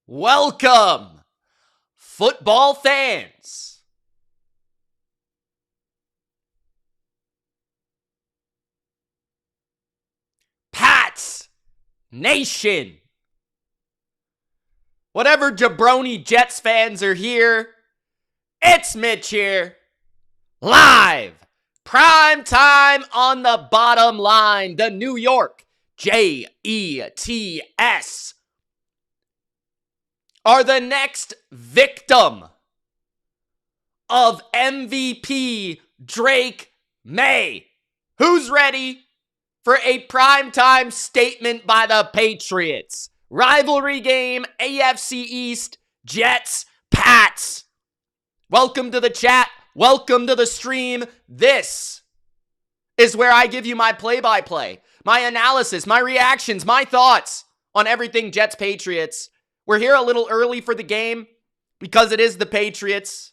Welcome, football fans. Pats Nation. Whatever jabroni Jets fans are here, it's Mitch here. Live, prime time on the bottom line, the New York Jets are the next victim of MVP Drake Maye. Who's ready for a primetime statement by the Patriots? Rivalry game, AFC East, Jets, Pats. Welcome to the chat. Welcome to the stream. This is where I give you my play-by-play, my analysis, my reactions, my thoughts on everything Jets, Patriots. We're here a little early for the game because it is the Patriots.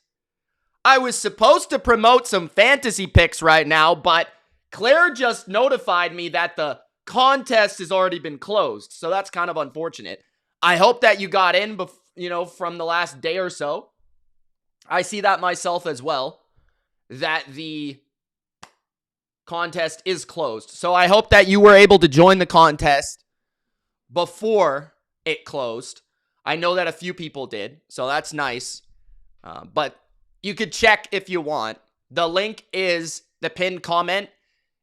I was supposed to promote some fantasy picks right now, but Claire just notified me that the contest has already been closed, so that's kind of unfortunate. I hope that you got in, from the last day or so. I see that myself as well, that the contest is closed. So I hope that you were able to join the contest before it closed. I know that a few people did, so that's nice. But you could check if you want. The link is the pinned comment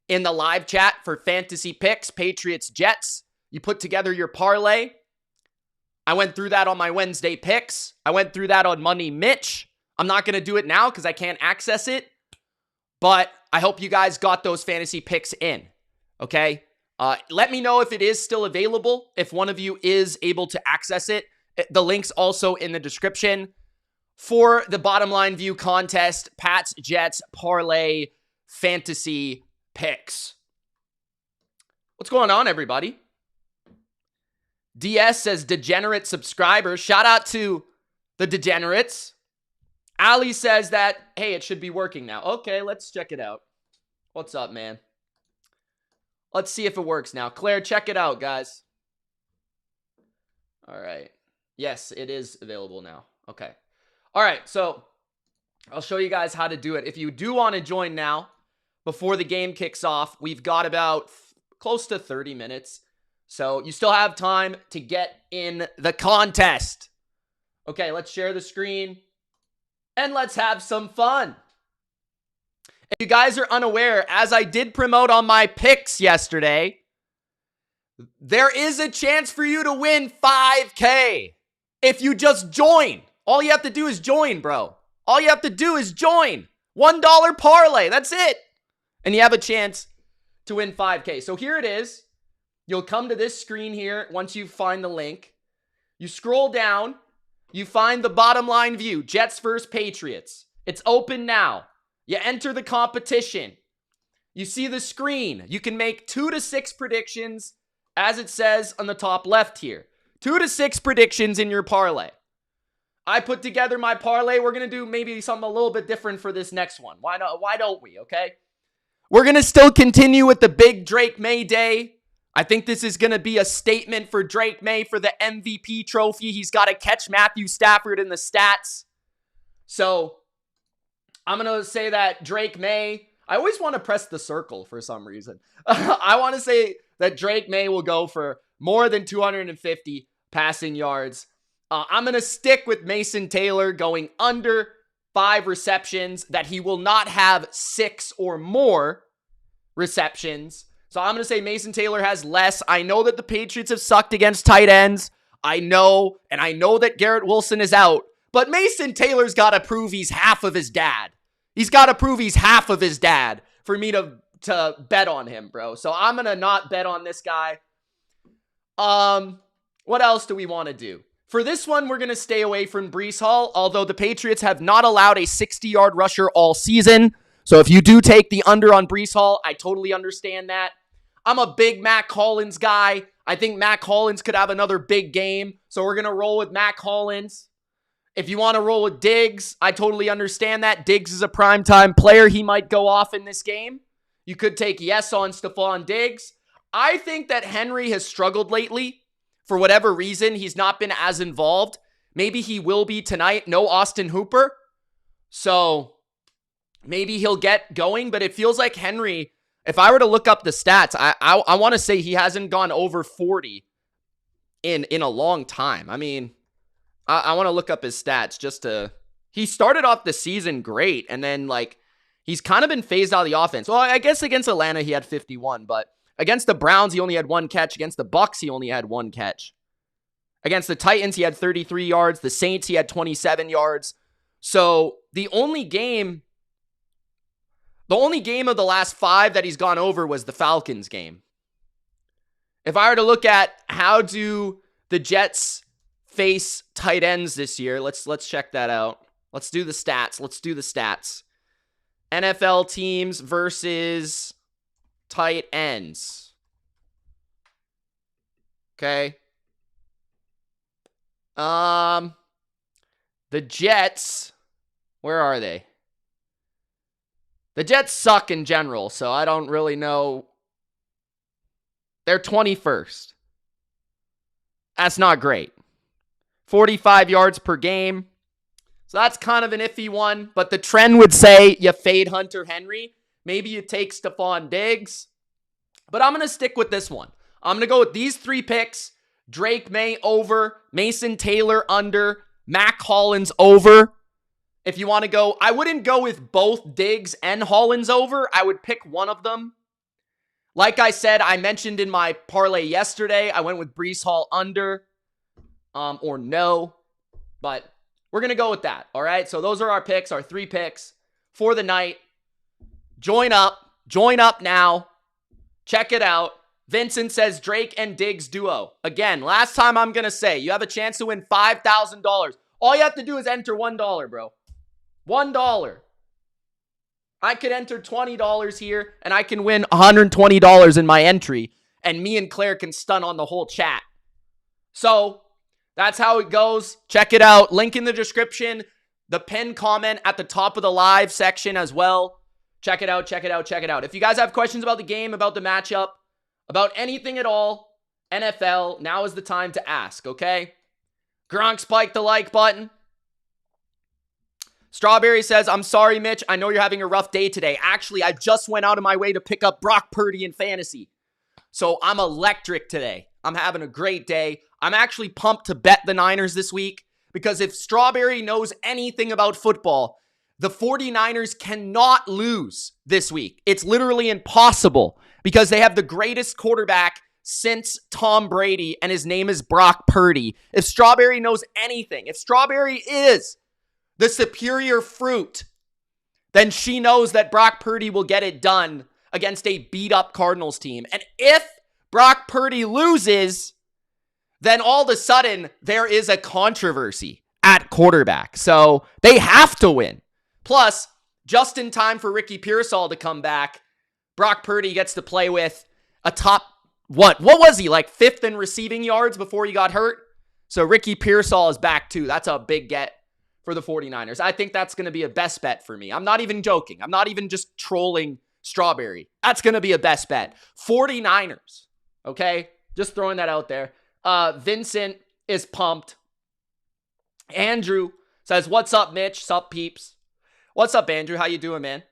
in the live chat for fantasy picks, Patriots, Jets. You put together your parlay. I went through that on my Wednesday picks. I went through that on Monday Mitch. I'm not going to do it now because I can't access it. But I hope you guys got those fantasy picks in. Okay? Let me know if it is still available, if one of you is able to access it. The link's also in the description for the bottom line view contest, Pats, Jets, parlay, fantasy picks. What's going on, everybody? DS says degenerate subscribers. Shout out to the degenerates. Ali says that, hey, it should be working now. Okay, let's check it out. What's up, man? Let's see if it works now. Claire, check it out, guys. All right. Yes, it is available now. Okay. All right, so I'll show you guys how to do it. If you do want to join now, before the game kicks off, we've got about close to 30 minutes. So you still have time to get in the contest. Okay, let's share the screen and let's have some fun. If you guys are unaware, as I did promote on my picks yesterday, there is a chance for you to win $5K if you just join. All you have to do is join, bro. All you have to do is join. $1 parlay. That's it. And you have a chance to win $5K. So here it is. You'll come to this screen here once you find the link. You scroll down. You find the bottom line view. Jets versus Patriots. It's open now. You enter the competition. You see the screen. You can make 2 to 6 predictions, as it says on the top left here. 2 to 6 predictions in your parlay. I put together my parlay. We're going to do maybe something a little bit different for this next one. Why don't we, okay? We're going to still continue with the big Drake Maye day. I think this is going to be a statement for Drake Maye for the MVP trophy. He's got to catch Matthew Stafford in the stats. So I'm going to say that Drake Maye, I always want to press the circle for some reason. I want to say that Drake Maye will go for more than 250 passing yards. I'm going to stick with Mason Taylor going under 5 receptions, that he will not have 6 or more receptions. So I'm going to say Mason Taylor has less. I know that the Patriots have sucked against tight ends. I know that Garrett Wilson is out. But Mason Taylor's got to prove he's half of his dad. He's got to prove he's half of his dad for me to bet on him, bro. So I'm going to not bet on this guy. What else do we want to do? For this one, we're going to stay away from Breece Hall, although the Patriots have not allowed a 60-yard rusher all season. So if you do take the under on Breece Hall, I totally understand that. I'm a big Mac Hollins guy. I think Mac Hollins could have another big game, so we're going to roll with Mac Hollins. If you want to roll with Diggs, I totally understand that. Diggs is a primetime player. He might go off in this game. You could take yes on Stephon Diggs. I think that Henry has struggled lately. for whatever reason, he's not been as involved. Maybe he will be tonight. No Austin Hooper. So maybe he'll get going, but it feels like Henry, if I were to look up the stats, I want to say he hasn't gone over 40 in a long time. I mean, I want to look up his stats just to... He started off the season great, and then, like, he's kind of been phased out of the offense. Well, I guess against Atlanta, he had 51, but against the Browns, he only had 1 catch. Against the Bucks, he only had 1 catch. Against the Titans, he had 33 yards. The Saints, he had 27 yards. So the only game of the last 5 that he's gone over was the Falcons game. If I were to look at how do the Jets face tight ends this year, let's check that out. Let's do the stats. NFL teams versus tight ends. Okay. The Jets, where are they? The Jets suck in general, so I don't really know. They're 21st. That's not great. 45 yards per game. So that's kind of an iffy one, but the trend would say you fade Hunter Henry. Maybe you take Stephon Diggs. But I'm going to stick with this one. I'm going to go with these 3 picks. Drake May over, Mason Taylor under, Mac Hollins over. If you want to go, I wouldn't go with both Diggs and Hollins over. I would pick one of them. Like I said, I mentioned in my parlay yesterday, I went with Breece Hall under or no, but we're going to go with that, all right? So those are our picks, our 3 picks for the night. Join up now. Check it out. Vincent says Drake and Diggs duo. Again, last time I'm going to say, you have a chance to win $5,000. All you have to do is enter $1, bro. $1. I could enter $20 here, and I can win $120 in my entry, and me and Claire can stun on the whole chat. So, that's how it goes. Check it out. Link in the description. The pinned comment at the top of the live section as well. Check it out. If you guys have questions about the game, about the matchup, about anything at all, NFL, now is the time to ask, okay? Gronk spiked the like button. Strawberry says, I'm sorry, Mitch. I know you're having a rough day today. Actually, I just went out of my way to pick up Brock Purdy in fantasy. So I'm electric today. I'm having a great day. I'm actually pumped to bet the Niners this week because if Strawberry knows anything about football, the 49ers cannot lose this week. It's literally impossible because they have the greatest quarterback since Tom Brady, and his name is Brock Purdy. If Strawberry knows anything, if Strawberry is the superior fruit, then she knows that Brock Purdy will get it done against a beat-up Cardinals team. And if Brock Purdy loses, then all of a sudden there is a controversy at quarterback. So they have to win. Plus, just in time for Ricky Pearsall to come back, Brock Purdy gets to play with a top, what was he, like 5th in receiving yards before he got hurt? So Ricky Pearsall is back too. That's a big get for the 49ers. I think that's going to be a best bet for me. I'm not even joking. I'm not even just trolling Strawberry. That's going to be a best bet. 49ers. Okay? Just throwing that out there. Vincent is pumped. Andrew says, what's up, Mitch? Sup, peeps? What's up, Andrew? How you doing, man?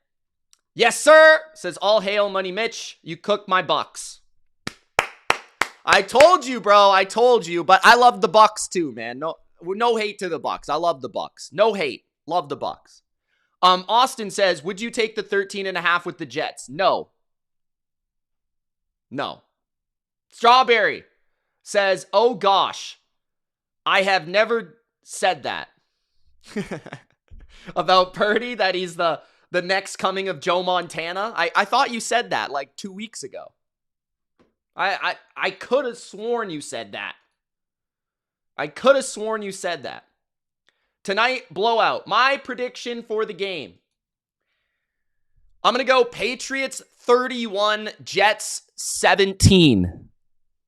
Yes, sir, says all hail Money Mitch. You cooked my Bucks. I told you, bro. I told you, but I love the Bucks too, man. No hate to the Bucks. I love the Bucks. No hate. Love the Bucks. Austin says, would you take the 13.5 with the Jets? No. Strawberry says, oh gosh, I have never said that. About Purdy, that he's the next coming of Joe Montana. I thought you said that like 2 weeks ago. I could have sworn you said that. Tonight, blowout. My prediction for the game. I'm going to go Patriots 31, Jets 17.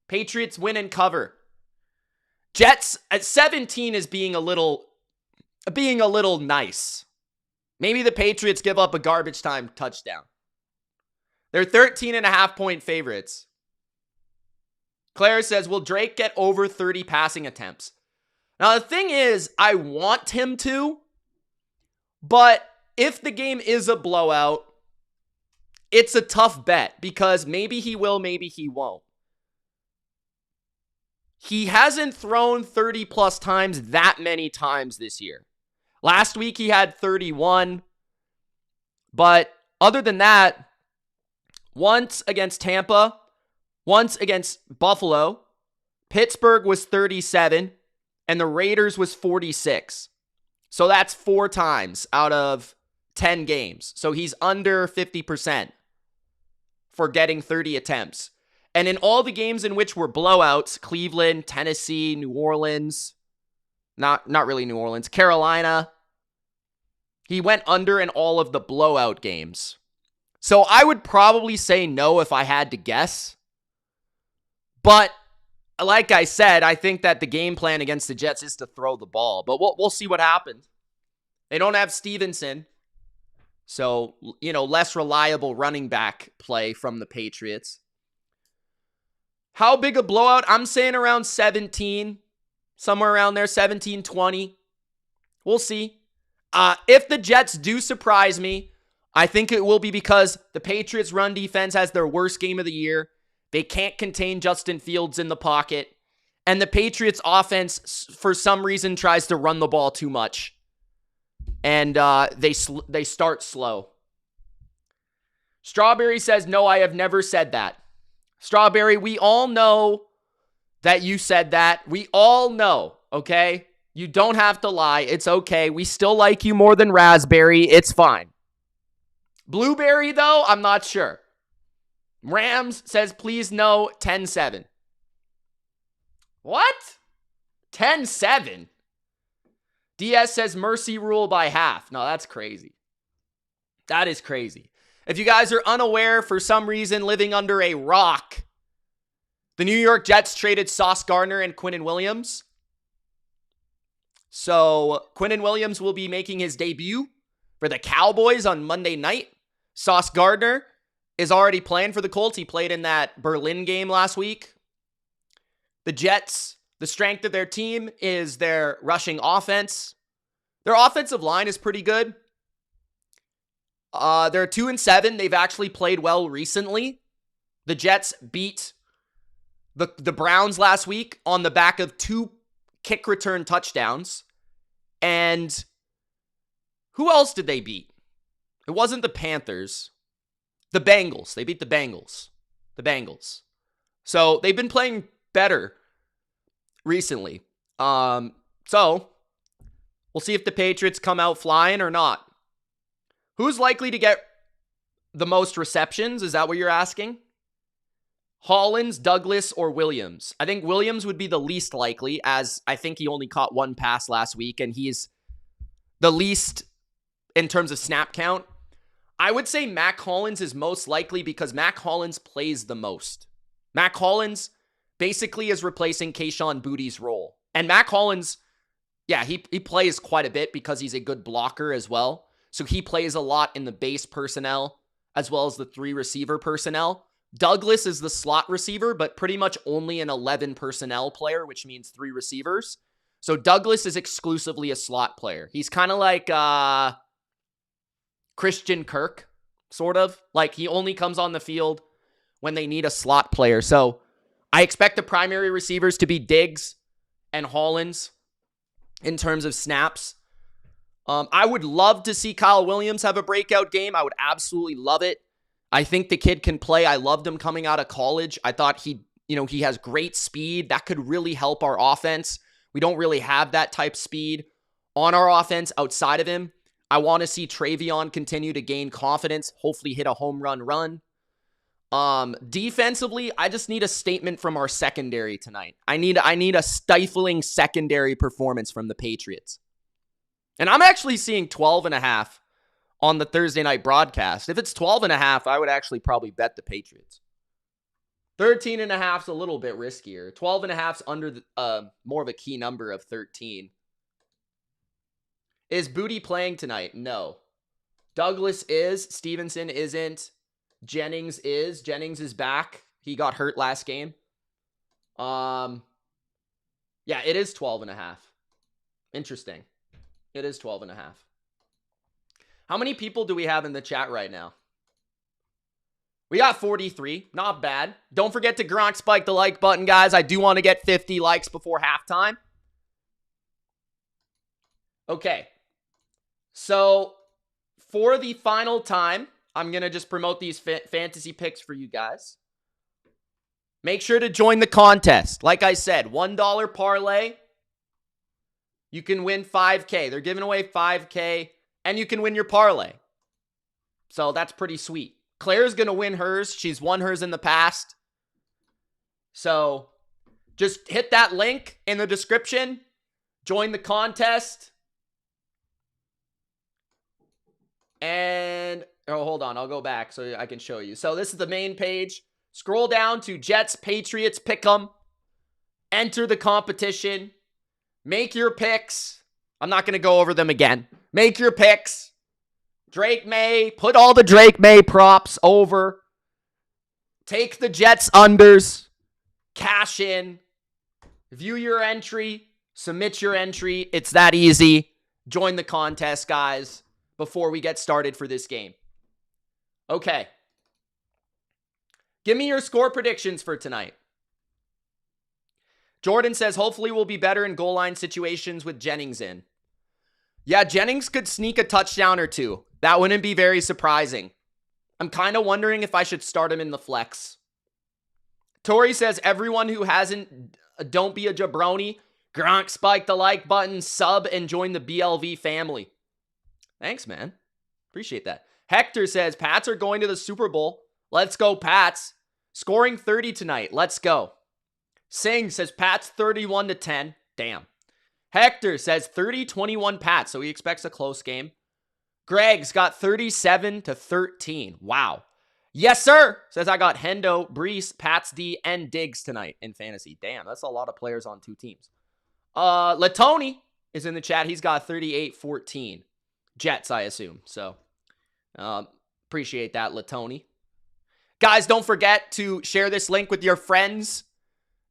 Patriots win and cover. Jets at 17 is being a little nice. Maybe the Patriots give up a garbage time touchdown. They're 13.5 point favorites. Claire says, will Drake get over 30 passing attempts? Now, the thing is, I want him to, but if the game is a blowout, it's a tough bet because maybe he will, maybe he won't. He hasn't thrown 30 plus times that many times this year. Last week he had 31, but other than that, once against Tampa, once against Buffalo, Pittsburgh was 37, and the Raiders was 46. So that's 4 times out of 10 games. So he's under 50% for getting 30 attempts. And in all the games in which were blowouts, Cleveland, Tennessee, New Orleans, not really New Orleans, Carolina, he went under in all of the blowout games. So I would probably say no if I had to guess. But like I said, I think that the game plan against the Jets is to throw the ball. But we'll see what happens. They don't have Stevenson. So, less reliable running back play from the Patriots. How big a blowout? I'm saying around 17. Somewhere around there, 17-20. We'll see. If the Jets do surprise me, I think it will be because the Patriots' run defense has their worst game of the year. They can't contain Justin Fields in the pocket. And the Patriots' offense, for some reason, tries to run the ball too much. And they start slow. Strawberry says, no, I have never said that. Strawberry, we all know that you said that. We all know, okay? You don't have to lie. It's okay. We still like you more than Raspberry. It's fine. Blueberry, though, I'm not sure. Rams says, please no, 10-7. What? 10-7? DS says, mercy rule by half. No, that's crazy. That is crazy. If you guys are unaware, for some reason, living under a rock, the New York Jets traded Sauce Gardner and Quinnen Williams. So, Quinnen Williams will be making his debut for the Cowboys on Monday night. Sauce Gardner is already playing for the Colts. He played in that Berlin game last week. The Jets, the strength of their team is their rushing offense. Their offensive line is pretty good. They're 2-7. They've actually played well recently. The Jets beat the Browns last week on the back of 2 kick return touchdowns. And who else did they beat? It wasn't the Panthers. The Bengals. They beat the Bengals. The Bengals. So they've been playing better recently. So we'll see if the Patriots come out flying or not. Who's likely to get the most receptions? Is that what you're asking? Hollins, Douglas, or Williams? I think Williams would be the least likely, as I think he only caught 1 pass last week, and he's the least in terms of snap count. I would say Mac Hollins is most likely because Mac Hollins plays the most. Mac Hollins basically is replacing Kayshon Boutte's role. And Mac Hollins, yeah, he plays quite a bit because he's a good blocker as well. So he plays a lot in the base personnel as well as the 3 receiver personnel. Douglas is the slot receiver, but pretty much only an 11 personnel player, which means 3 receivers. So Douglas is exclusively a slot player. He's kind of like Christian Kirk, sort of. Like he only comes on the field when they need a slot player. So I expect the primary receivers to be Diggs and Hollins in terms of snaps. I would love to see Kyle Williams have a breakout game. I would absolutely love it. I think the kid can play. I loved him coming out of college. I thought he has great speed. That could really help our offense. We don't really have that type speed on our offense outside of him. I want to see Travion continue to gain confidence, hopefully hit a home run. Defensively, I just need a statement from our secondary tonight. I need a stifling secondary performance from the Patriots. And I'm actually seeing 12.5 on the Thursday night broadcast. If it's 12.5, I would actually probably bet the Patriots. 13.5 is a little bit riskier. 12.5 is under more of a key number of 13. Is Booty playing tonight? No. Douglas is. Stevenson isn't. Jennings is. Jennings is back. He got hurt last game. Yeah, it is 12.5. Interesting. It is 12.5. How many people do we have in the chat right now? We got 43. Not bad. Don't forget to Gronk spike the like button, guys. I do want to get 50 likes before halftime. Okay. So, for the final time, I'm going to just promote these fantasy picks for you guys. Make sure to join the contest. Like I said, $1 parlay. You can win $5K. They're giving away $5K, and you can win your parlay. So that's pretty sweet. Claire's going to win hers. She's won hers in the past. So just hit that link in the description. Join the contest. And, oh, hold on. I'll go back so I can show you. So this is the main page. Scroll down to Jets, Patriots, Pick'em. Enter the competition. Make your picks. I'm not going to go over them again. Make your picks. Drake May. Put all the Drake May props over. Take the Jets unders. Cash in. View your entry. Submit your entry. It's that easy. Join the contest, guys, before we get started for this game. Okay. Give me your score predictions for tonight. Jordan says, hopefully we'll be better in goal line situations with Jennings in. Yeah, Jennings could sneak a touchdown or two. That wouldn't be very surprising. I'm kind of wondering if I should start him in the flex. Tori says, everyone who hasn't, don't be a jabroni. Gronk, spike the like button, sub, and join the BLV family. Thanks, man. Appreciate that. Hector says, Pats are going to the Super Bowl. Let's go, Pats. Scoring 30 tonight. Let's go. Singh says, Pats 31-10. Damn. Hector says 30-21 Pats, so he expects a close game. Greg's got 37-13. Wow. Yes, sir. Says I got Hendo, Brees, Pats D, and Diggs tonight in fantasy. Damn, that's a lot of players on two teams. Latoni is in the chat. He's got 38-14. Jets, I assume. So, appreciate that, Latoni. Guys, don't forget to share this link with your friends,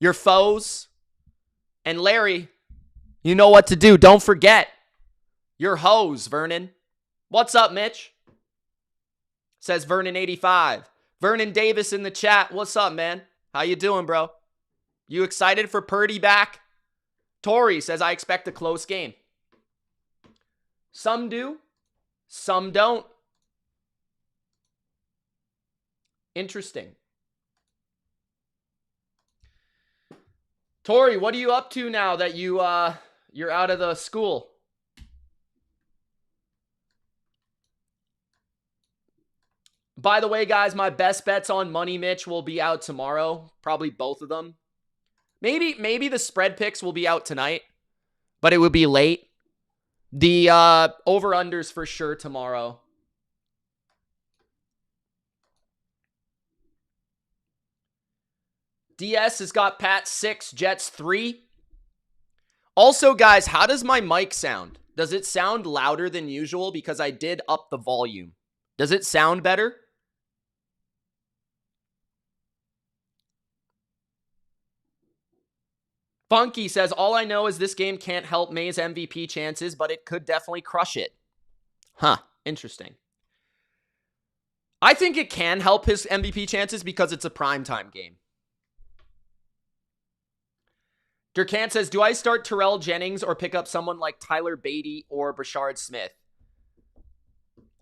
your foes, and Larry. You know what to do. Don't forget your hoes, Vernon. What's up, Mitch? Says Vernon85. Vernon Davis in the chat. What's up, man? How you doing, bro? You excited for Purdy back? Tori says, I expect a close game. Some do. Some don't. Interesting. Tori, what are you up to now that you're out of the school? By the way, guys, my best bets on Money Mitch will be out tomorrow. Probably both of them. Maybe the spread picks will be out tonight, but it would be late. The over-unders for sure tomorrow. DS has got Pat 6, Jets 3. Also, guys, how does my mic sound? Does it sound louder than usual? Because I did up the volume. Does it sound better? Funky says, all I know is this game can't help May's MVP chances, but it could definitely crush it. Huh, interesting. I think it can help his MVP chances because it's a primetime game. Durkant says, do I start Terrell Jennings or pick up someone like Tyler Beatty or Brashard Smith?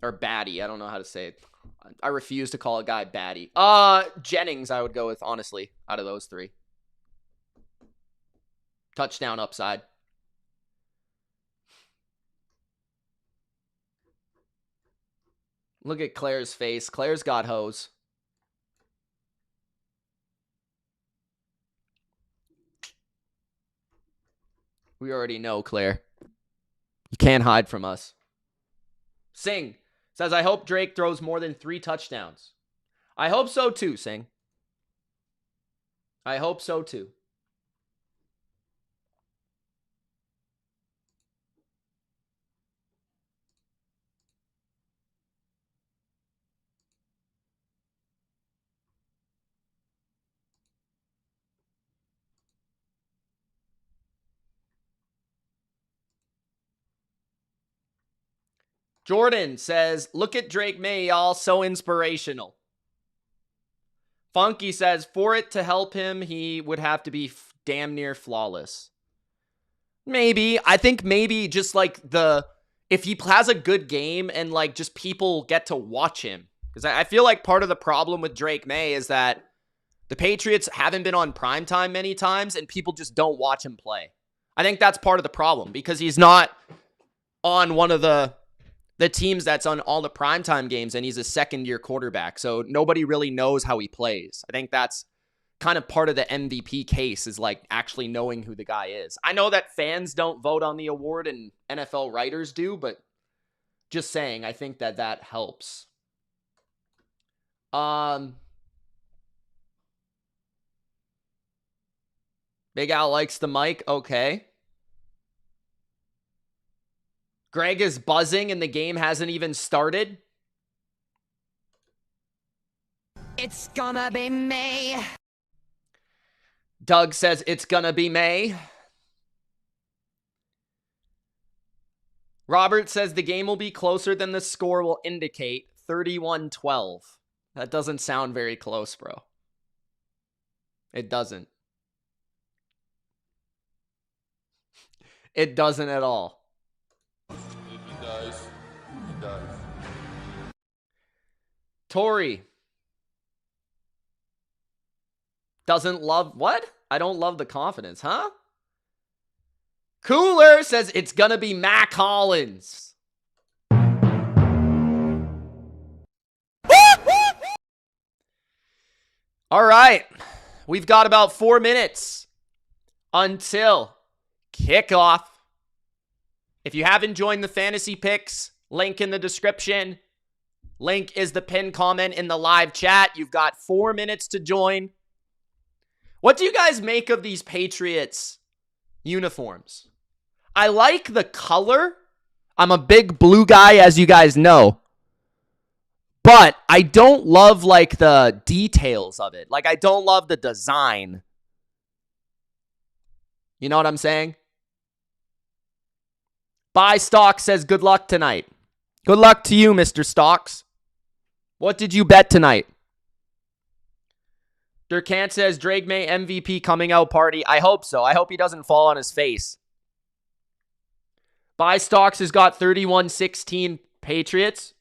Or Batty, I don't know how to say it. I refuse to call a guy Batty. Jennings I would go with, honestly, out of those three. Touchdown upside. Look at Claire's face. Claire's got hose. We already know, Claire. You can't hide from us. Singh says, I hope Drake throws more than 3 touchdowns. I hope so too, Singh. I hope so too. Jordan says, look at Drake May, y'all. So inspirational. Funky says, for it to help him, he would have to be damn near flawless. Maybe. I think maybe just like if he has a good game and like just people get to watch him. Because I feel like part of the problem with Drake May is that the Patriots haven't been on primetime many times and people just don't watch him play. I think that's part of the problem because he's not on one of the teams that's on all the primetime games and he's a second-year quarterback. So nobody really knows how he plays. I think that's kind of part of the MVP case is like actually knowing who the guy is. I know that fans don't vote on the award and NFL writers do, but just saying, I think that helps. Big Al likes the mic. Okay. Greg is buzzing and the game hasn't even started. It's gonna be May. Doug says it's gonna be May. Robert says the game will be closer than the score will indicate. 31-12. That doesn't sound very close, bro. It doesn't. It doesn't at all. It does. It does. Tori doesn't love what? I don't love the confidence, huh? Cooler says it's gonna be Mac Hollins. All right. We've got about 4 minutes until kickoff. If you haven't joined the fantasy picks, link in the description. Link is the pinned comment in the live chat. You've got 4 minutes to join. What do you guys make of these Patriots uniforms? I like the color. I'm a big blue guy, as you guys know. But I don't love, like, the details of it. Like, I don't love the design. You know what I'm saying? Buy Stocks says good luck tonight. Good luck to you, Mr. Stocks. What did you bet tonight? Durkant says Drake May MVP coming out party. I hope so. I hope he doesn't fall on his face. Buy Stocks has got 31-16 Patriots.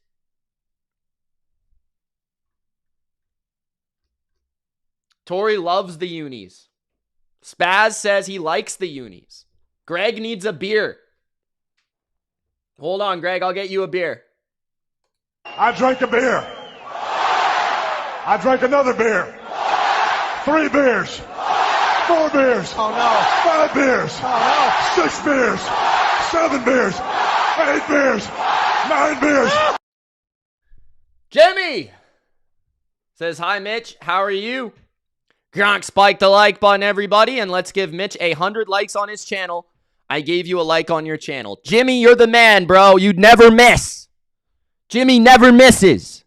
Tori loves the unis. Spaz says he likes the unis. Greg needs a beer. Hold on, Greg. I'll get you a beer. I drank a beer. I drank another beer. 3 beers. 4 beers. Oh no. 5 beers. Oh 6 beers. 7 beers. 8 beers. 9 beers. Jimmy says, hi, Mitch. How are you? Gronk, spike the like button, everybody, and let's give Mitch 100 likes on his channel. I gave you a like on your channel. Jimmy, you're the man, bro. You'd never miss. Jimmy never misses.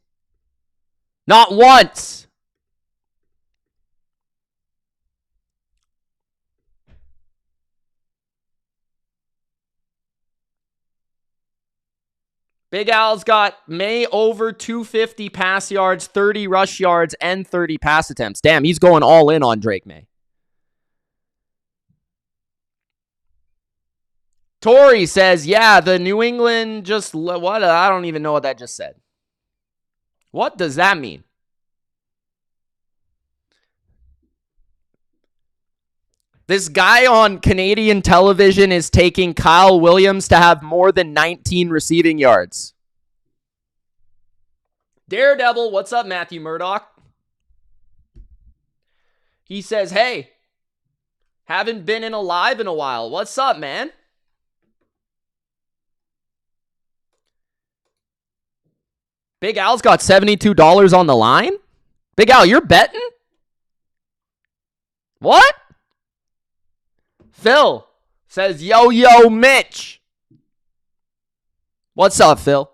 Not once. Big Al's got May over 250 pass yards, 30 rush yards, and 30 pass attempts. Damn, he's going all in on Drake May. Tori says, yeah, the New England just... What? I don't even know what that just said. What does that mean? This guy on Canadian television is taking Kyle Williams to have more than 19 receiving yards. Daredevil, what's up, Matthew Murdoch? He says, hey, haven't been in a live in a while. What's up, man? Big Al's got $72 on the line? Big Al, you're betting? What? Phil says, yo, Mitch. What's up, Phil?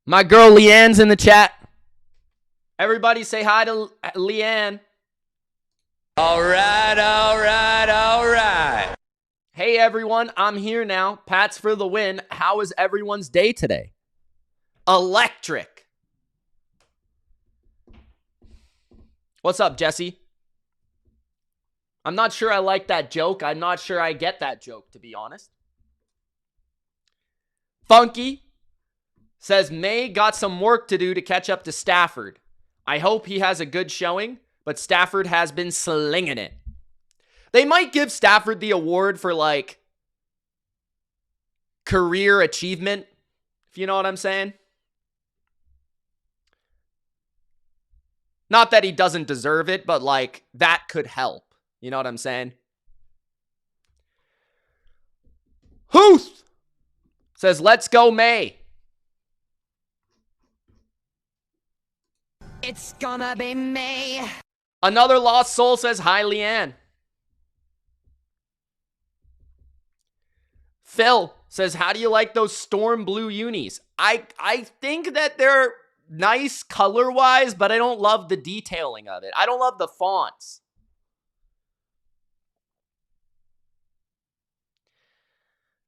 My girl Leanne's in the chat. Everybody say hi to Leanne. All right. Hey, everyone. I'm here now. Pats for the win. How is everyone's day today? Electric. What's up, Jesse? I'm not sure I like that joke. I'm not sure I get that joke, to be honest. Funky says, May got some work to do to catch up to Stafford. I hope he has a good showing, but Stafford has been slinging it. They might give Stafford the award for, like, career achievement, if you know what I'm saying. Not that he doesn't deserve it, but, like, that could help. You know what I'm saying? Huth says, let's go, May. It's gonna be May. Another lost soul says, hi, Leanne. Phil says, how do you like those storm blue unis? I think that they're nice color-wise, but I don't love the detailing of it. I don't love the fonts.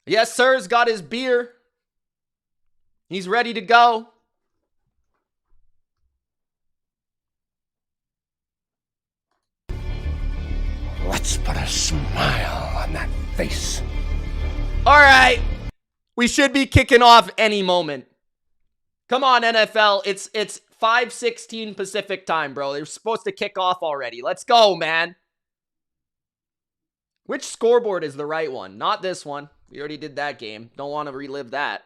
Yes, sir's got his beer. He's ready to go. Let's put a smile on that face. All right. We should be kicking off any moment. Come on, NFL. It's 5:16 Pacific time, bro. They're supposed to kick off already. Let's go, man. Which scoreboard is the right one? Not this one. We already did that game. Don't want to relive that.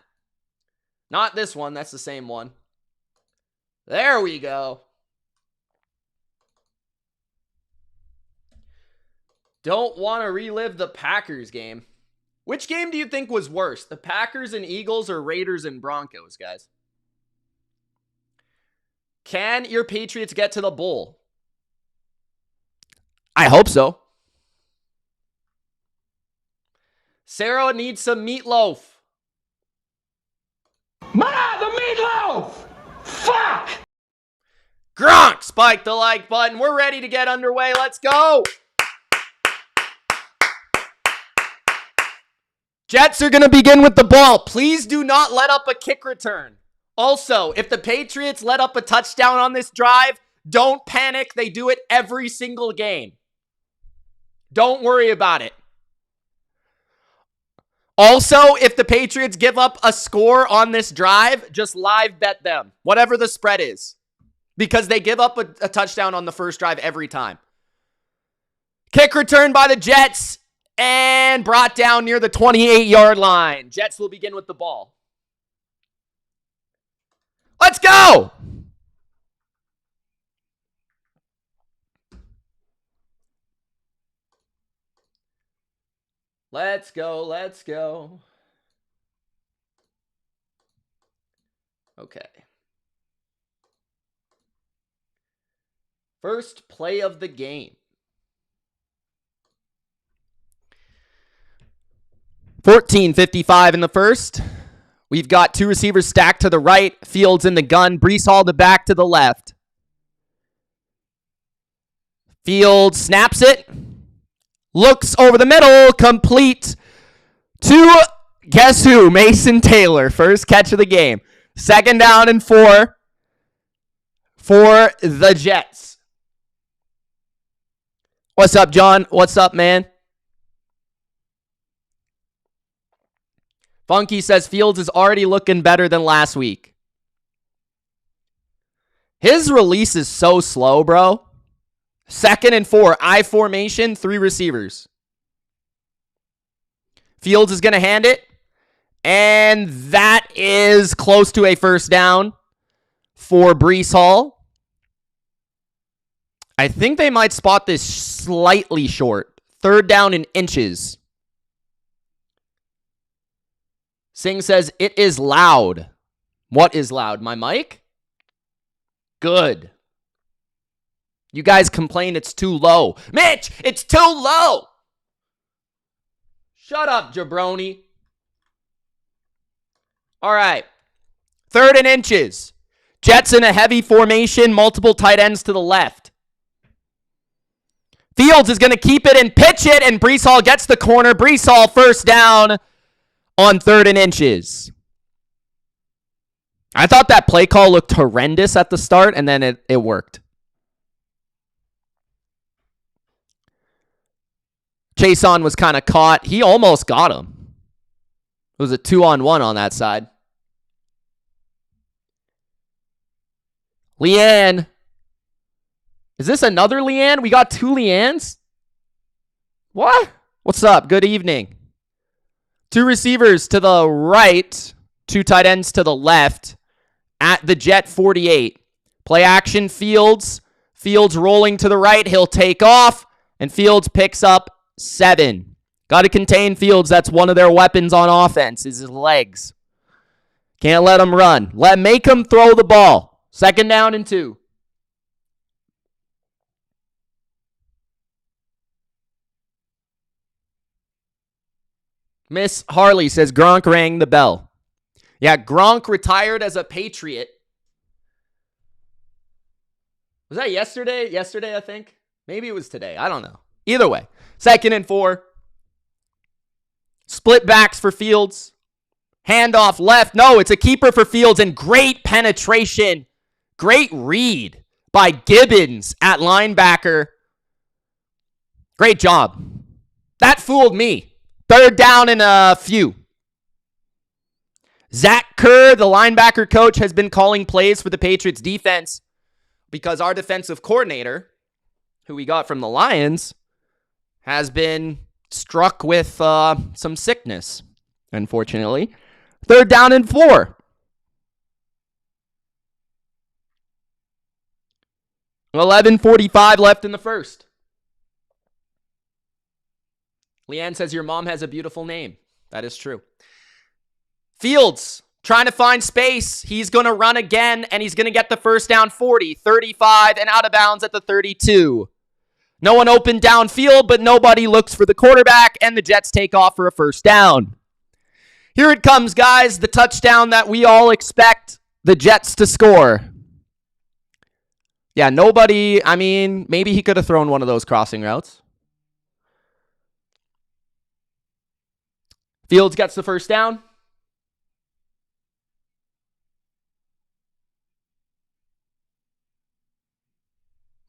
Not this one. That's the same one. There we go. Don't want to relive the Packers game. Which game do you think was worse? The Packers and Eagles or Raiders and Broncos, guys? Can your Patriots get to the bowl? I hope so. Sarah needs some meatloaf. Ma, the meatloaf! Fuck! Gronk spiked the like button. We're ready to get underway. Let's go. Jets are going to begin with the ball. Please do not let up a kick return. Also, if the Patriots let up a touchdown on this drive, don't panic. They do it every single game. Don't worry about it. Also, if the Patriots give up a score on this drive, just live bet them, whatever the spread is, because they give up a touchdown on the first drive every time. Kick return by the Jets and brought down near the 28-yard line. Jets will begin with the ball. Let's go! Let's go, let's go. Okay. First play of the game. 14:55 in the first. We've got two receivers stacked to the right. Fields in the gun. Breece Hall the back to the left. Fields snaps it. Looks over the middle. Complete to, guess who? Mason Taylor. First catch of the game. 2nd down and 4 for the Jets. What's up, John? What's up, man? Funky says Fields is already looking better than last week. His release is so slow, bro. 2nd and 4. I formation, 3 receivers. Fields is going to hand it. And that is close to a first down for Breece Hall. I think they might spot this slightly short. 3rd down in inches. Singh says, it is loud. What is loud? My mic? Good. You guys complain it's too low. Mitch, it's too low. Shut up, jabroni. All right. 3rd and inches. Jets in a heavy formation, multiple tight ends to the left. Fields is going to keep it and pitch it, and Breece Hall gets the corner. Breece Hall first down on 3rd and inches. I thought that play call looked horrendous at the start, and then it worked. Chason was kind of caught. He almost got him. It was a 2-on-1 on that side. Leanne. Is this another Leanne? We got 2 Leannes? What? What's up? Good evening. 2 receivers to the right. 2 tight ends to the left. At the Jet 48. Play action Fields. Fields rolling to the right. He'll take off. And Fields picks up 7. Got to contain Fields. That's one of their weapons on offense is his legs. Can't let him run. Make him throw the ball. 2nd down and 2. Miss Harley says Gronk rang the bell. Yeah, Gronk retired as a Patriot. Was that yesterday? Yesterday, I think. Maybe it was today. I don't know. Either way. 2nd and 4. Split backs for Fields. Handoff left. No, it's a keeper for Fields, and great penetration. Great read by Gibbons at linebacker. Great job. That fooled me. 3rd down and a few. Zach Kerr, the linebacker coach, has been calling plays for the Patriots defense because our defensive coordinator, who we got from the Lions, has been struck with some sickness, unfortunately. 3rd down and 4. 11:45 left in the first. Leanne says, your mom has a beautiful name. That is true. Fields trying to find space. He's going to run again, and he's going to get the first down 40, 35, and out of bounds at the 32. No one open downfield, but nobody looks for the quarterback, and the Jets take off for a first down. Here it comes, guys. The touchdown that we all expect the Jets to score. Yeah, nobody, I mean, maybe he could have thrown one of those crossing routes. Fields gets the first down.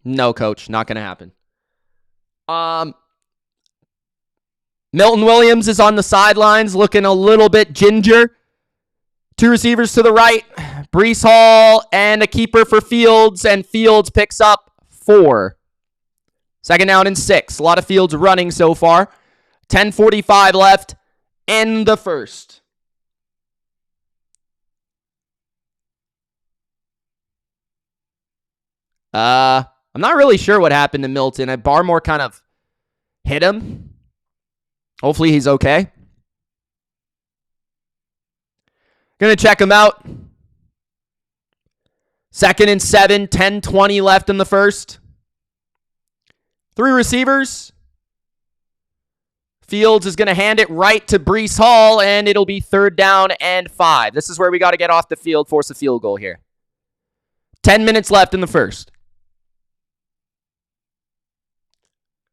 No, coach, not going to happen. Milton Williams is on the sidelines looking a little bit ginger. 2 receivers to the right. Breece Hall and a keeper for Fields, and Fields picks up 4. 2nd down and 6. A lot of Fields running so far. 10:45 left in the first. I'm not really sure what happened to Milton. Barmore kind of hit him. Hopefully he's okay. Gonna check him out. 2nd and 7, 10:20 left in the first. 3 receivers. Fields is going to hand it right to Breece Hall, and it'll be 3rd down and 5. This is where we got to get off the field, force a field goal here. 10 minutes left in the first.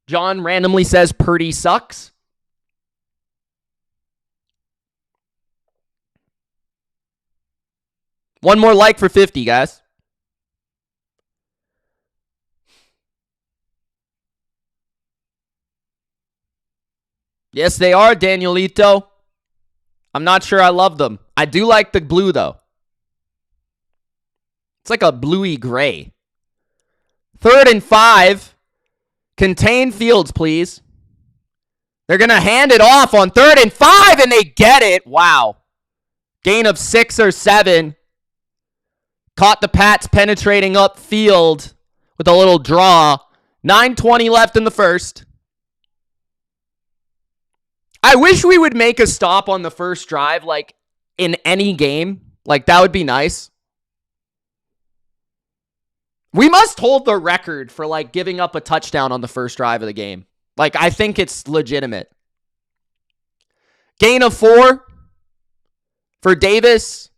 John randomly says Purdy sucks. One more like for 50, guys. Yes, they are, Danielito. I'm not sure I love them. I do like the blue, though. It's like a bluey gray. 3rd and 5. Contain Fields, please. They're going to hand it off on 3rd and 5, and they get it. Wow. Gain of 6 or 7. Caught the Pats penetrating upfield with a little draw. 9:20 left in the first. I wish we would make a stop on the first drive, like, in any game. Like, that would be nice. We must hold the record for, like, giving up a touchdown on the first drive of the game. Like, I think it's legitimate. Gain of 4 for Davis.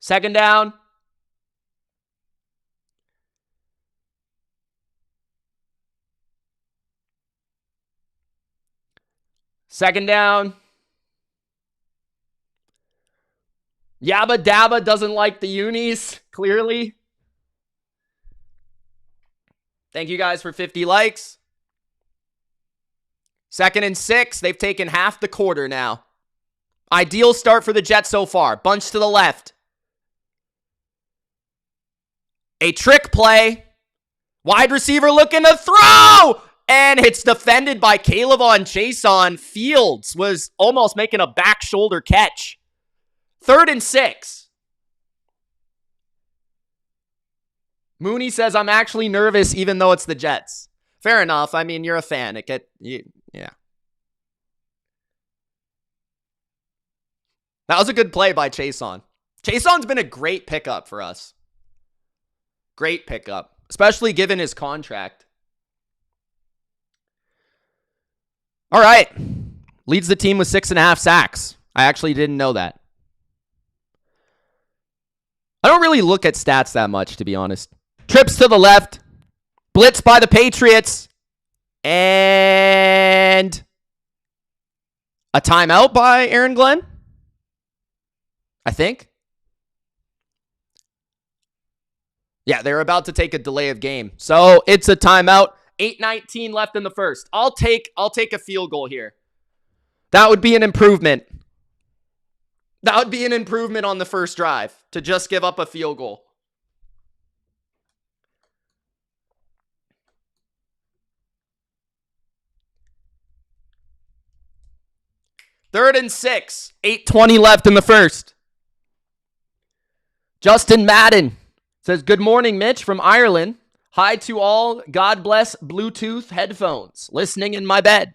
2nd down. Second down. Yabba Dabba doesn't like the unis, clearly. Thank you guys for 50 likes. 2nd and 6. They've taken half the quarter now. Ideal start for the Jets so far. Bunch to the left. A trick play. Wide receiver looking to throw. And it's defended by Caleb Chason. Fields was almost making a back shoulder catch. 3rd and 6. Mooney says, I'm actually nervous even though it's the Jets. Fair enough. I mean, you're a fan. Yeah. That was a good play by Chason. Chason's been a great pickup for us. Great pickup, especially given his contract. All right. Leads the team with 6.5 sacks. I actually didn't know that. I don't really look at stats that much, to be honest. Trips to the left. Blitz by the Patriots. And a timeout by Aaron Glenn, I think. Yeah, they're about to take a delay of game. So it's a timeout. 8:19 left in the first. I'll take a field goal here. That would be an improvement. That would be an improvement on the first drive to just give up a field goal. Third and 6. 8:20 left in the first. Justin Madden says, good morning, Mitch from Ireland. Hi to all. God bless Bluetooth headphones. Listening in my bed.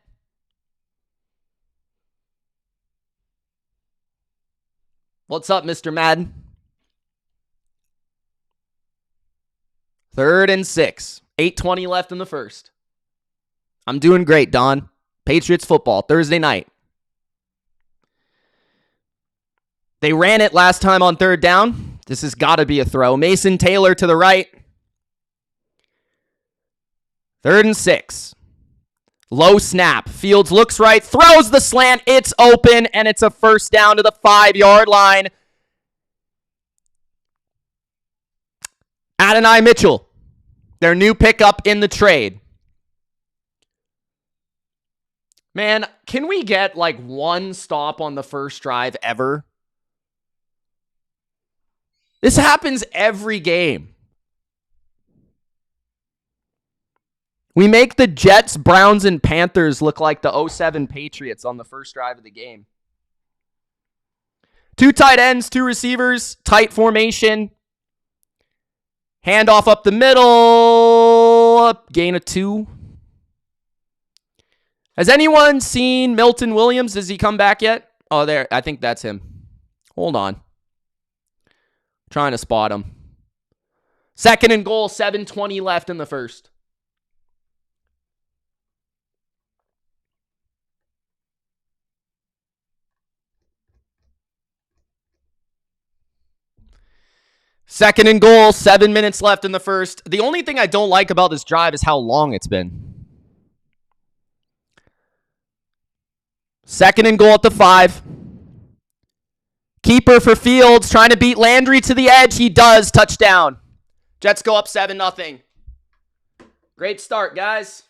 What's up, Mr. Madden? 3rd and 6. 8:20 left in the first. I'm doing great, Don. Patriots football, Thursday night. They ran it last time on 3rd down. This has got to be a throw. Mason Taylor to the right. 3rd and 6. Low snap. Fields looks right, throws the slant. It's open, and it's a first down to the 5-yard line. Adonai Mitchell, their new pickup in the trade. Man, can we get like one stop on the first drive ever? This happens every game. We make the Jets, Browns, and Panthers look like the 2007 Patriots on the first drive of the game. 2 tight ends, 2 receivers, tight formation. Handoff up the middle. Gain of 2. Has anyone seen Milton Williams? Has he come back yet? Oh, there. I think that's him. Hold on. Trying to spot him. 2nd and goal, 7:20 left in the first. Second and goal, 7 minutes left in the first. The only thing I don't like about this drive is how long it's been. 2nd and goal at the 5. Keeper for Fields, trying to beat Landry to the edge. He does. Touchdown. Jets go up 7-0. Great start, guys.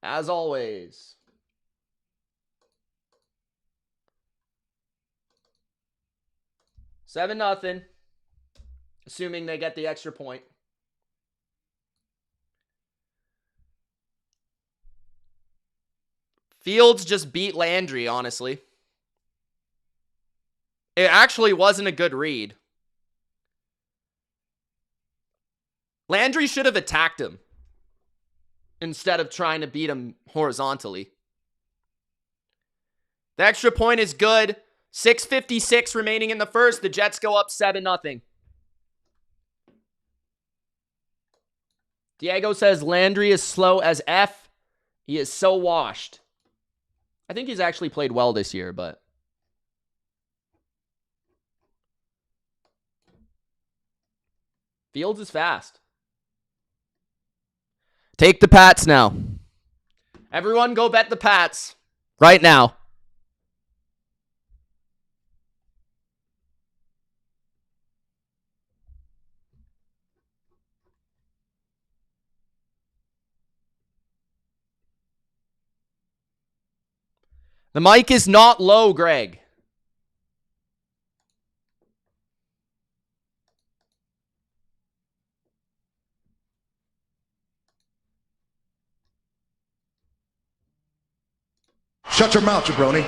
As always. Seven nothing. Assuming they get the extra point. Fields just beat Landry, honestly. It actually wasn't a good read. Landry should have attacked him instead of trying to beat him horizontally. The extra point is good. 6:56 remaining in the first. The Jets go up 7-0. Diego says Landry is slow as F. He is so washed. I think he's actually played well this year, but... Fields is fast. Take the Pats now. Everyone go bet the Pats right now. The mic is not low, Greg. Shut your mouth, jabroni.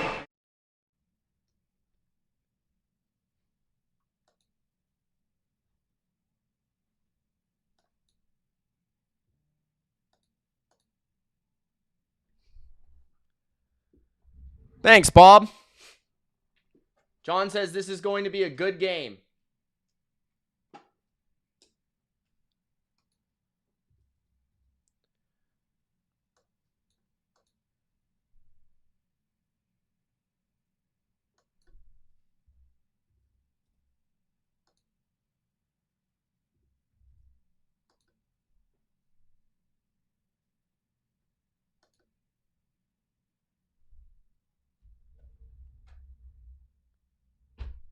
Thanks, Bob. John says this is going to be a good game.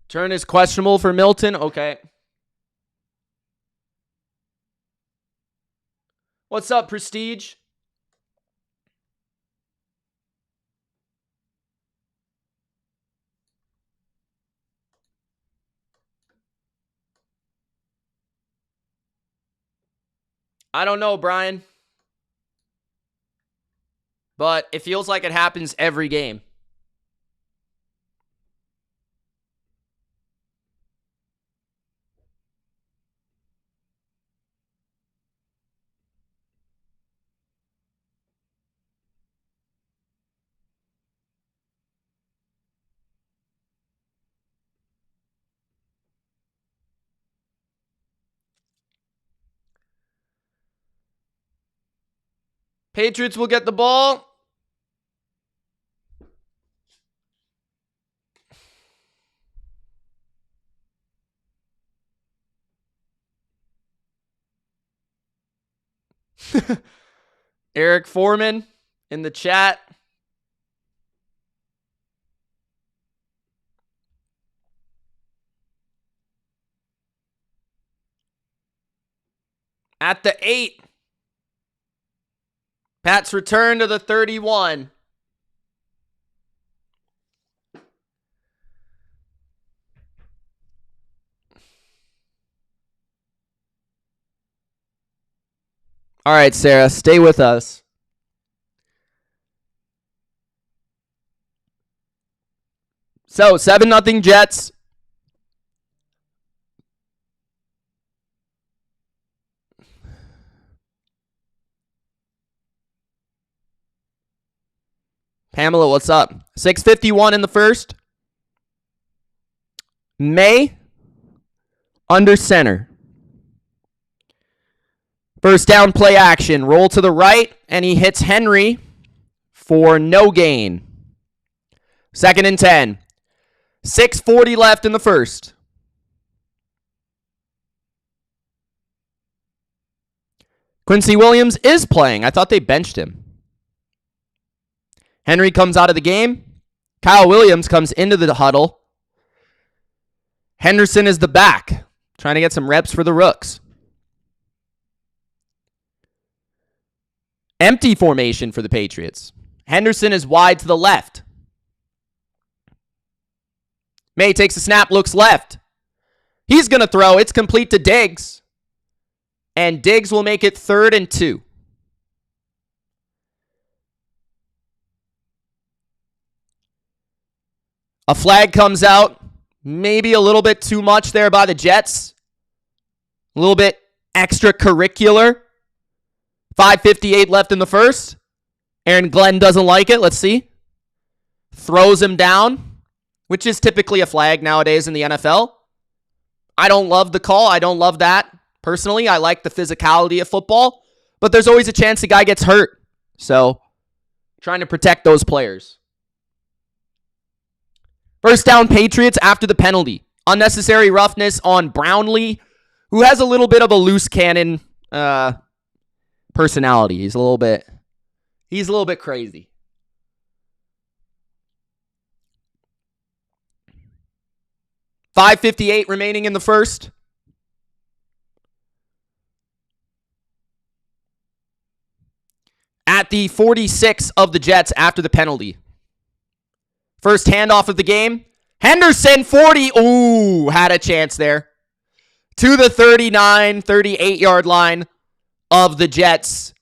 Turn is questionable for Milton. Okay. What's up, Prestige? I don't know, Brian. But it feels like it happens every game. Patriots will get the ball. Eric Foreman in the chat. At the 8. Pats return to the 31. All right, Sarah, stay with us. So, 7-0 Jets. Pamela, what's up? 6:51 in the first. Maye under center. First down play action. Roll to the right, and he hits Henry for no gain. 2nd and 10. 6:40 left in the first. Quincy Williams is playing. I thought they benched him. Henry comes out of the game. Kyle Williams comes into the huddle. Henderson is the back, trying to get some reps for the Rooks. Empty formation for the Patriots. Henderson is wide to the left. Maye takes a snap, looks left. He's going to throw. It's complete to Diggs. And Diggs will make it 3rd and 2. A flag comes out. Maybe a little bit too much there by the Jets. A little bit extracurricular. 5:58 left in the first. Aaron Glenn doesn't like it. Let's see. Throws him down, which is typically a flag nowadays in the NFL. I don't love the call. I don't love that. Personally, I like the physicality of football, but there's always a chance the guy gets hurt. So, trying to protect those players. First down Patriots after the penalty. Unnecessary roughness on Brownlee, who has a little bit of a loose cannon personality. He's He's a little bit crazy. $5.58 remaining in the first. At the 46 of the Jets after the penalty. First handoff of the game. Henderson, 40. Ooh, had a chance there. To the 39, 38-yard line of the Jets.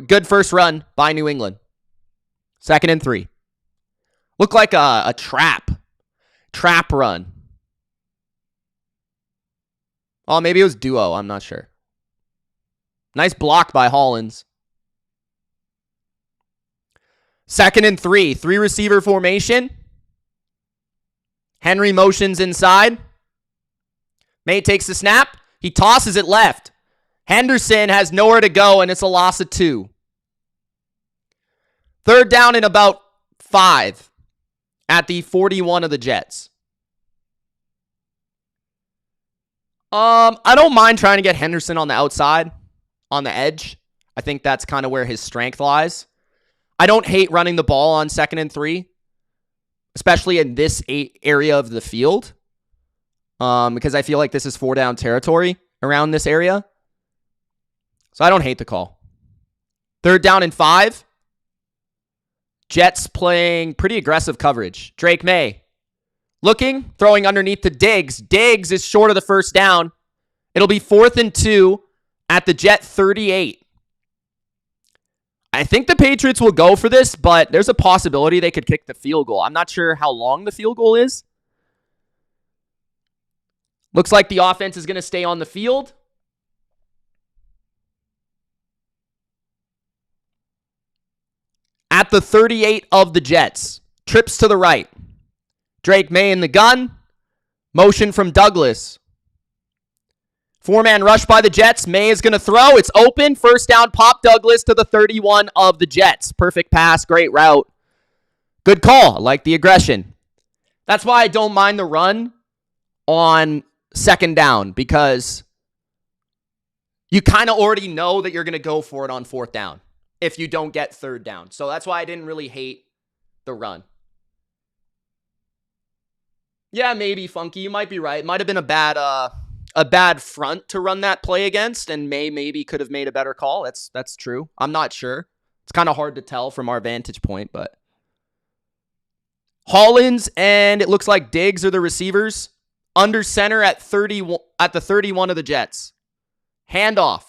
Good first run by New England. 2nd and 3. Looked like a trap run. Oh, maybe it was duo. I'm not sure. Nice block by Hollins. 2nd and 3. 3 receiver formation. Henry motions inside. Maye takes the snap. He tosses it left. Henderson has nowhere to go, and it's a loss of 2. 3rd down and about 5 at the 41 of the Jets. I don't mind trying to get Henderson on the outside, on the edge. I think that's kind of where his strength lies. I don't hate running the ball on 2nd and 3, especially in this area of the field, because I feel like this is 4-down territory around this area. So I don't hate the call. 3rd down and 5. Jets playing pretty aggressive coverage. Drake Maye looking, throwing underneath to Diggs. Diggs is short of the first down. It'll be 4th and 2 at the Jet 38. I think the Patriots will go for this, but there's a possibility they could kick the field goal. I'm not sure how long the field goal is. Looks like the offense is going to stay on the field. At the 38 of the Jets. Trips to the right. Drake Maye in the gun. Motion from Douglas. 4-man rush by the Jets. Maye is going to throw. It's open. First down, pop Douglas to the 31 of the Jets. Perfect pass. Great route. Good call. I like the aggression. That's why I don't mind the run on 2nd down, because you kind of already know that you're going to go for it on 4th down if you don't get 3rd down. So that's why I didn't really hate the run. Yeah, maybe, Funky. You might be right. It might have been a bad front to run that play against, and Maye maybe could have made a better call. That's true. I'm not sure. It's kind of hard to tell from our vantage point, but Hollins and it looks like Diggs are the receivers. Under center at the 31 of the Jets. Handoff.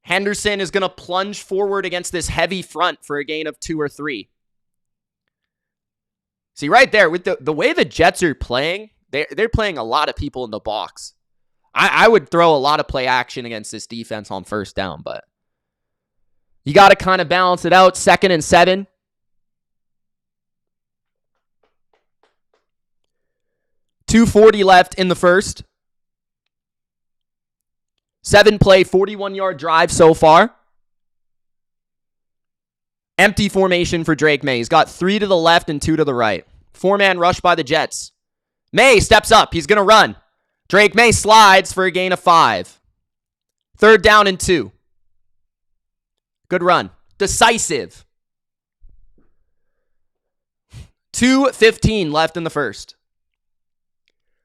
Henderson is going to plunge forward against this heavy front for a gain of 2 or 3. See, right there, with the way the Jets are playing, they're playing a lot of people in the box. I would throw a lot of play action against this defense on 1st down, but you got to kind of balance it out. 2nd and 7. .240 left in the first. 7-play, 41-yard drive so far. Empty formation for Drake Maye. He's got 3 to the left and 2 to the right. 4-man rush by the Jets. Maye steps up. He's going to run. Drake Maye slides for a gain of 5. 3rd down and 2. Good run. Decisive. 2:15 left in the first.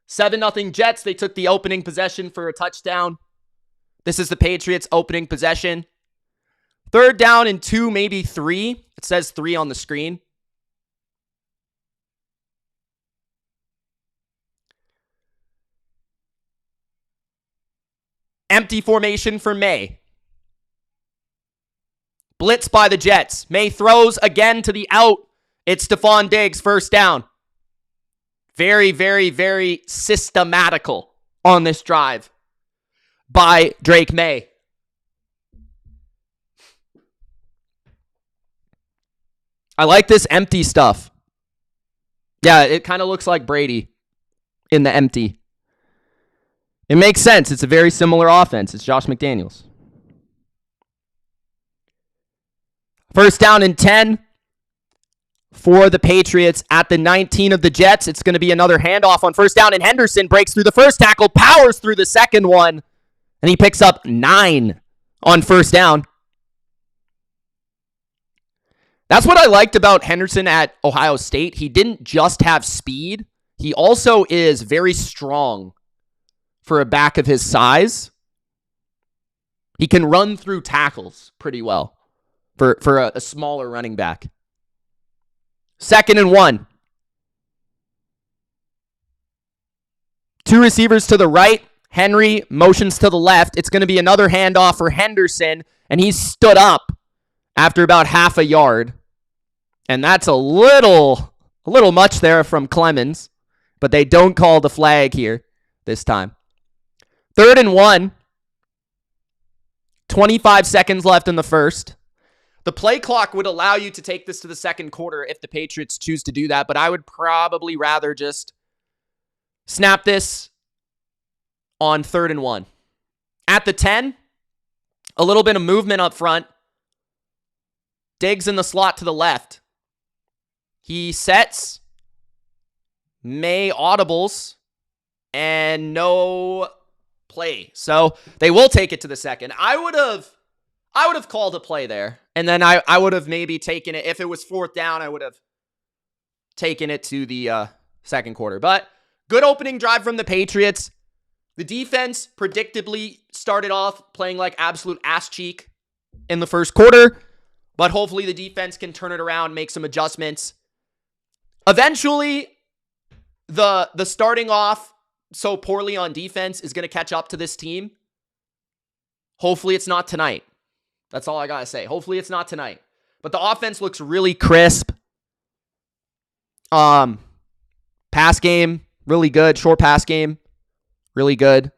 7-0 Jets. They took the opening possession for a touchdown. This is the Patriots' opening possession. 3rd down and 2, maybe 3. It says 3 on the screen. Empty formation for Maye. Blitz by the Jets. Maye throws again to the out. It's Stephon Diggs, 1st down. Very, very, very systematical on this drive by Drake Maye. I like this empty stuff. Yeah, it kind of looks like Brady in the empty. It makes sense. It's a very similar offense. It's Josh McDaniels. 1st down and 10 for the Patriots at the 19 of the Jets. It's going to be another handoff on 1st down, and Henderson breaks through the first tackle, powers through the second one, and he picks up 9 on 1st down. That's what I liked about Henderson at Ohio State. He didn't just have speed. He also is very strong for a back of his size. He can run through tackles pretty well for a smaller running back. 2nd and 1. 2 receivers to the right. Henry motions to the left. It's going to be another handoff for Henderson, and he stood up after about half a yard. And that's a little much there from Clemens, but they don't call the flag here this time. 3rd and 1. 25 seconds left in the first. The play clock would allow you to take this to the second quarter if the Patriots choose to do that, but I would probably rather just snap this on 3rd and 1. At the 10, a little bit of movement up front. Diggs in the slot to the left. He sets. Maye audibles. And no play. So they will take it to the second. I would have called a play there. And then I would have maybe taken it. If it was 4th down, I would have taken it to the second quarter. But good opening drive from the Patriots. The defense predictably started off playing like absolute ass cheek in the first quarter. But hopefully the defense can turn it around, make some adjustments. Eventually, the starting off so poorly on defense is going to catch up to this team. Hopefully it's not tonight. That's all I got to say. Hopefully it's not tonight. But the offense looks really crisp. Pass game, really good. Short pass game, really good.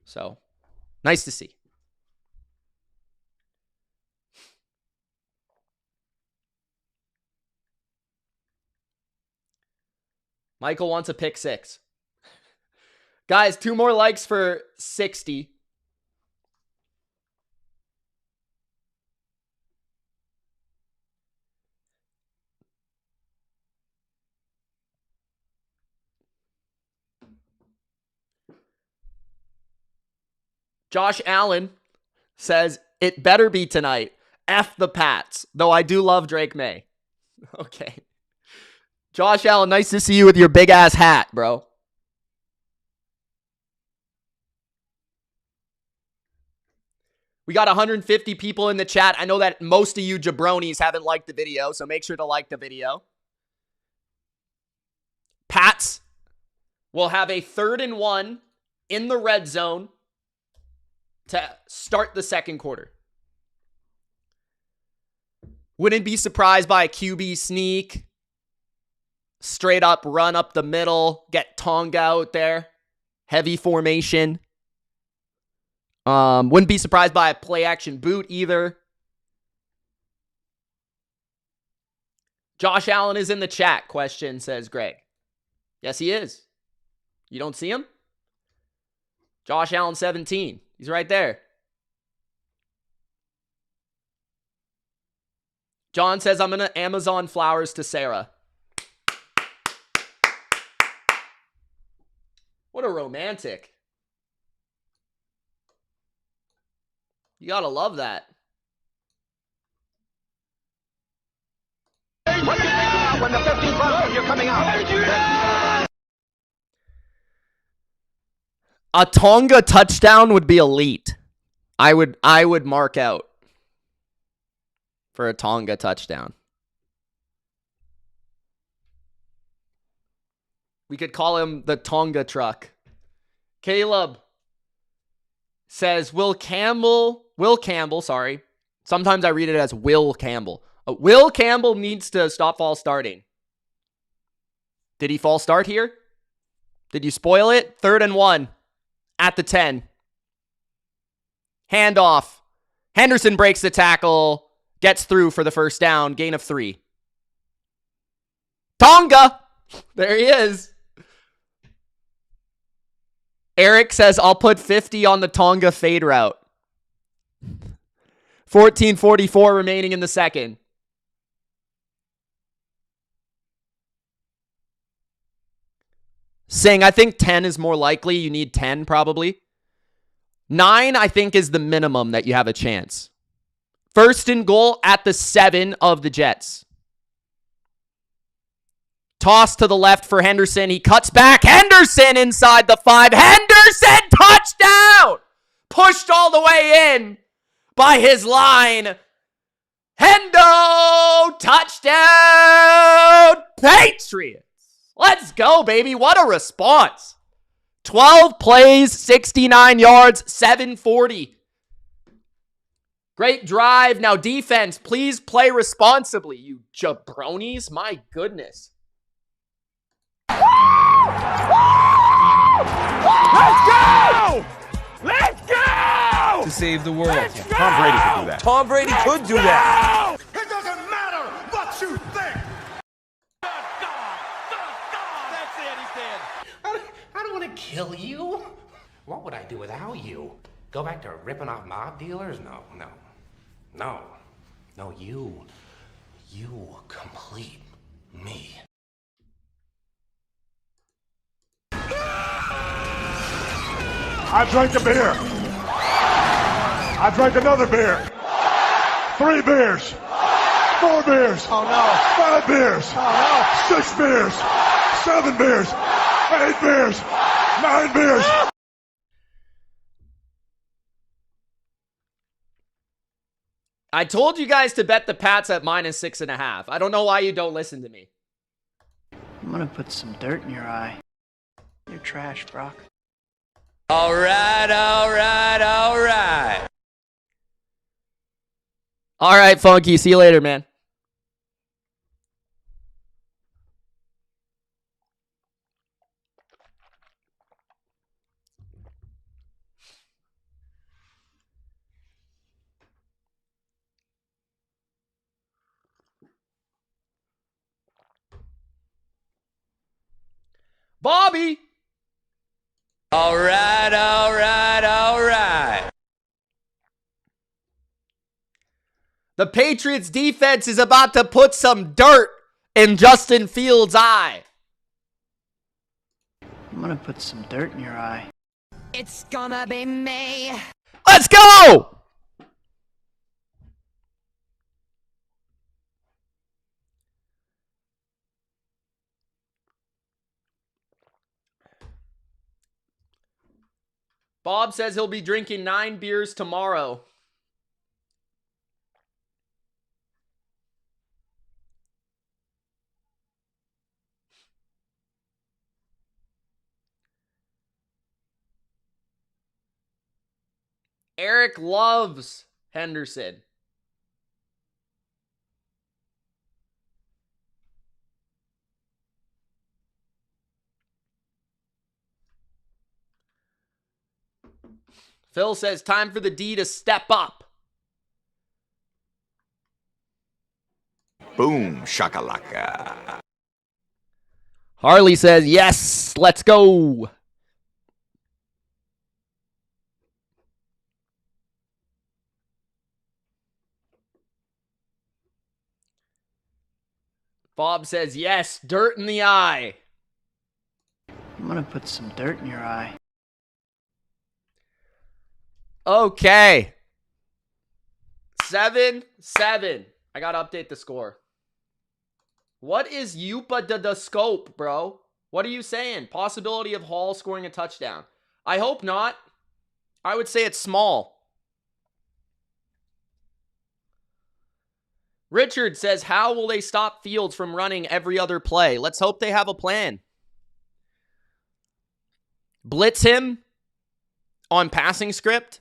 So, nice to see. Michael wants a pick 6. Guys, 2 more likes for 60. Josh Allen says, it better be tonight. F the Pats. Though I do love Drake May. Okay. Josh Allen, nice to see you with your big ass hat, bro. We got 150 people in the chat. I know that most of you jabronis haven't liked the video, so make sure to like the video. Pats will have a 3rd and 1 in the red zone to start the second quarter. Wouldn't be surprised by a QB sneak. Straight up run up the middle. Get Tonga out there. Heavy formation. Wouldn't be surprised by a play action boot either. Josh Allen is in the chat, question, says Greg. Yes, he is. You don't see him? Josh Allen 17. He's right there. John says, I'm going to Amazon flowers to Sarah. What a romantic. You gotta love that. What do you think about when the 15 bucks when you're coming out? A Tonga touchdown would be elite. I would mark out for a Tonga touchdown. We could call him the Tonga truck. Caleb says, Will Campbell, sorry. Sometimes I read it as Will Campbell. Will Campbell needs to stop false starting. Did he false start here? Did you spoil it? 3rd and 1 at the 10. Handoff. Henderson breaks the tackle. Gets through for the first down. Gain of 3. Tonga! There he is. Eric says, I'll put 50 on the Tonga fade route. 14:44 remaining in the second. Sing, I think 10 is more likely. You need 10 probably. 9, I think, is the minimum that you have a chance. First and goal at the 7 of the Jets. Toss to the left for Henderson. He cuts back. Henderson inside the 5. Henderson, touchdown! Pushed all the way in by his line. Hendo, touchdown, Patriots. Let's go, baby. What a response. 12 plays, 69 yards, 740. Great drive. Now defense, please play responsibly, you jabronis. My goodness. Let's go! Let's go! To save the world. Tom Brady could do that. Tom Brady could do that. It doesn't matter what you think. I don't want to kill you. What would I do without you? Go back to ripping off mob dealers? No. You complete me. I drank a beer. I drank another beer. 3 beers. 4 beers. Oh no. 5 beers. Oh no. 6 beers. 7 beers. 8 beers. 9 beers. I told you guys to bet the Pats at -6.5. I don't know why you don't listen to me. I'm gonna put some dirt in your eye. You're trash, Brock. All right. All right, Funky. See you later, man. Bobby. All right. The Patriots defense is about to put some dirt in Justin Fields' eye. I'm gonna put some dirt in your eye. It's gonna be me. Let's go! Bob says he'll be drinking 9 beers tomorrow. Eric loves Henderson. Phil says time for the D to step up. Boom, shakalaka. Harley says, yes, let's go. Bob says, yes, dirt in the eye. I'm gonna put some dirt in your eye. Okay. 7-7. I gotta update the score. What is Yupa the scope, bro? What are you saying? Possibility of Hall scoring a touchdown. I hope not. I would say it's small. Richard says, how will they stop Fields from running every other play? Let's hope they have a plan. Blitz him on passing script.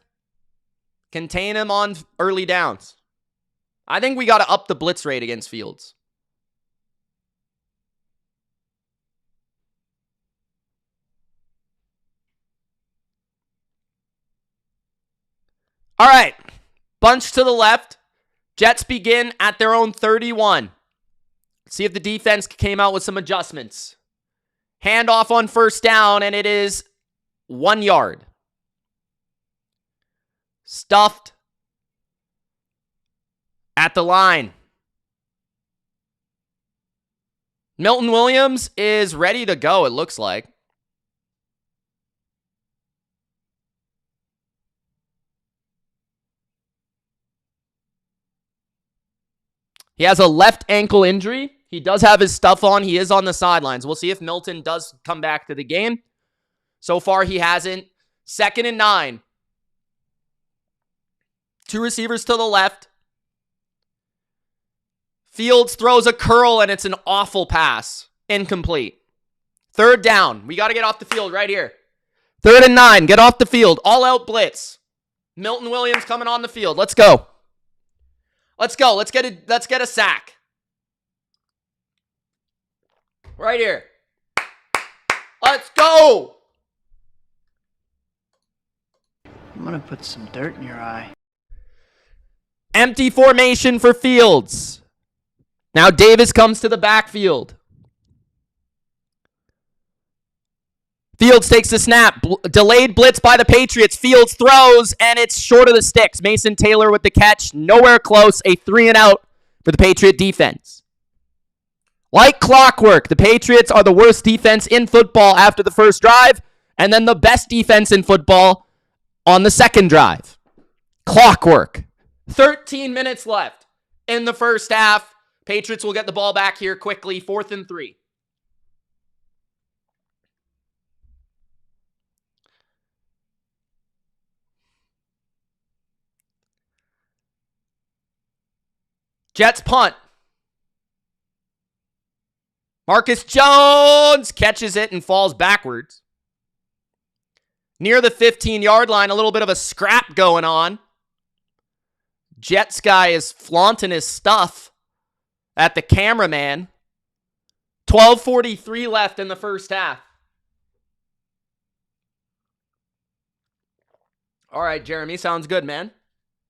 Contain him on early downs. I think we got to up the blitz rate against Fields. All right. Bunch to the left. Jets begin at their own 31. See if the defense came out with some adjustments. Handoff on first down, and it is 1 yard. Stuffed at the line. Milton Williams is ready to go, it looks like. He has a left ankle injury. He does have his stuff on. He is on the sidelines. We'll see if Milton does come back to the game. So far, he hasn't. 2nd and 9. 2 receivers to the left. Fields throws a curl, and it's an awful pass. Incomplete. 3rd down. We got to get off the field right here. 3rd and 9. Get off the field. All out blitz. Milton Williams coming on the field. Let's go. Let's go. Let's get a sack. Right here. Let's go. I'm gonna put some dirt in your eye. Empty formation for Fields. Now Davis comes to the backfield. Fields takes the snap. Delayed blitz by the Patriots. Fields throws, and it's short of the sticks. Mason Taylor with the catch. Nowhere close. A 3 and out for the Patriot defense. Like clockwork, the Patriots are the worst defense in football after the first drive, and then the best defense in football on the second drive. Clockwork. 13 minutes left in the first half. Patriots will get the ball back here quickly. 4th and 3. Jets punt. Marcus Jones catches it and falls backwards. Near the 15-yard line, a little bit of a scrap going on. Jets guy is flaunting his stuff at the cameraman. 12:43 left in the first half. All right, Jeremy, sounds good, man.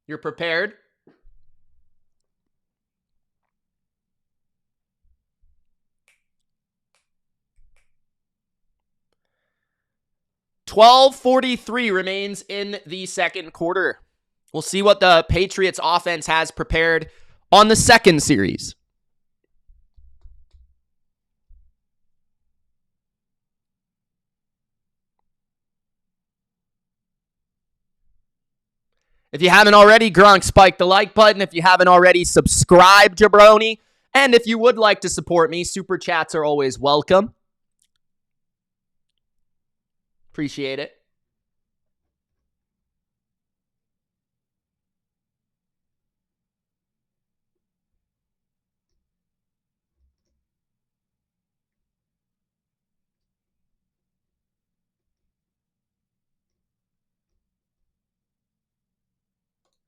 You're prepared. $12:43 remains in the second quarter. We'll see what the Patriots offense has prepared on the second series. If you haven't already, Gronk, spike the like button. If you haven't already, subscribe, jabroni. And if you would like to support me, super chats are always welcome. Appreciate it.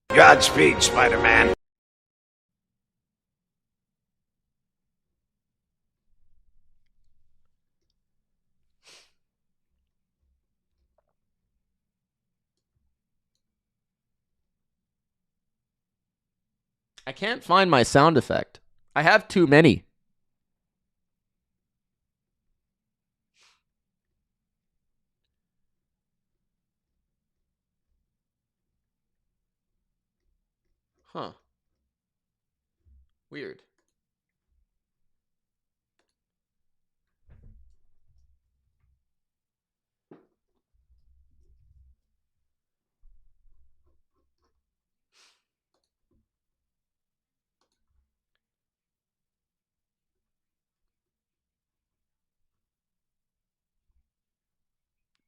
Godspeed, Spider-Man. I can't find my sound effect. I have too many. Huh. Weird.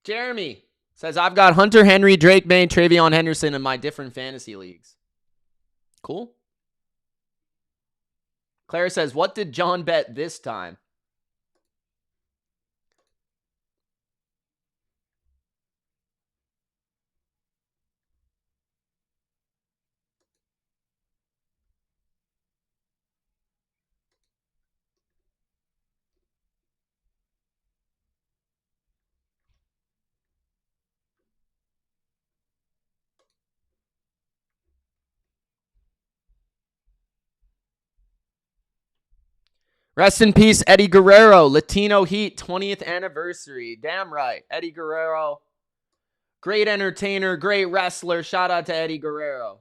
Jeremy says, I've got Hunter Henry, Drake May, Travion Henderson in my different fantasy leagues. Cool. Claire says, what did John bet this time? Rest in peace, Eddie Guerrero. Latino Heat 20th anniversary. Damn right. Eddie Guerrero. Great entertainer, great wrestler. Shout out to Eddie Guerrero.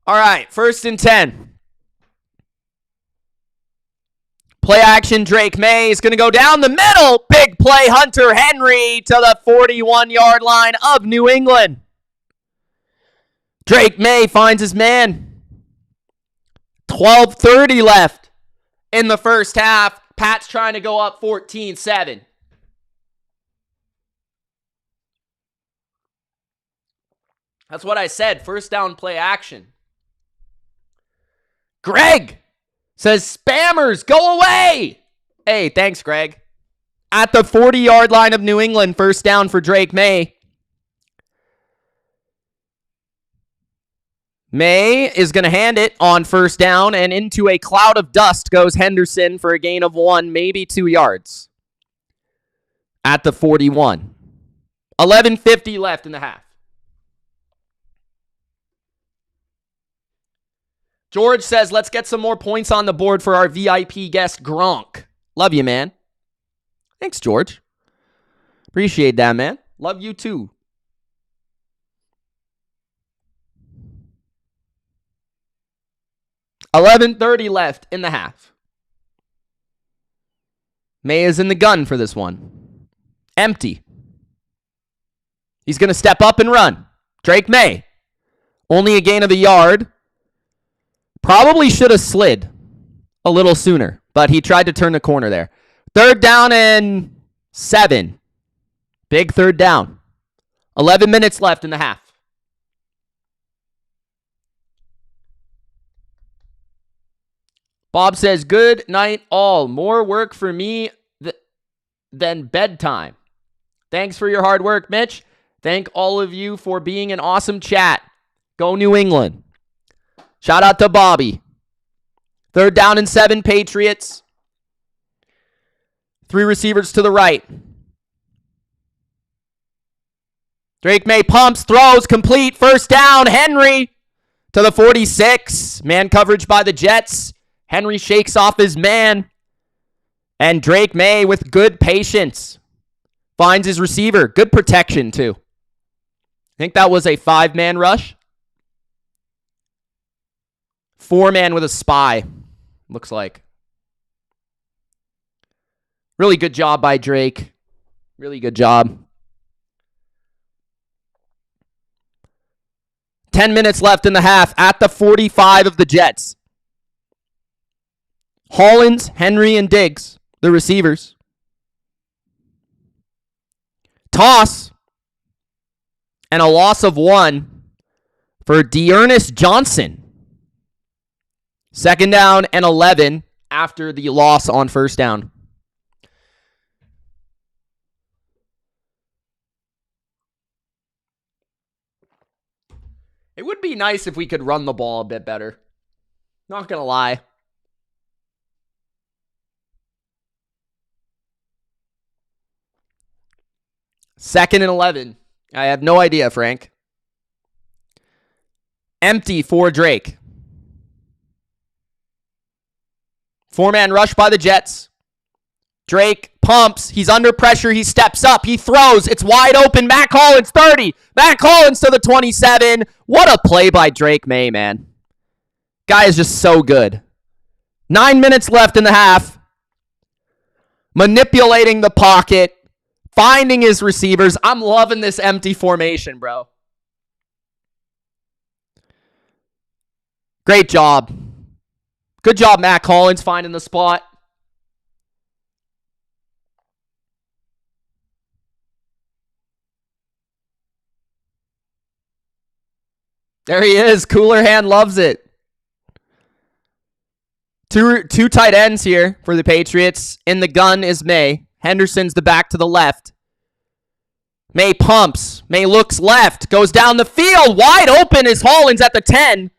All right, 1st and 10. Play action, Drake May is going to go down the middle. Big play, Hunter Henry to the 41-yard line of New England. Drake May finds his man. 12:30 left in the first half. Pat's trying to go up 14-7. That's what I said. First down play action. Greg says, spammers, go away. Hey, thanks, Greg. At the 40-yard line of New England, first down for Drake Maye. Maye is going to hand it on first down, and into a cloud of dust goes Henderson for a gain of 1, maybe 2 yards. At the 41. 11:50 left in the half. George says, let's get some more points on the board for our VIP guest, Gronk. Love you, man. Thanks, George. Appreciate that, man. Love you, too. $11:30 left in the half. Maye is in the gun for this one. Empty. He's going to step up and run. Drake Maye. Only a gain of a yard. Probably should have slid a little sooner, but he tried to turn the corner there. 3rd down and 7. Big 3rd down. 11 minutes left in the half. Bob says, good night all. More work for me than bedtime. Thanks for your hard work, Mitch. Thank all of you for being an awesome chat. Go New England. Shout out to Bobby. 3rd down and 7, Patriots. 3 receivers to the right. Drake Maye pumps, throws, complete. First down, Henry to the 46. Man coverage by the Jets. Henry shakes off his man. And Drake Maye with good patience finds his receiver. Good protection, too. I think that was a 5-man rush. 4-man with a spy, looks like. Really good job by Drake. Really good job. 10 minutes left in the half at the 45 of the Jets. Hollins, Henry, and Diggs, the receivers. Toss. And a loss of 1 for Dearness Johnson. 2nd down and 11 after the loss on first down. It would be nice if we could run the ball a bit better. Not going to lie. Second and 11. I have no idea, Frank. Empty for Drake. 4-man rush by the Jets. Drake pumps. He's under pressure. He steps up. He throws. It's wide open. Matt Collins, 30. Matt Collins to the 27. What a play by Drake Maye, man. Guy is just so good. 9 minutes left in the half. Manipulating the pocket. Finding his receivers. I'm loving this empty formation, bro. Great job. Good job, Matt Collins, finding the spot. There he is. Cooler Hand loves it. Two tight ends here for the Patriots. In the gun is Maye. Henderson's the back to the left. Maye pumps. Maye looks left. Goes down the field. Wide open is Hollins at the 10.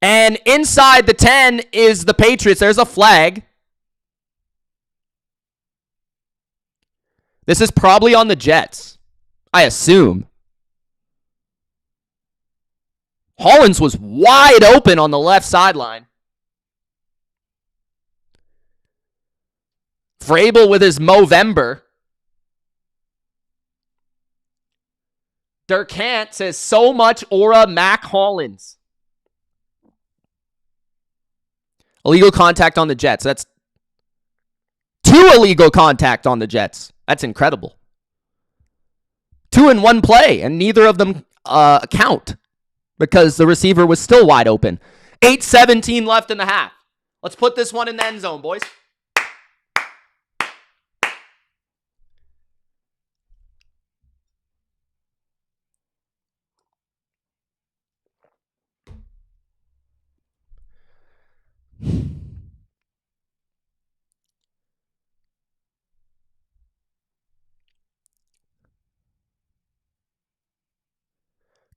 And inside the 10 is the Patriots. There's a flag. This is probably on the Jets, I assume. Hollins was wide open on the left sideline. Vrabel with his Movember. Durkant says, so much aura, Mac Hollins. Illegal contact on the Jets. That's 2 illegal contact on the Jets. That's incredible. 2 in 1 play, and neither of them count because the receiver was still wide open. 8:17 left in the half. Let's put this one in the end zone, boys.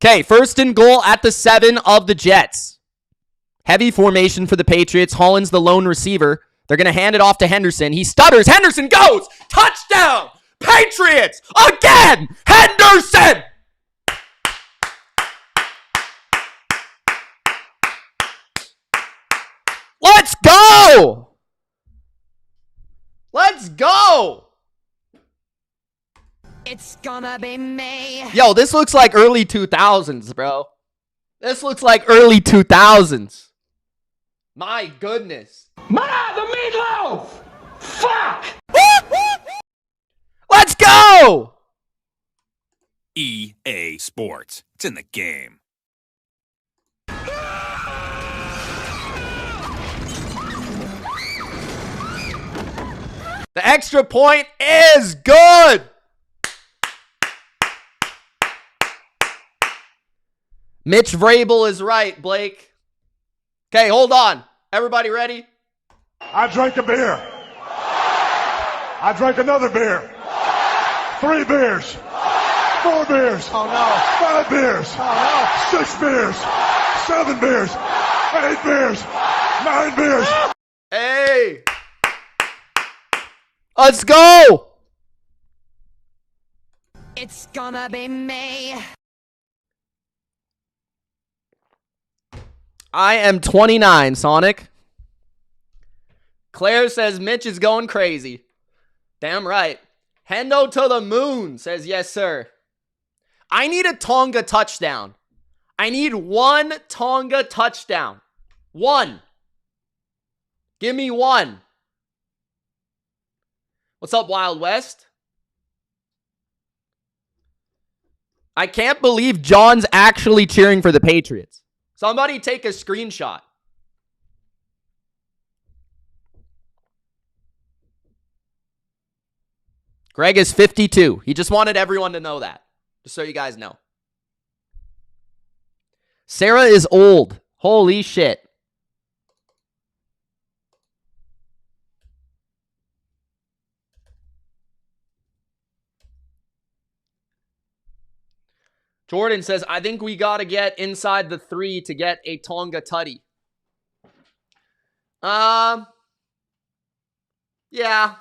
Okay, first and goal at the 7 of the Jets. Heavy formation for the Patriots. Holland's the lone receiver. They're going to hand it off to Henderson. He stutters. Henderson goes. Touchdown. Patriots again. Henderson. Let's go. Let's go. It's gonna be me. Yo, this looks like early 2000s, bro. This looks like early 2000s. My goodness. Ma, the meatloaf! Fuck! Let's go! EA Sports. It's in the game. The extra point is good. Mitch Vrabel is right, Blake. Okay, hold on. Everybody ready? I drank a beer. I drank another beer. 3 beers. 4 beers. Oh no. 5 beers. Oh no. 6 beers. 7 beers. 8 beers. 9 beers. Hey. Let's go. It's gonna be me. I am 29, Sonic. Claire says Mitch is going crazy. Damn right. Hendo to the moon says yes, sir. I need a Tonga touchdown. I need 1 Tonga touchdown. 1. Give me 1. What's up, Wild West? I can't believe John's actually cheering for the Patriots. Somebody take a screenshot. Greg is 52. He just wanted everyone to know that. Just so you guys know. Sarah is old. Holy shit. Jordan says, I think we got to get inside the 3 to get a Tonga tutty. Yeah.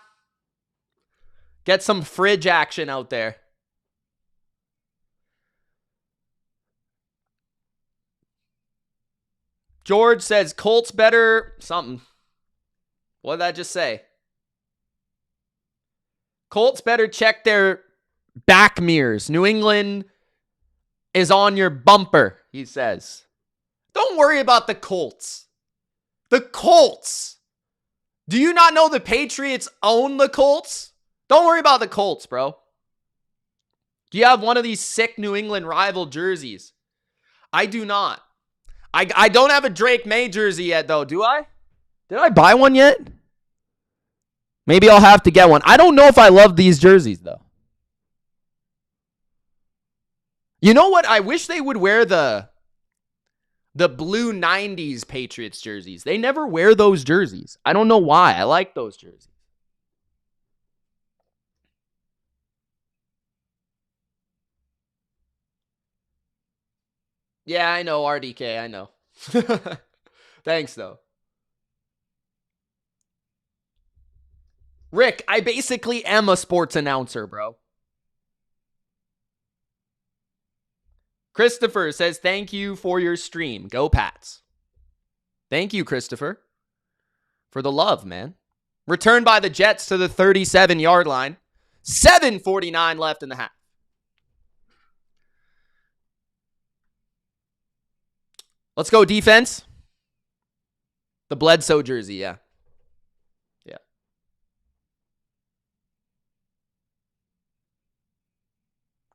Get some fridge action out there. George says, Colts better something. What did I just say? Colts better check their back mirrors. New England is on your bumper, he says. Don't worry about the Colts. The Colts. Do you not know the Patriots own the Colts? Don't worry about the Colts, bro. Do you have one of these sick New England rival jerseys? I do not. I don't have a Drake May jersey yet, though, do I? Did I buy one yet? Maybe I'll have to get one. I don't know if I love these jerseys, though. You know what? I wish they would wear the blue 90s Patriots jerseys. They never wear those jerseys. I don't know why. I like those jerseys. Yeah, I know, RDK. I know. Thanks, though. Rick, I basically am a sports announcer, bro. Christopher says, thank you for your stream. Go Pats. Thank you, Christopher. For the love, man. Returned by the Jets to the 37-yard line. 7:49 left in the half. Let's go defense. The Bledsoe jersey, yeah. Yeah.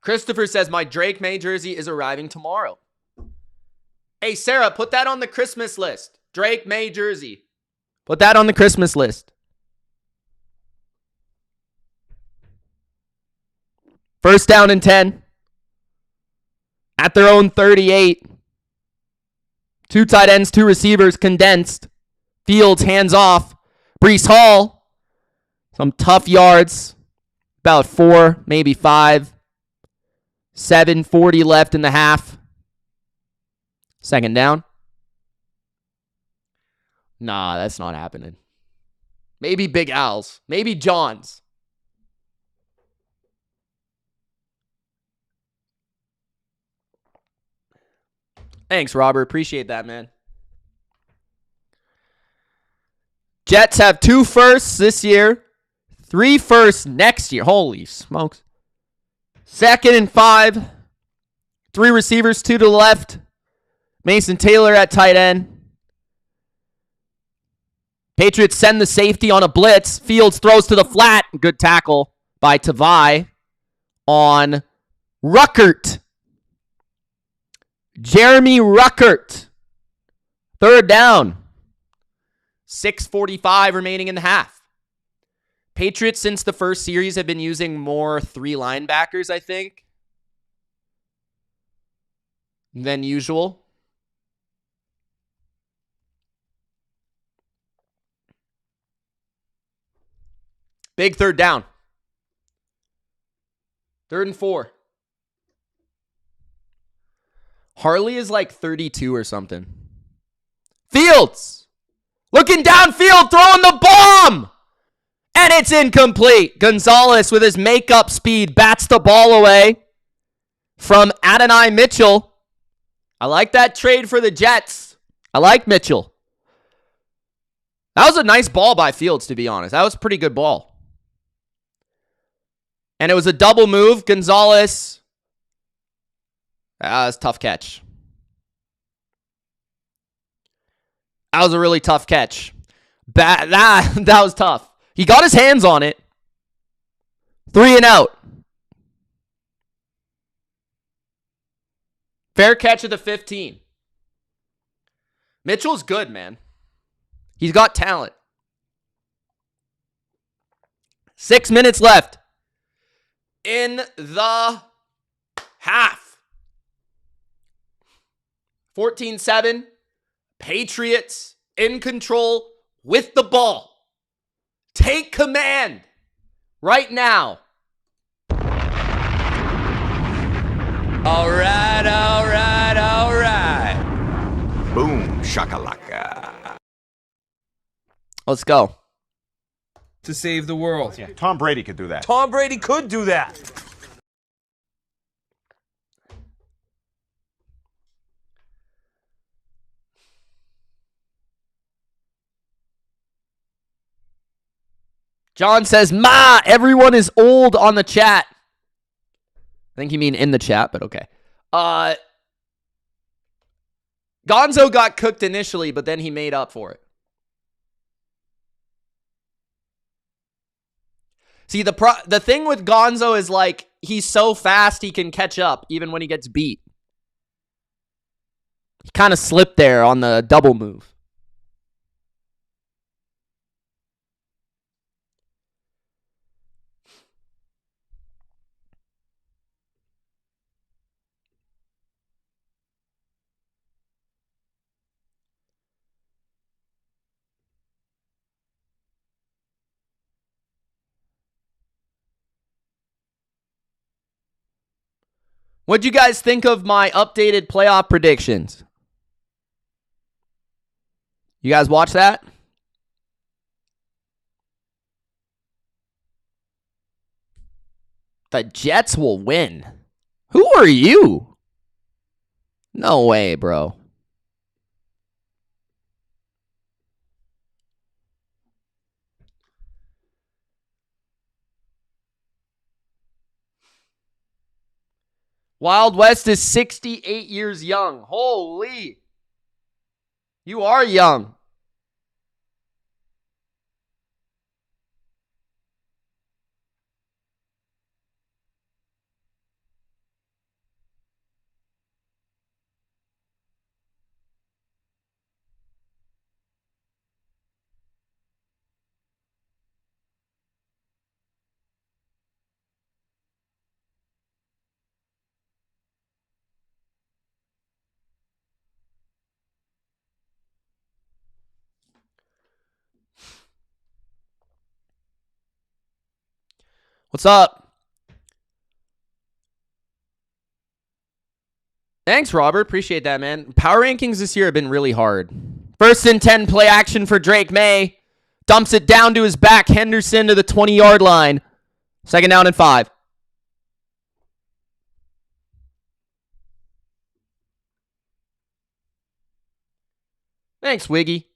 Christopher says, my Drake May jersey is arriving tomorrow. Hey, Sarah, put that on the Christmas list. Drake, May, jersey. Put that on the Christmas list. First down and 10. At their own 38. 2 tight ends, 2 receivers, condensed. Fields, hands off. Breece Hall. Some tough yards. About 4, maybe 5. 7:40 left in the half. Second down. Nah, that's not happening. Maybe Big Al's. Maybe John's. Thanks, Robert. Appreciate that, man. Jets have 2 firsts this year. 3 firsts next year. Holy smokes. 2nd and 5. 3 receivers, 2 to the left. Mason Taylor at tight end. Patriots send the safety on a blitz. Fields throws to the flat. Good tackle by Tavai on Ruckert. Jeremy Ruckert. 3rd down. 6:45 remaining in the half. Patriots, since the first series, have been using more 3 linebackers, I think, than usual. Big 3rd down. 3rd and 4. Harley is like 32 or something. Fields! Looking downfield, throwing the bomb! And it's incomplete. Gonzalez, with his makeup speed, bats the ball away from Adonai Mitchell. I like that trade for the Jets. I like Mitchell. That was a nice ball by Fields, to be honest. That was a pretty good ball. And it was a double move. Gonzalez. That was a tough catch. That was a really tough catch. That was tough. He got his hands on it. 3 and out. Fair catch at the 15. Mitchell's good, man. He's got talent. 6 minutes left in the half. 14-7. Patriots in control with the ball. Take command right now. All right, all right, all right. Boom, shakalaka. Let's go. To save the world. Yeah, Tom Brady could do that. Tom Brady could do that. John says, "Ma, everyone is old on the chat." I think you mean in the chat, but okay. Gonzo got cooked initially, but then he made up for it. See, the thing with Gonzo is, like, he's so fast he can catch up even when he gets beat. He kind of slipped there on the double move. What'd you guys think of my updated playoff predictions? You guys watch that? The Jets will win. Who are you? No way, bro. Wild West is 68 years young. Holy. You are young. What's up? Thanks, Robert. Appreciate that, man. Power rankings this year have been really hard. First and 10 play action for Drake Maye. Dumps it down to his back. Henderson to the 20-yard line. Second down and 5. Thanks, Wiggy.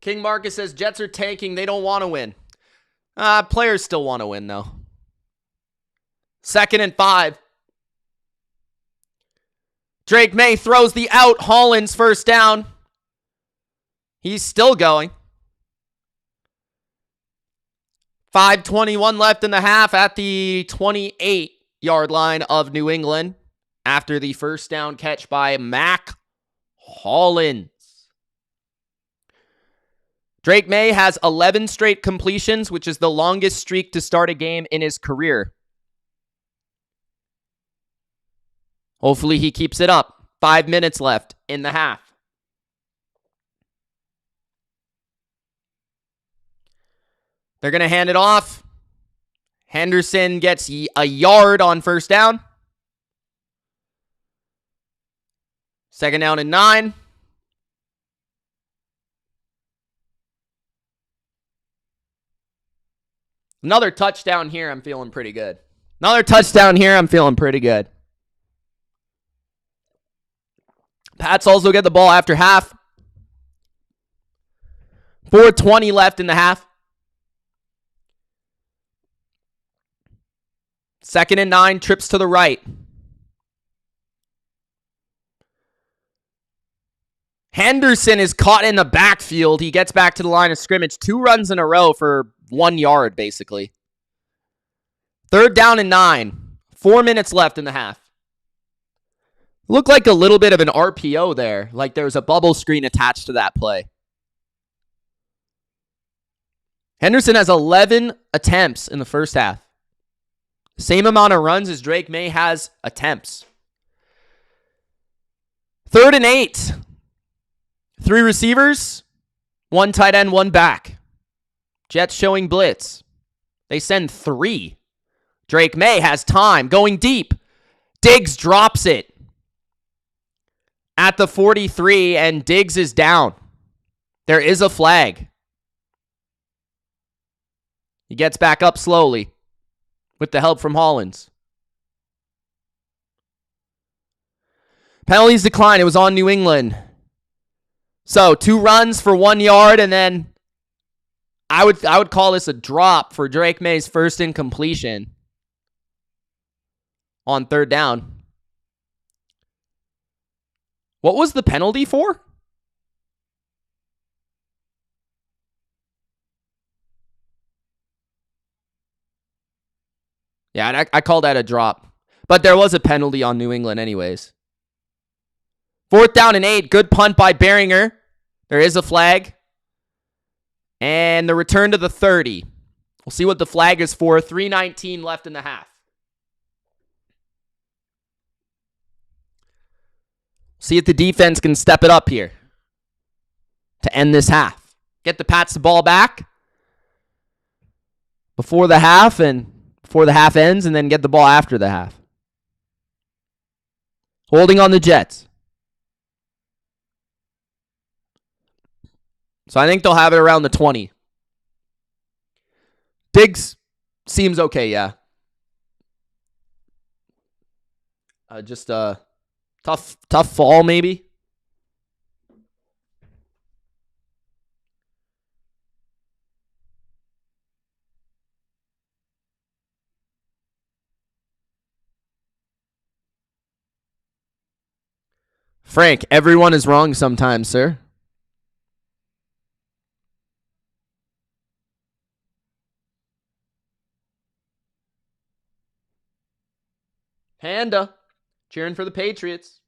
King Marcus says Jets are tanking. They don't want to win. Players still want to win, though. Second and 5. Drake Maye throws the out. Hollins first down. He's still going. 5:21 left in the half at the 28-yard line of New England after the first down catch by Mac Hollins. Drake Maye has 11 straight completions, which is the longest streak to start a game in his career. Hopefully he keeps it up. 5 minutes left in the half. They're going to hand it off. Henderson gets a yard on first down. Second down and 9. Another touchdown here, I'm feeling pretty good. Another touchdown here, I'm feeling pretty good. Pats also get the ball after half. 4:20 left in the half. Second and 9, trips to the right. Henderson is caught in the backfield. He gets back to the line of scrimmage. 2 runs in a row for 1 yard, basically. Third down and 9. 4 minutes left in the half. Looked like a little bit of an RPO there. Like there was a bubble screen attached to that play. Henderson has 11 attempts in the first half. Same amount of runs as Drake Maye has attempts. Third and 8. 3 receivers, 1 tight end, 1 back. Jets showing blitz. They send 3. Drake Maye has time, going deep. Diggs drops it at the 43, and Diggs is down. There is a flag. He gets back up slowly with the help from Hollins. Penalties decline. It was on New England. So 2 runs for 1 yard, and then I would call this a drop for Drake Maye's first incompletion on third down. What was the penalty for? Yeah, I call that a drop. But there was a penalty on New England anyways. 4th down and 8. Good punt by Behringer. There is a flag. And the return to the 30. We'll see what the flag is for. 3:19 left in the half. See if the defense can step it up here to end this half. Get the Pats the ball back before the half ends, and then get the ball after the half. Holding on the Jets. So I think they'll have it around the 20. Diggs seems okay, yeah. Just a tough fall, maybe. Frank, everyone is wrong sometimes, sir. Panda, cheering for the Patriots.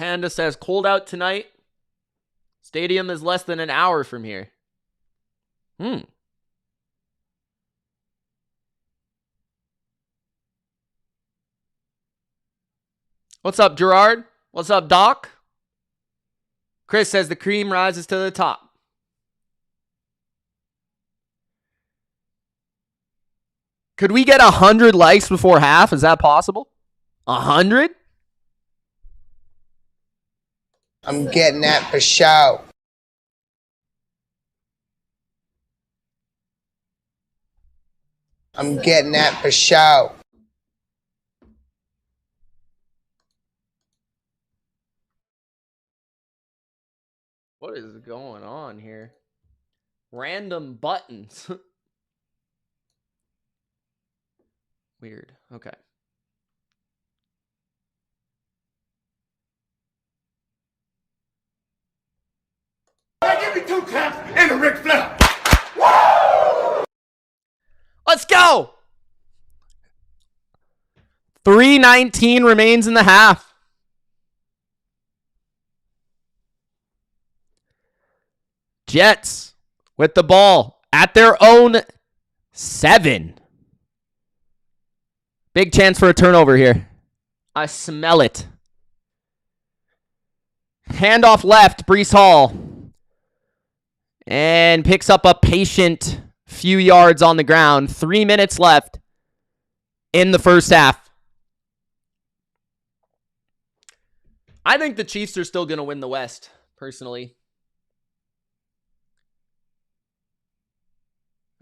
Panda says, cold out tonight. Stadium is less than an hour from here. What's up, Gerard? What's up, Doc? Chris says the cream rises to the top. Could we get 100 likes before half? Is that possible? 100? I'm getting that for show. I'm getting that for show. What is going on here? Random buttons. Weird. Okay. Give me 2 claps and a Ric Flair. Let's go. 3:19 remains in the half. Jets with the ball at their own 7. Big chance for a turnover here. I smell it. Handoff left, Breece Hall. And picks up a patient few yards on the ground. 3 minutes left in the first half. I think the Chiefs are still going to win the West, personally.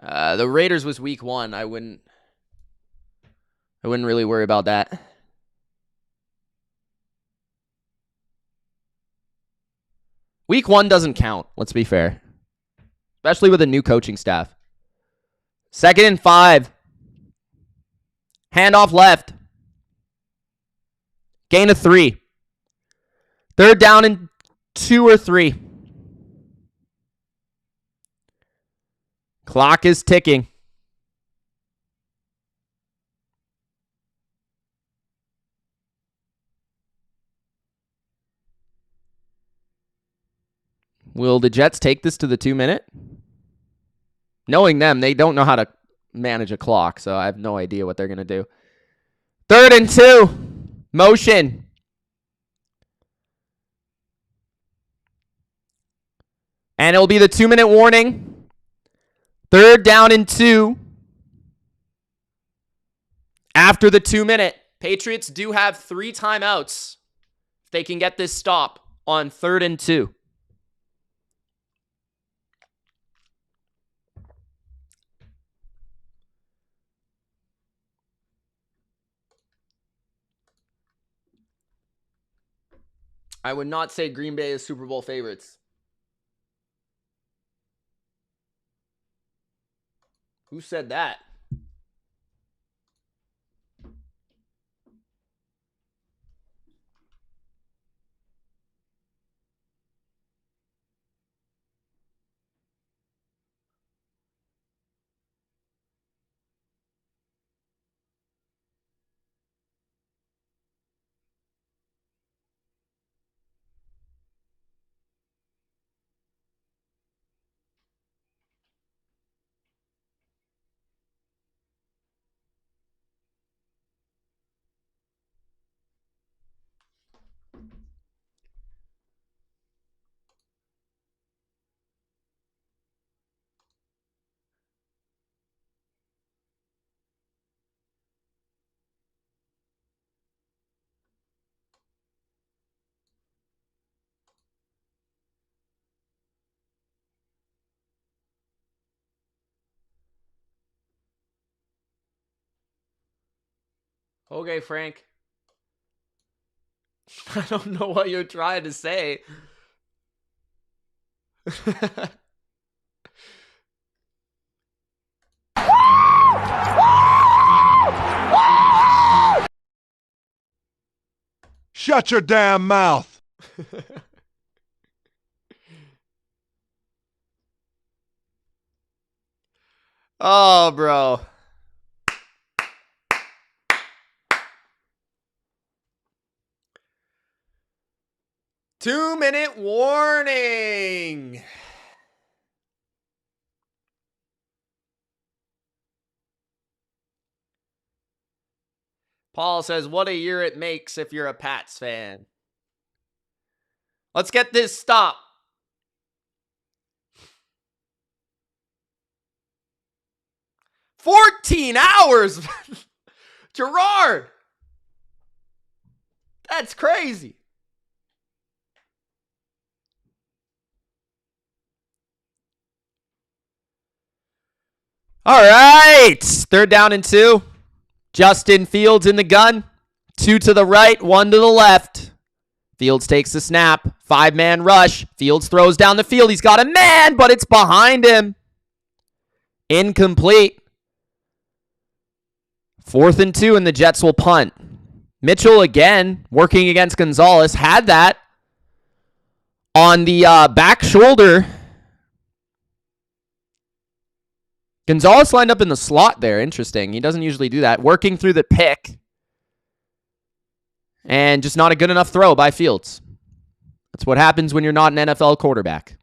The Raiders was week 1. I wouldn't really worry about that. Week 1 doesn't count, let's be fair. Especially with a new coaching staff. 2nd and 5. Handoff left. Gain of 3. 3rd down and 2 or 3. Clock is ticking. Will the Jets take this to the 2-minute? Knowing them, they don't know how to manage a clock, so I have no idea what they're going to do. 3rd and 2. Motion. And it'll be the 2-minute warning. 3rd down and 2. After the 2-minute, Patriots do have 3 timeouts. If they can get this stop on 3rd and 2. I would not say Green Bay is Super Bowl favorites. Who said that? Okay, Frank. I don't know what you're trying to say. Shut your damn mouth. Oh, bro. 2-minute warning. Paul says, what a year it makes if you're a Pats fan. Let's get this stop. $14 Gerard. That's crazy. All right. 3rd down and 2. Justin Fields in the gun. 2 to the right, 1 to the left. Fields takes the snap. 5-man rush. Fields throws down the field. He's got a man, but it's behind him. Incomplete. 4th and 2, and the Jets will punt. Mitchell again, working against Gonzalez, had that on the back shoulder. Gonzalez lined up in the slot there. Interesting. He doesn't usually do that. Working through the pick. And just not a good enough throw by Fields. That's what happens when you're not an NFL quarterback.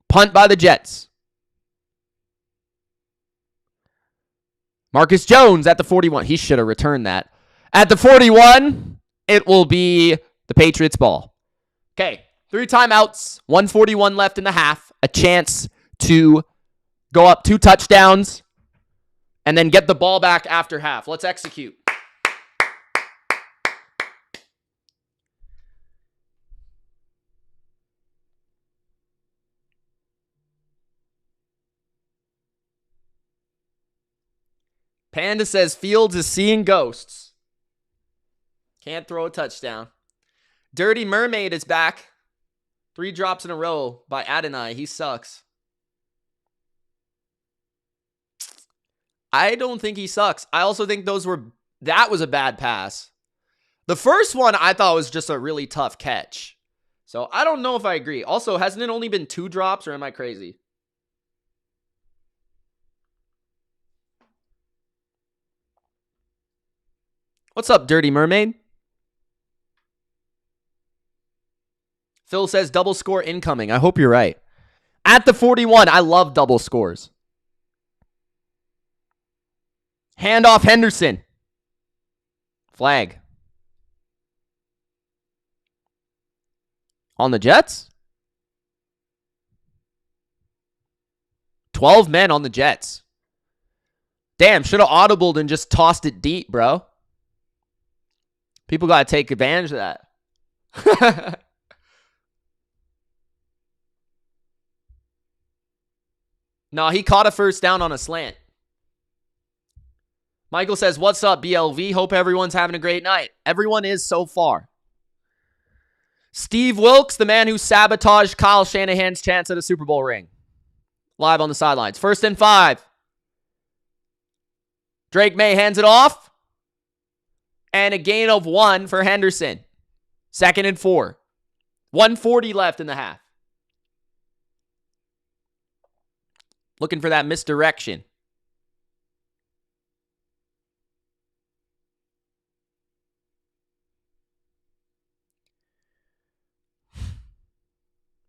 Punt by the Jets. Marcus Jones at the 41. He should have returned that. At the 41, it will be the Patriots ball. Okay, 3 timeouts, 1:41 left in the half. A chance to go up 2 touchdowns and then get the ball back after half. Let's execute. Panda says Fields is seeing ghosts. Can't throw a touchdown. Dirty Mermaid is back. 3 drops in a row by Adonai. He sucks. I don't think he sucks. I also think that was a bad pass. The first one I thought was just a really tough catch. So I don't know if I agree. Also, hasn't it only been 2 drops, or am I crazy? What's up, Dirty Mermaid? Phil says double score incoming. I hope you're right. At the 41, I love double scores. Handoff Henderson. Flag. On the Jets? 12 men on the Jets. Damn, should have audibled and just tossed it deep, bro. People got to take advantage of that. No, he caught a first down on a slant. Michael says, what's up, BLV? Hope everyone's having a great night. Everyone is so far. Steve Wilkes, the man who sabotaged Kyle Shanahan's chance at a Super Bowl ring. Live on the sidelines. 1st and 5. Drake May hands it off. And a gain of 1 for Henderson. 2nd and 4. 1:40 left in the half. Looking for that misdirection.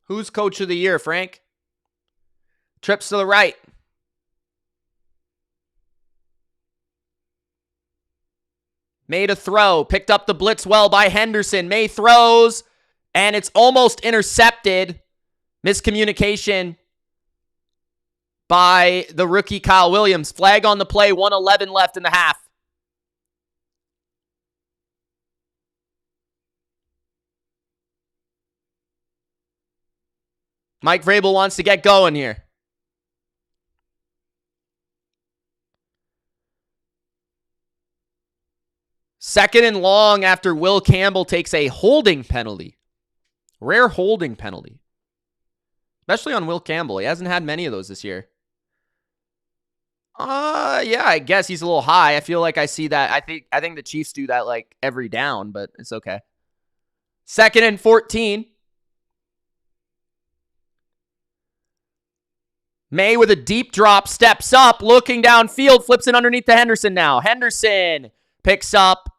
Who's coach of the year, Frank? Trips to the right. Made a throw. Picked up the blitz well by Henderson. May throws. And it's almost intercepted. Miscommunication by the rookie Kyle Williams. Flag on the play. 1:11 left in the half. Mike Vrabel wants to get going here. Second and long after Will Campbell takes a holding penalty. Rare holding penalty. Especially on Will Campbell. He hasn't had many of those this year. Yeah, I guess he's a little high. I feel like I see that. I think the Chiefs do that like every down, but it's okay. 2nd and 14. May with a deep drop, steps up, looking downfield, flips it underneath to Henderson now. Henderson picks up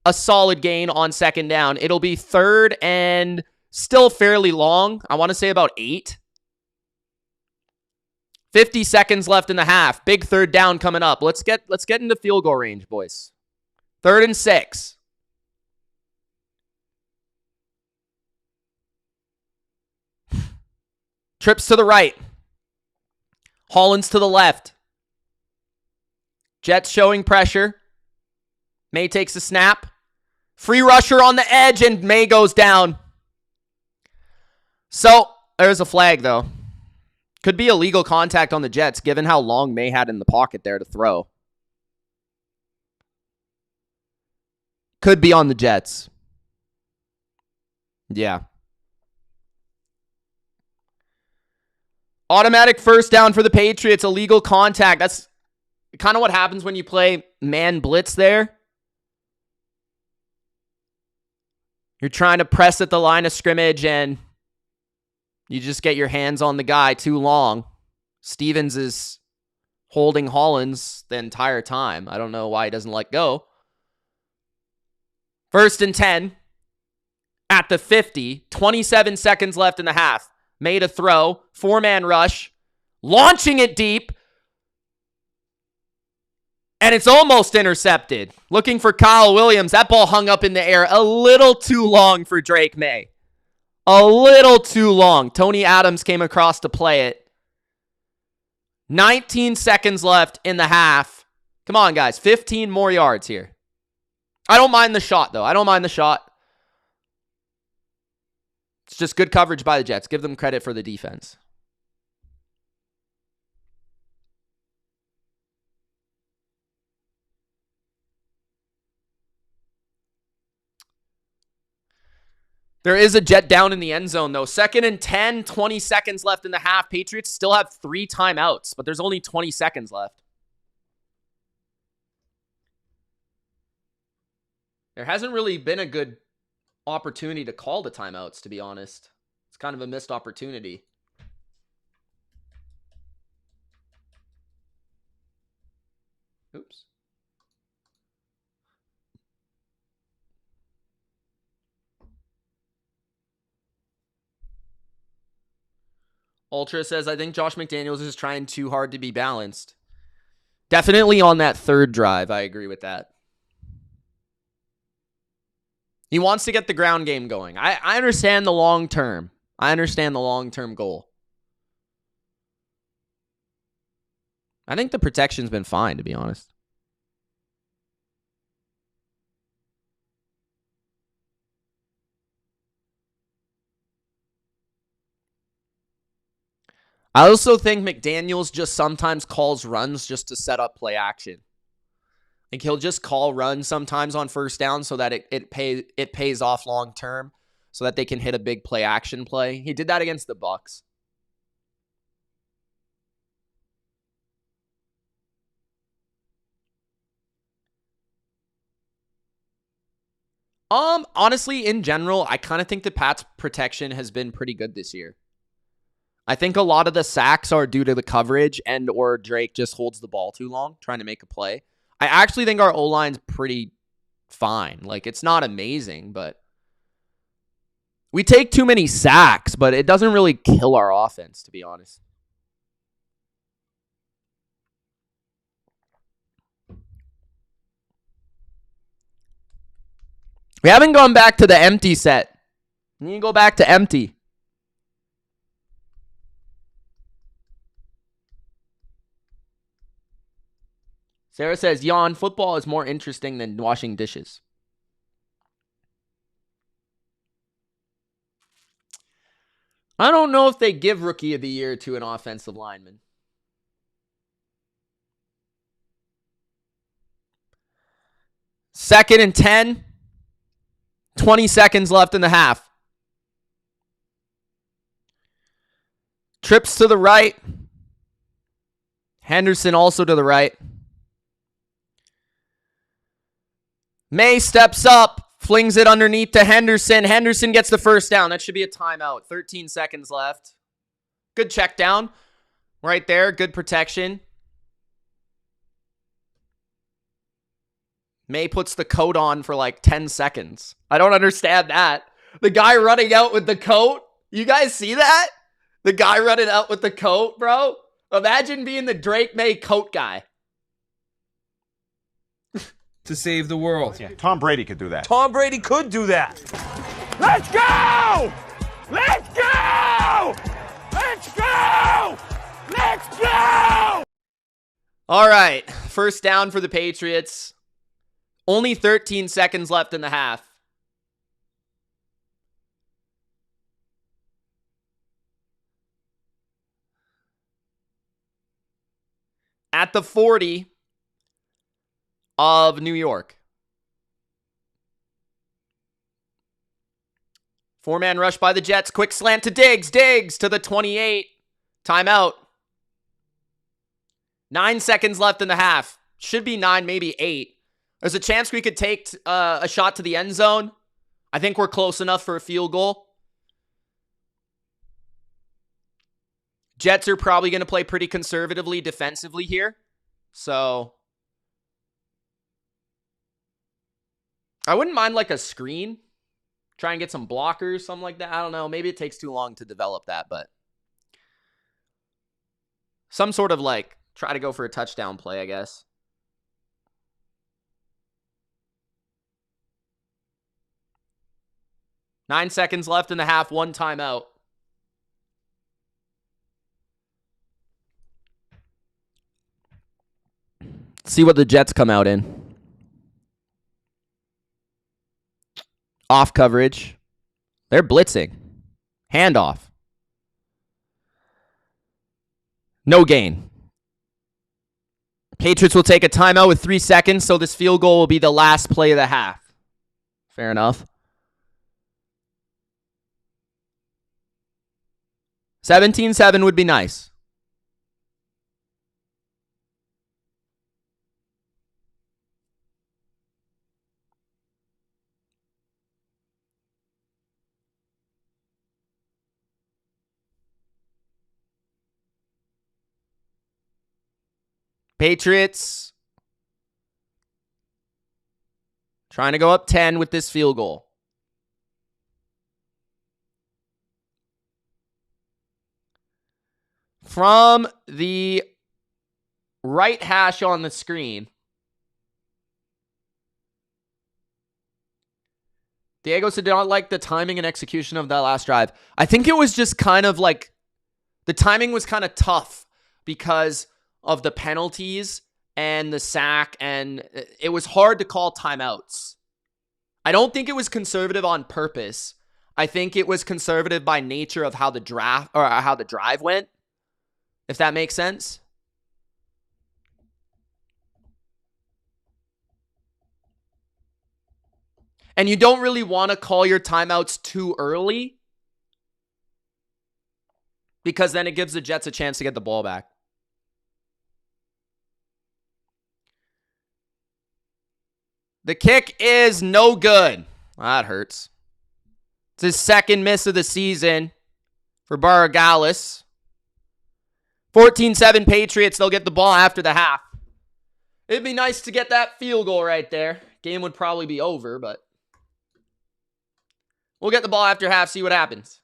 a solid gain on second down. It'll be third and still fairly long. I want to say about 8. 50 seconds left in the half. Big third down coming up. Let's get into field goal range, boys. 3rd and 6. Trips to the right. Hollins to the left. Jets showing pressure. Maye takes a snap. Free rusher on the edge, and Maye goes down. So, there's a flag, though. Could be illegal contact on the Jets, given how long Maye had in the pocket there to throw. Could be on the Jets. Yeah. Automatic first down for the Patriots. Illegal contact. That's kind of what happens when you play man blitz there. You're trying to press at the line of scrimmage and you just get your hands on the guy too long. Stevens is holding Hollins the entire time. I don't know why he doesn't let go. 1st and 10 at the 50. 27 seconds left in the half. Made a throw. 4-man rush. Launching it deep. And it's almost intercepted. Looking for Kyle Williams. That ball hung up in the air a little too long for Drake Maye. A little too long. Tony Adams came across to play it. 19 seconds left in the half. Come on, guys. 15 more yards here. I don't mind the shot, though. I don't mind the shot. It's just good coverage by the Jets. Give them credit for the defense. There is a Jet down in the end zone, though. 2nd and 10, 20 seconds left in the half. Patriots still have 3 timeouts, but there's only 20 seconds left. There hasn't really been a good opportunity to call the timeouts, to be honest. It's kind of a missed opportunity. Oops. Ultra says, I think Josh McDaniels is trying too hard to be balanced. Definitely on that 3rd drive. I agree with that. He wants to get the ground game going. I understand the long term. I understand the long-term goal. I think the protection's been fine, to be honest. I also think McDaniels just sometimes calls runs just to set up play action. Like he'll just call runs sometimes on first down so that it pays off long term, so that they can hit a big play action play. He did that against the Bucs. Honestly, in general, I kind of think the Pats' protection has been pretty good this year. I think a lot of the sacks are due to the coverage and or Drake just holds the ball too long trying to make a play. I actually think our O-line's pretty fine. Like, it's not amazing, but we take too many sacks, but it doesn't really kill our offense, to be honest. We haven't gone back to the empty set. We need to go back to empty. Sarah says, yawn, football is more interesting than washing dishes. I don't know if they give Rookie of the Year to an offensive lineman. Second and 10. 20 seconds left in the half. Trips to the right. Henderson also to the right. Maye steps up, flings it underneath to Henderson. Henderson gets the first down. That should be a timeout. 13 seconds left. Good check down right there. Good protection. Maye puts the coat on for like 10 seconds. I don't understand that. The guy running out with the coat. You guys see that? The guy running out with the coat, bro. Imagine being the Drake Maye coat guy. To save the world. Yeah, Tom Brady could do that. Tom Brady could do that. Let's go! Let's go! Let's go! Let's go! All right. First down for the Patriots. Only 13 seconds left in the half. At the 40 of New York. 4-man rush by the Jets. Quick slant to Diggs. Diggs to the 28. Timeout. 9 seconds left in the half. Should be 9, maybe 8. There's a chance we could take a shot to the end zone. I think we're close enough for a field goal. Jets are probably going to play pretty conservatively defensively here. So I wouldn't mind like a screen. Try and get some blockers, something like that. I don't know. Maybe it takes too long to develop that, but some sort of like try to go for a touchdown play, I guess. Nine seconds left in the half, one timeout. See what the Jets come out in. Off coverage. They're blitzing. Handoff. No gain. Patriots will take a timeout with 3 seconds, so this field goal will be the last play of the half. Fair enough. 17-7 would be nice. Patriots trying to go up 10 with this field goal. From the right hash on the screen, Diego said, "Did not like the timing and execution of that last drive." I think it was just kind of like the timing was kind of tough because of the penalties and the sack, and it was hard to call timeouts. I don't think it was conservative on purpose. I think it was conservative by nature of how the draft or how the drive went, if that makes sense. And you don't really want to call your timeouts too early because then it gives the Jets a chance to get the ball back. The kick is no good. That hurts. It's his second miss of the season for Baragalis. 14-7 Patriots. They'll get the ball after the half. It'd be nice to get that field goal right there. Game would probably be over, but we'll get the ball after half, see what happens.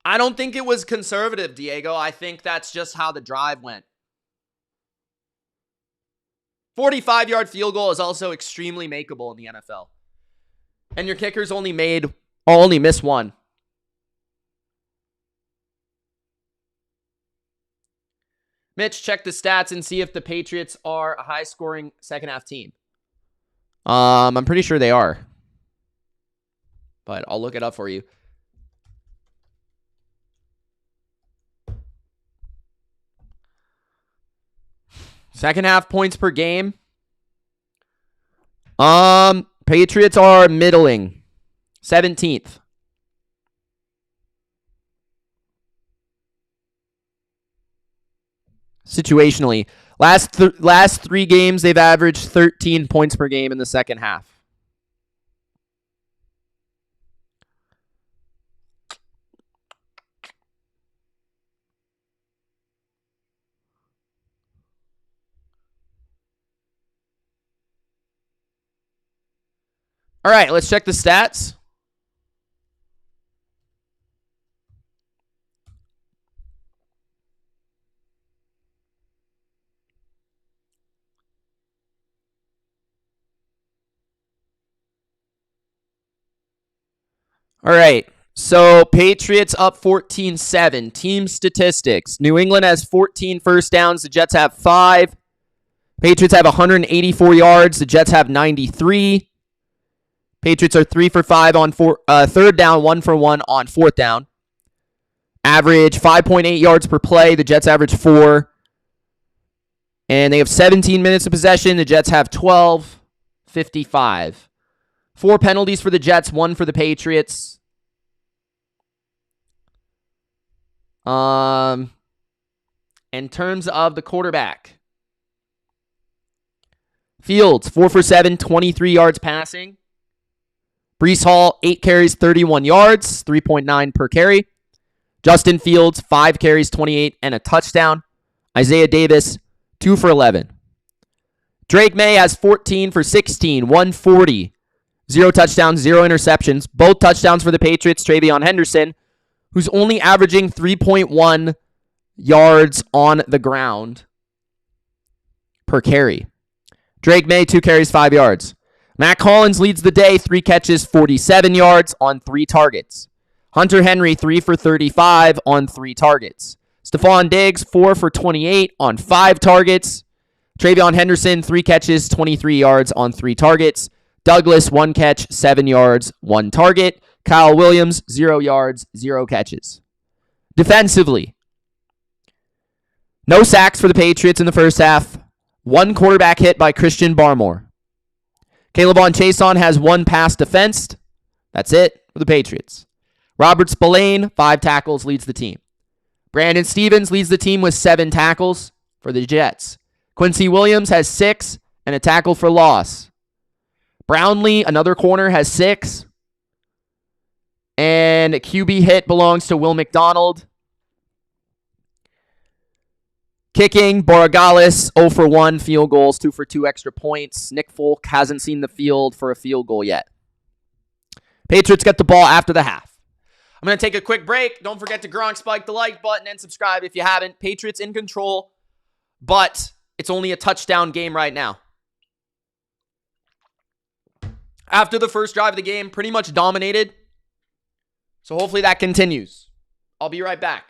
I don't think it was conservative, Diego. I think that's just how the drive went. 45-yard field goal is also extremely makeable in the NFL. And your kickers only missed one. Mitch, check the stats and see if the Patriots are a high-scoring second-half team. I'm pretty sure they are. But I'll look it up for you. Second half points per game. Patriots are middling. 17th. Situationally. Last 3 games, they've averaged 13 points per game in the second half. All right, let's check the stats. All right. So Patriots up 14-7. Team statistics. New England has 14 first downs. The Jets have 5. Patriots have 184 yards. The Jets have 93. Patriots are 3 for 5 on third down, 1 for 1 on fourth down. Average 5.8 yards per play. The Jets average 4. And they have 17 minutes of possession. The Jets have 12. 55. 4 penalties for the Jets, 1 for the Patriots. In terms of the quarterback, Fields, 4 for 7, 23 yards passing. Breece Hall, 8 carries, 31 yards, 3.9 per carry. Justin Fields, 5 carries, 28, and a touchdown. Isaiah Davis, 2 for 11. Drake May has 14 for 16, 140. 0 touchdowns, 0 interceptions. Both touchdowns for the Patriots. Travion Henderson, who's only averaging 3.1 yards on the ground per carry. Drake May, 2 carries, 5 yards. Matt Collins leads the day, 3 catches, 47 yards on 3 targets. Hunter Henry, 3 for 35 on 3 targets. Stephon Diggs, 4 for 28 on 5 targets. Travion Henderson, 3 catches, 23 yards on 3 targets. Douglas, 1 catch, 7 yards, 1 target. Kyle Williams, 0 yards, 0 catches. Defensively, no sacks for the Patriots in the first half. 1 quarterback hit by Christian Barmore. Calebon Chason has 1 pass defensed. That's it for the Patriots. Robert Spillane, 5 tackles, leads the team. Brandon Stevens leads the team with 7 tackles for the Jets. Quincy Williams has 6 and a tackle for loss. Brownlee, another corner, has 6. And QB hit belongs to Will McDonald. Kicking, Borregales, 0 for 1, field goals, 2 for 2 extra points. Nick Folk hasn't seen the field for a field goal yet. Patriots get the ball after the half. I'm going to take a quick break. Don't forget to Gronk spike the like button and subscribe if you haven't. Patriots in control, but it's only a touchdown game right now. After the first drive of the game, pretty much dominated. So hopefully that continues. I'll be right back.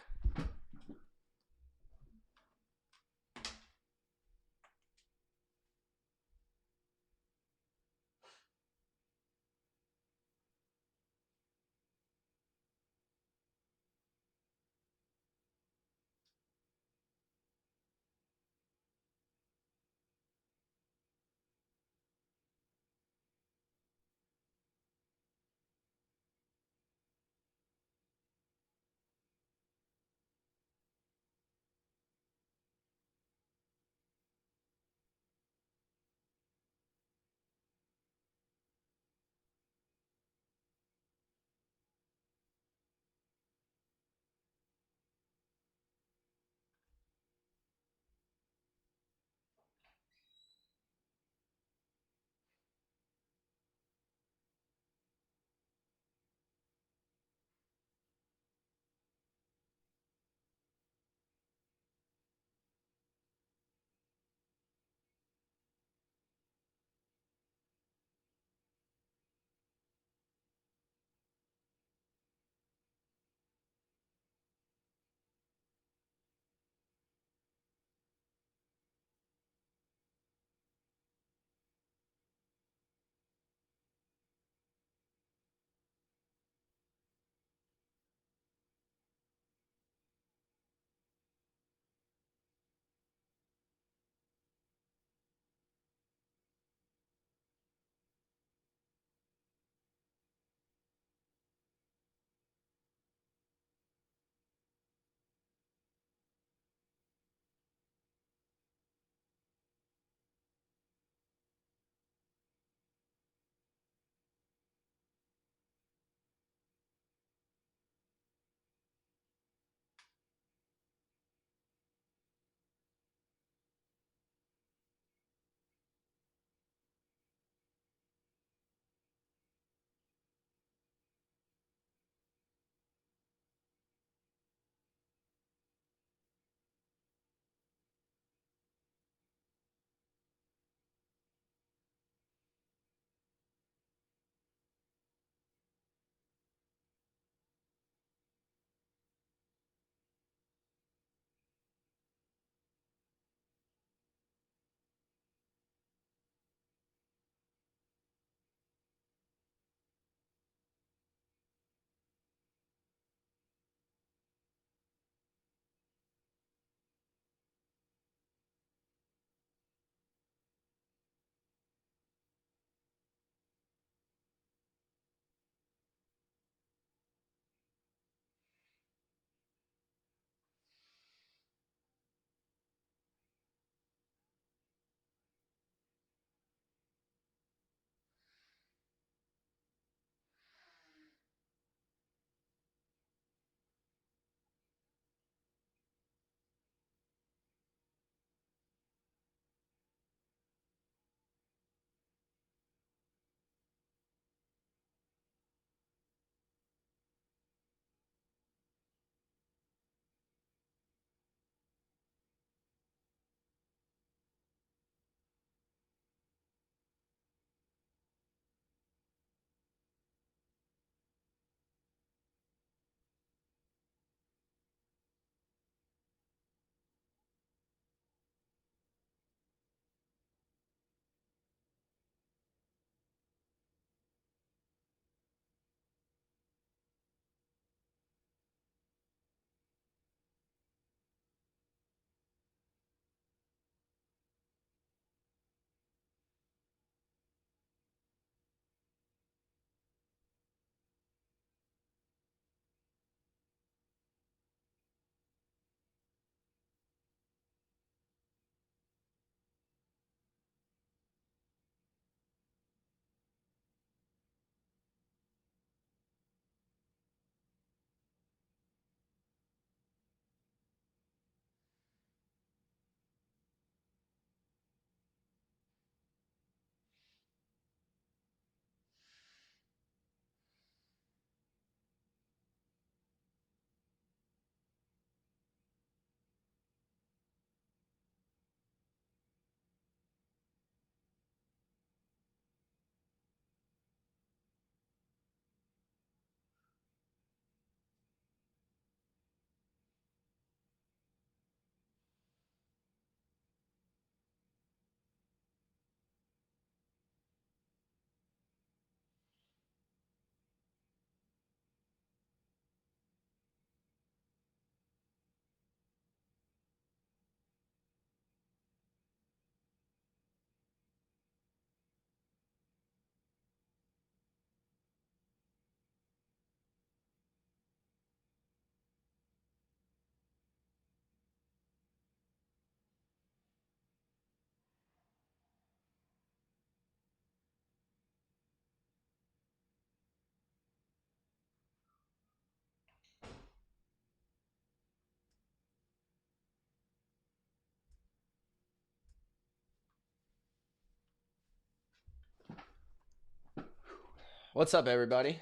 What's up, everybody?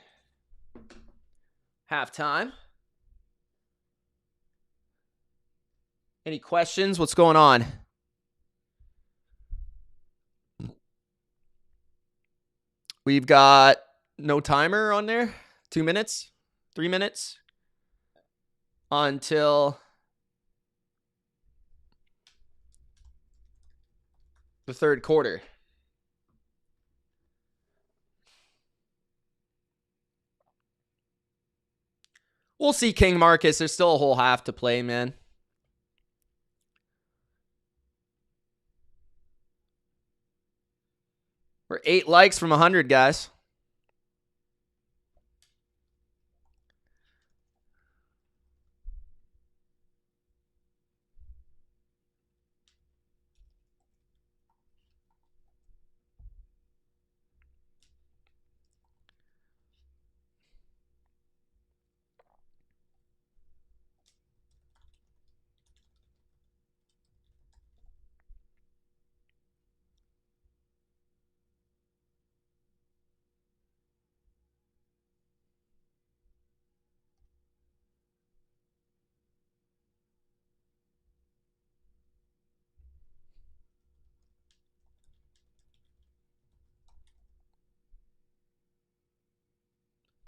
Halftime. Any questions? What's going on? We've got no timer on there. 2 minutes, 3 minutes until the third quarter. We'll see, King Marcus. There's still a whole half to play, man. We're 8 likes from 100, guys.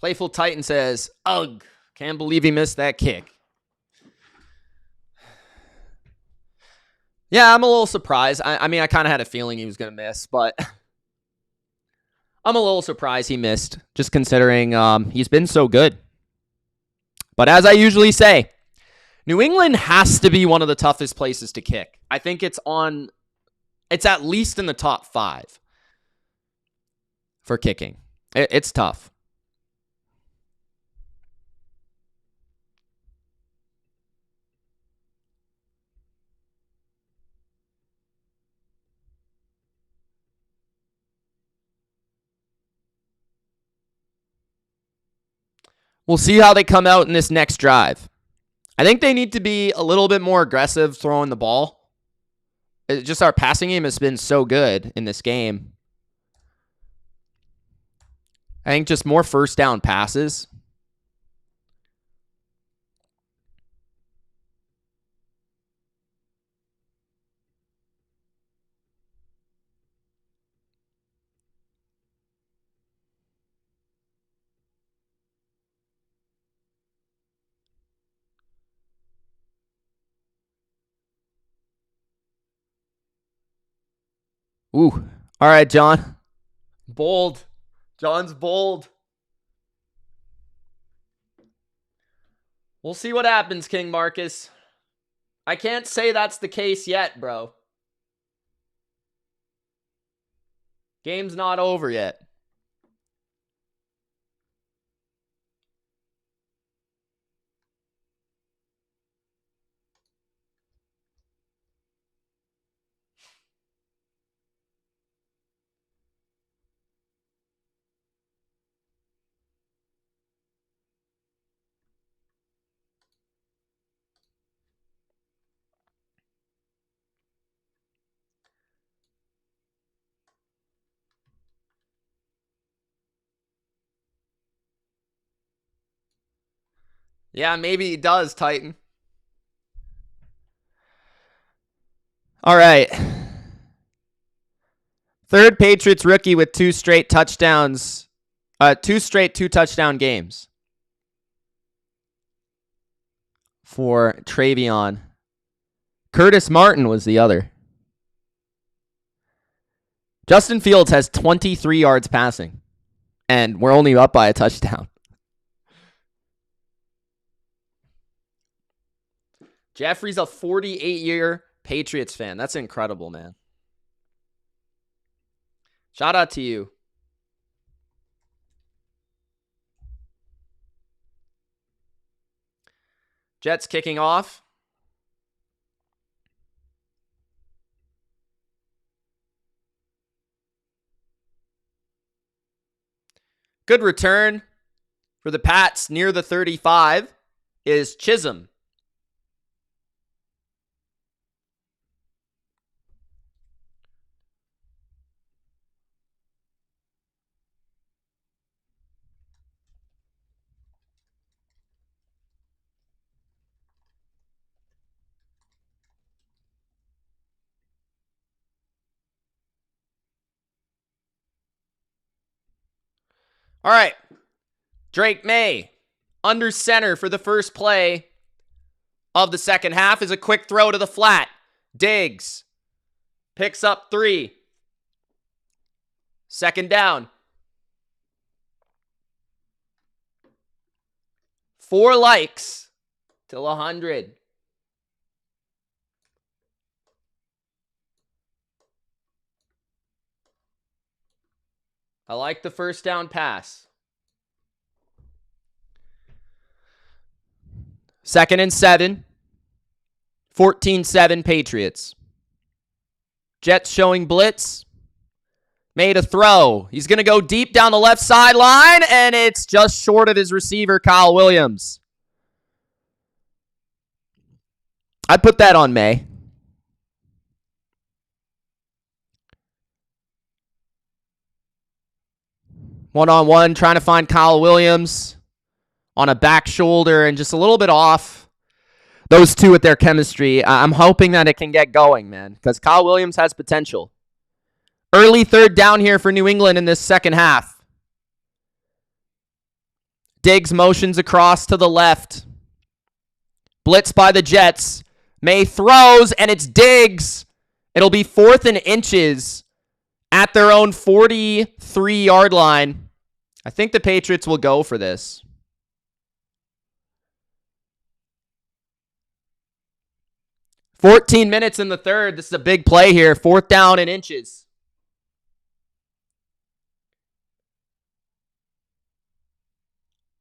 Playful Titan says, ugh, can't believe he missed that kick. Yeah, I'm a little surprised. I mean, I kind of had a feeling he was going to miss, but I'm a little surprised he missed, just considering he's been so good. But as I usually say, New England has to be one of the toughest places to kick. I think it's at least in the top 5 for kicking. It's tough. We'll see how they come out in this next drive. I think they need to be a little bit more aggressive throwing the ball. It's just our passing game has been so good in this game. I think just more first down passes. Ooh. All right, John. Bold. John's bold. We'll see what happens, King Marcus. I can't say that's the case yet, bro. Game's not over yet. Yeah, maybe he does, Titan. All right. Third Patriots rookie with 2 straight touchdowns. 2 straight 2-touchdown games for Travion. Curtis Martin was the other. Justin Fields has 23 yards passing, and we're only up by a touchdown. Jeffrey's a 48-year Patriots fan. That's incredible, man. Shout out to you. Jets kicking off. Good return for the Pats near the 35 is Chisholm. All right. Drake May, under center for the first play of the second half, is a quick throw to the flat. Diggs picks up 3. Second down. 4 likes till 100. I like the first down pass. 2nd and 7. 14-7 Patriots. Jets showing blitz. Made a throw. He's going to go deep down the left sideline, and it's just short of his receiver, Kyle Williams. I'd put that on May. One-on-one, trying to find Kyle Williams on a back shoulder and just a little bit off. Those two with their chemistry, I'm hoping that it can get going, man, because Kyle Williams has potential. Early third down here for New England in this second half. Diggs motions across to the left. Blitz by the Jets. May throws, and it's Diggs. It'll be 4th and inches at their own 43-yard line. I think the Patriots will go for this. $14 minutes in the third. This is a big play here. 4th down and inches.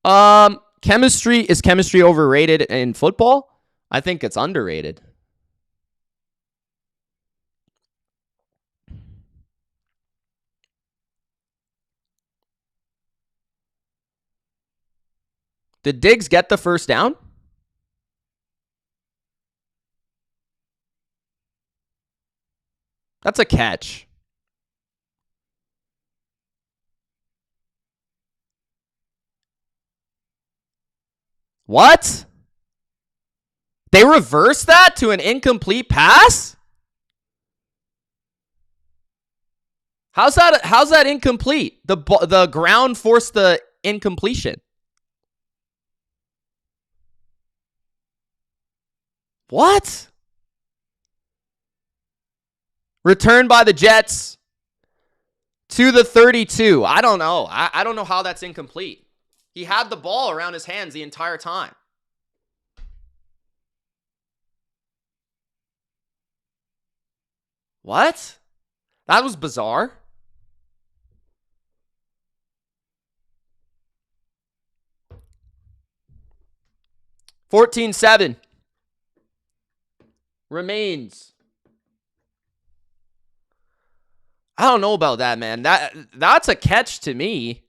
Is chemistry overrated in football? I think it's underrated. Did Diggs get the first down? That's a catch. What? They reversed that to an incomplete pass? How's that incomplete? The ground forced the incompletion. What? Returned by the Jets to the 32. I don't know. I don't know how that's incomplete. He had the ball around his hands the entire time. What? That was bizarre. $14-7. Remains. I don't know about that, man. That's a catch to me.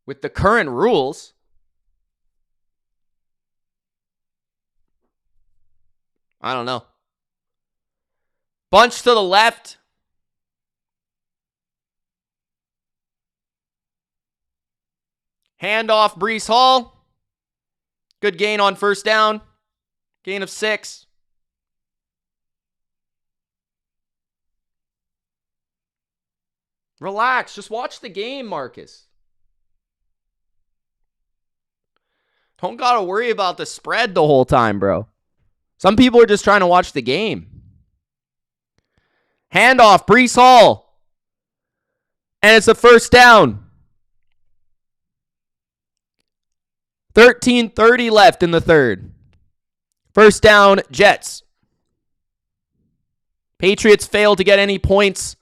With the current rules. I don't know. Bunch to the left. Handoff, Breece Hall. Good gain on first down. Gain of 6. Relax. Just watch the game, Marcus. Don't gotta worry about the spread the whole time, bro. Some people are just trying to watch the game. Handoff, Breece Hall. And it's a first down. 13:30 left in the third. First down, Jets. Patriots failed to get any points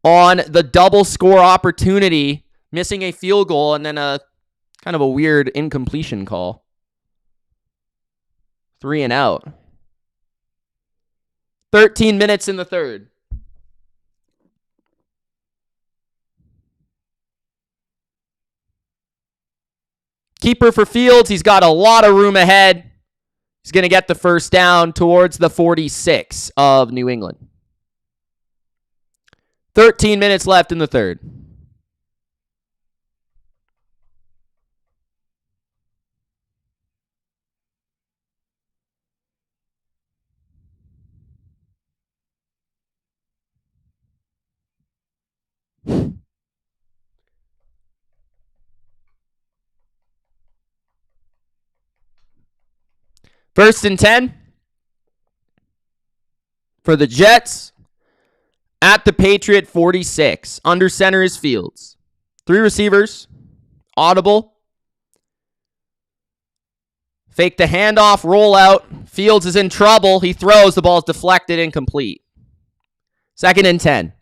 on the double score opportunity, missing a field goal and then a kind of a weird incompletion call. 3 and out. 13 minutes in the third. Keeper for Fields. He's got a lot of room ahead. He's going to get the first down towards the 46 of New England. 13 minutes left in the third. First and 10 for the Jets at the Patriot 46. Under center is Fields. 3 receivers. Audible. Fake the handoff, roll out. Fields is in trouble. He throws. The ball is deflected, incomplete. Second and 10.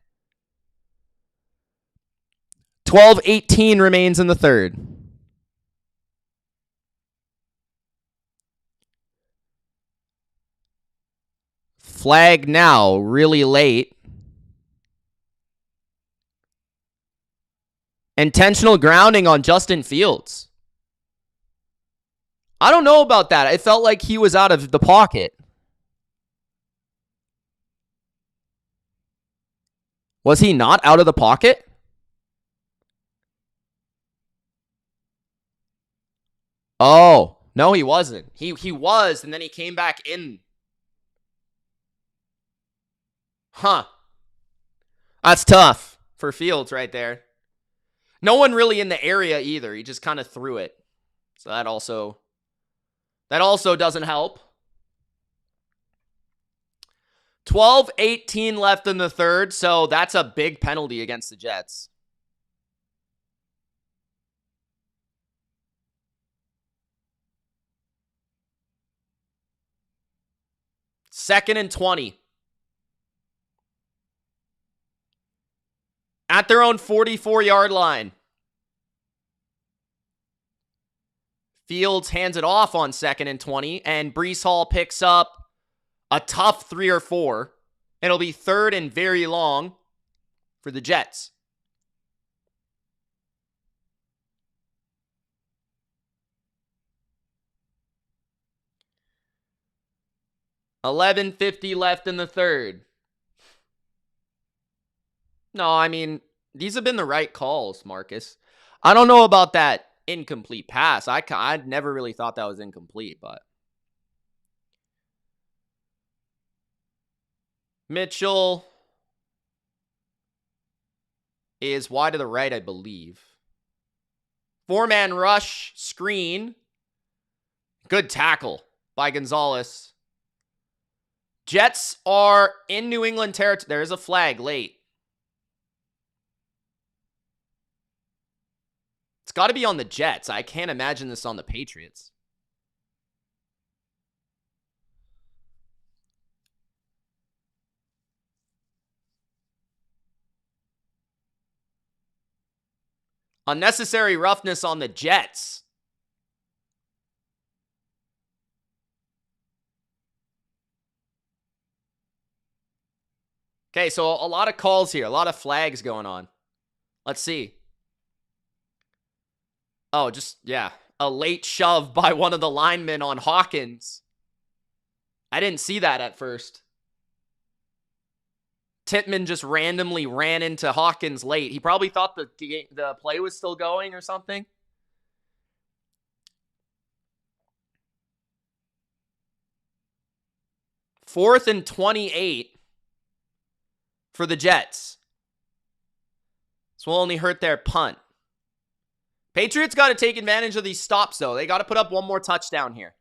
12-18 remains in the third. Flag now, really late. Intentional grounding on Justin Fields. I don't know about that. It felt like he was out of the pocket. Was he not out of the pocket? Oh, no, he wasn't. He was, and then he came back in. Huh. That's tough for Fields right there. No one really in the area either. He just kind of threw it. So that also doesn't help. 12-18 left in the third, so that's a big penalty against the Jets. Second and 20. At their own 44-yard line. Fields hands it off on second and 20, and Breece Hall picks up a tough 3 or 4. It'll be third and very long for the Jets. $11:50 left in the third. No, I mean, these have been the right calls, Marcus. I don't know about that incomplete pass. I never really thought that was incomplete, but Mitchell is wide to the right, I believe. 4-man rush, screen. Good tackle by Gonzalez. Jets are in New England territory. There is a flag late. It's got to be on the Jets. I can't imagine this on the Patriots. Unnecessary roughness on the Jets. Okay, so a lot of calls here. A lot of flags going on. Let's see. Oh, yeah. A late shove by one of the linemen on Hawkins. I didn't see that at first. Tittman just randomly ran into Hawkins late. He probably thought the play was still going or something. Fourth and 28 for the Jets. This will only hurt their punt. Patriots got to take advantage of these stops, though. They got to put up one more touchdown here.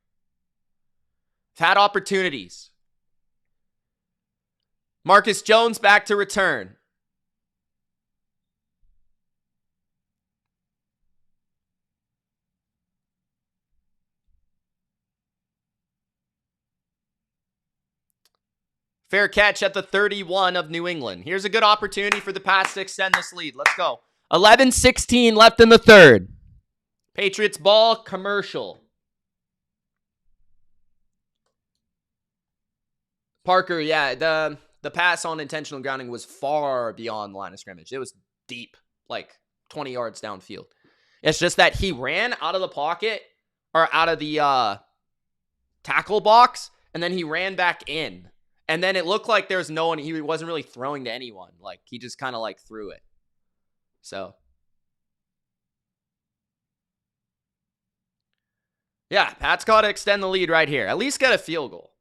They've had opportunities. Marcus Jones back to return. Fair catch at the 31 of New England. Here's a good opportunity for the Pats to extend this lead. Let's go. 11-16 left in the third. Patriots ball, commercial. Parker, yeah, the pass on intentional grounding was far beyond the line of scrimmage. It was deep, like 20 yards downfield. It's just that he ran out of the pocket or out of the tackle box, and then he ran back in. And then it looked like there's no one. He wasn't really throwing to anyone. Like, he just kind of like threw it. So, yeah, Pat's got to extend the lead right here. At least get a field goal.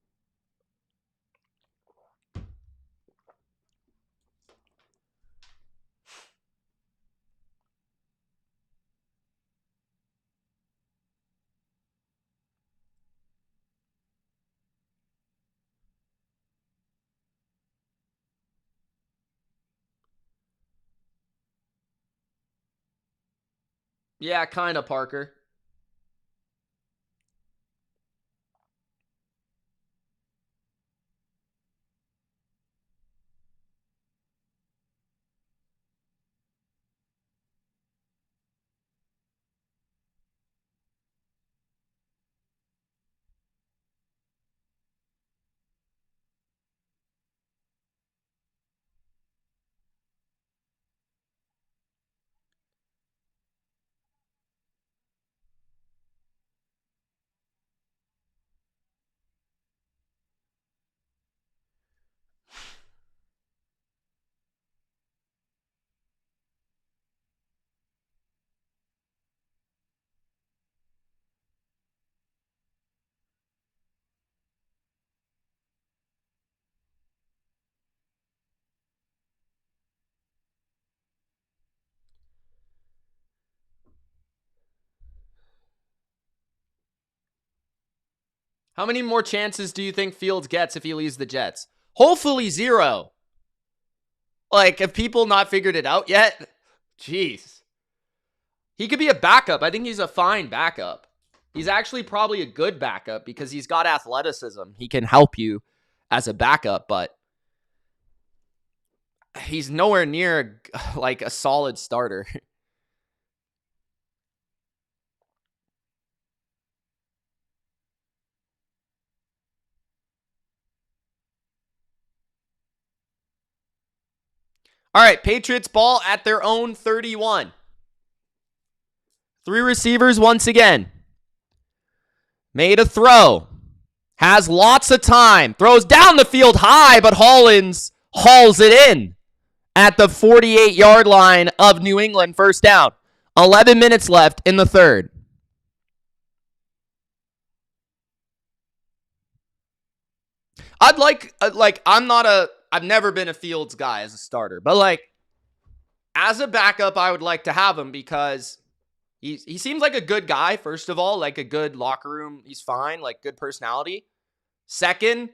Yeah, kind of, Parker. How many more chances do you think Fields gets if he leaves the Jets? Hopefully 0. Like, have people not figured it out yet? Jeez. He could be a backup. I think he's a fine backup. He's actually probably a good backup because he's got athleticism. He can help you as a backup, but he's nowhere near like a solid starter. All right, Patriots ball at their own 31. 3 receivers once again. Made a throw. Has lots of time. Throws down the field high, but Hollins hauls it in at the 48-yard line of New England. First down. 11 minutes left in the third. I've never been a Fields guy as a starter, but like as a backup, I would like to have him because he seems like a good guy. First of all, like a good locker room. He's fine, like good personality. Second,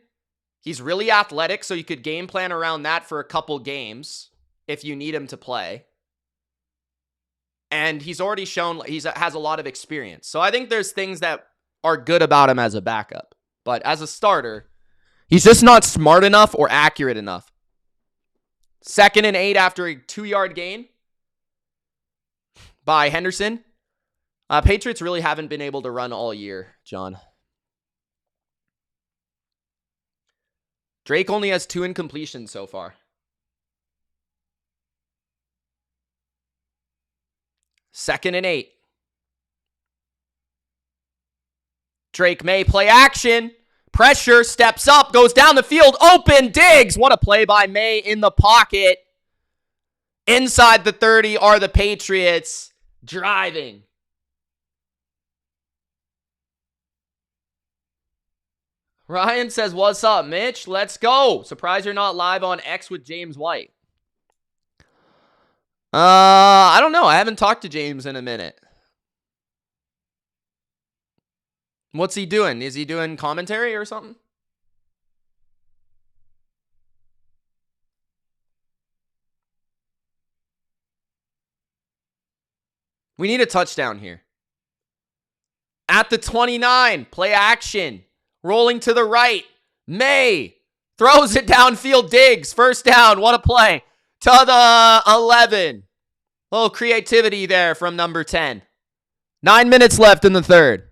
he's really athletic, so you could game plan around that for a couple games if you need him to play. And he's already shown he has a lot of experience. So I think there's things that are good about him as a backup. But as a starter, he's just not smart enough or accurate enough. 2nd and 8 after a 2-yard gain by Henderson. Patriots really haven't been able to run all year, John. Drake only has 2 incompletions so far. 2nd and 8. Drake may play action. Pressure, steps up, goes down the field. Open, Diggs. What a play by May in the pocket. Inside the 30 are the Patriots driving. Ryan says, what's up, Mitch? Let's go. Surprised you're not live on X with James White. I don't know. I haven't talked to James in a minute. What's he doing? Is he doing commentary or something? We need a touchdown here. At the 29, play action. Rolling to the right. May throws it downfield. Diggs. First down. What a play. To the 11. A little creativity there from number 10. 9 minutes left in the third.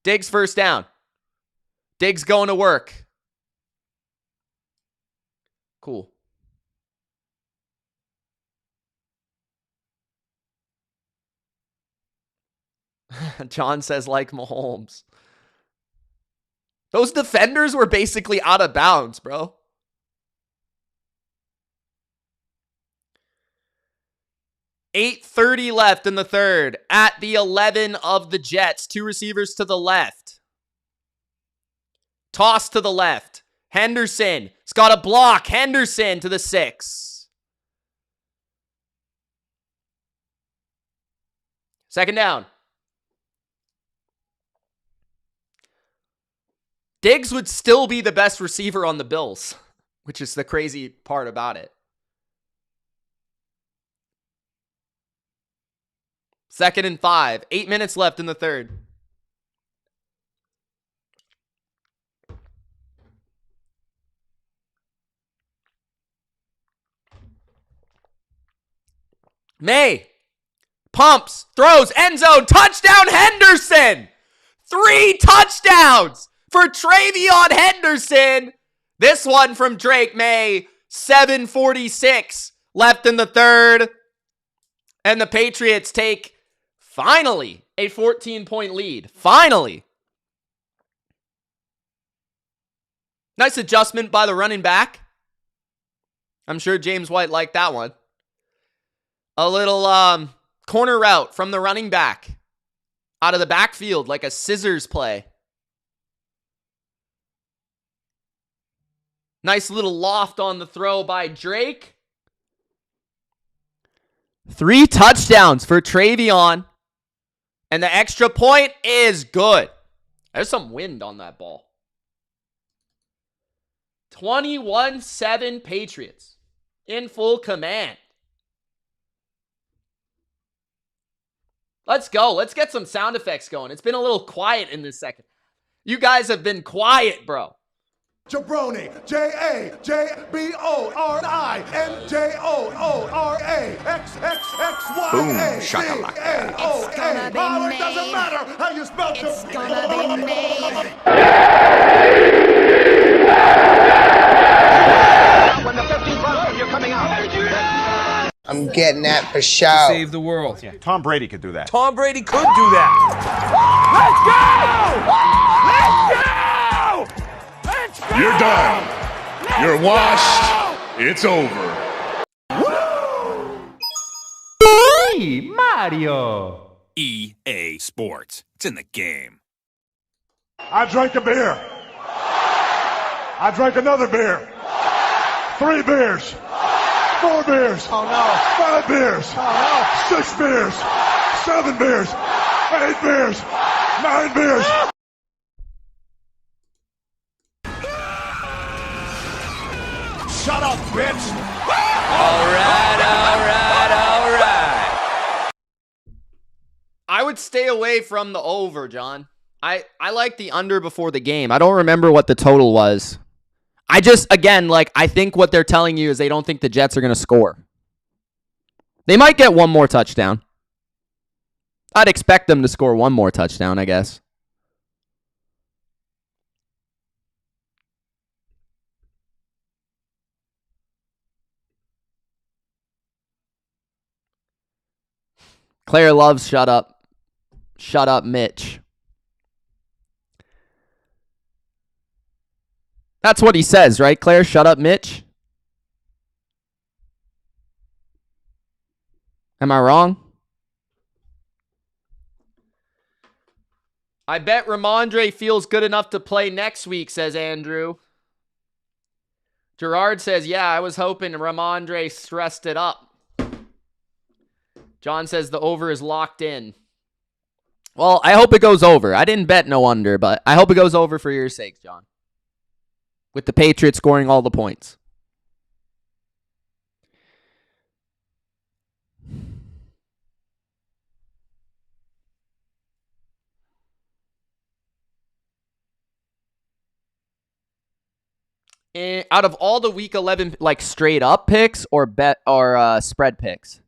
Diggs first down. Diggs going to work. Cool. John says like Mahomes. Those defenders were basically out of bounds, bro. .8:30 left in the third. At the 11 of the Jets. 2 receivers to the left. Toss to the left. Henderson. It's got a block. Henderson to the 6. Second down. Diggs would still be the best receiver on the Bills, which is the crazy part about it. 2nd and 5. 8 minutes left in the third. Maye pumps, throws, end zone, touchdown Henderson. 3 touchdowns for Travion Henderson. This one from Drake Maye. 7:46 left in the third. And the Patriots take, finally, a 14-point lead. Finally. Nice adjustment by the running back. I'm sure James White liked that one. A little corner route from the running back out of the backfield, like a scissors play. Nice little loft on the throw by Drake. 3 touchdowns for Travion. And the extra point is good. There's some wind on that ball. 21-7 Patriots in full command. Let's go. Let's get some sound effects going. It's been a little quiet in this second. You guys have been quiet, bro. Jabroni, Jabroni, Boom, shakalaka. It's gonna be Oh, it May. doesn't matter how you spell It's gonna be May. When the 15th round, you're coming out. I'm getting that for sure. Save the world. Tom Brady could do that. Tom Brady could do that. You're done. You're washed. It's over. EA Sports. It's in the game. I drank a beer. I drank another beer. 3 beers. 4 beers. Oh no. 5 beers. Oh 6 beers. 7 beers. 8 beers. 9 beers. Shut up, bitch. All right. I would stay away from the over, John. I like the under before the game. I don't remember what the total was. I just, again, I think what they're telling you is they don't think the Jets are going to score. They might get one more touchdown. I'd expect them to score one more touchdown, I guess. Claire loves shut up. Shut up, Mitch. That's what he says, right, Claire? Shut up, Mitch. Am I wrong? I bet Ramondre feels good enough to play next week, says Andrew. Gerard says, yeah, I was hoping Ramondre stressed it up. John says the over is locked in. Well, I hope it goes over. I didn't bet no under, but I hope it goes over for your sakes, John. With the Patriots scoring all the points. Out of all the week 11 straight up picks or bet or spread picks.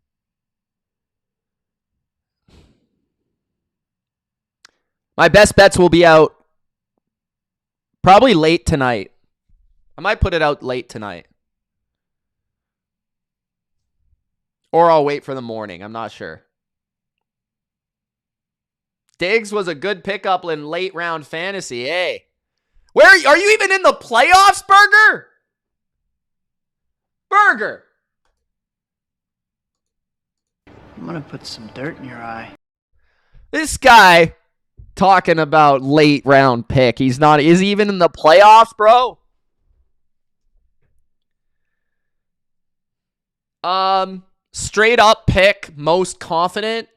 My best bets will be out probably late tonight. I might put it out late tonight. Or I'll wait for the morning. I'm not sure. Diggs was a good pickup in late round fantasy. Hey. Where are you even in the playoffs, Burger? Burger. I'm gonna put some dirt in your eye. This guy talking about late round pick. He's not. Is he even in the playoffs, bro? Straight up pick, most confident.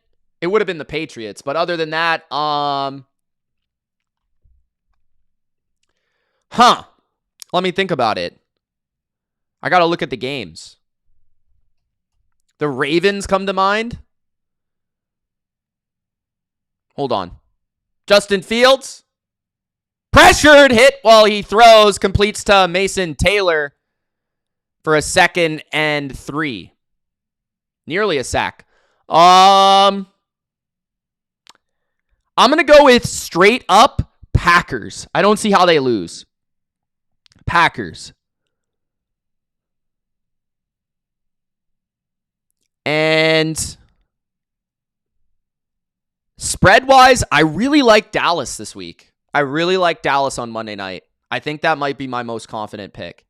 It would have been the Patriots, but other than that, let me think about it. I got to look at the games. The Ravens come to mind. Hold on. Justin Fields. Pressured, hit while he throws, completes to Mason Taylor for a 2nd and 3. Nearly a sack. I'm going to go with straight up Packers. I don't see how they lose. Packers. And spread-wise, I really like Dallas this week. I really like Dallas on Monday night. I think that might be my most confident pick.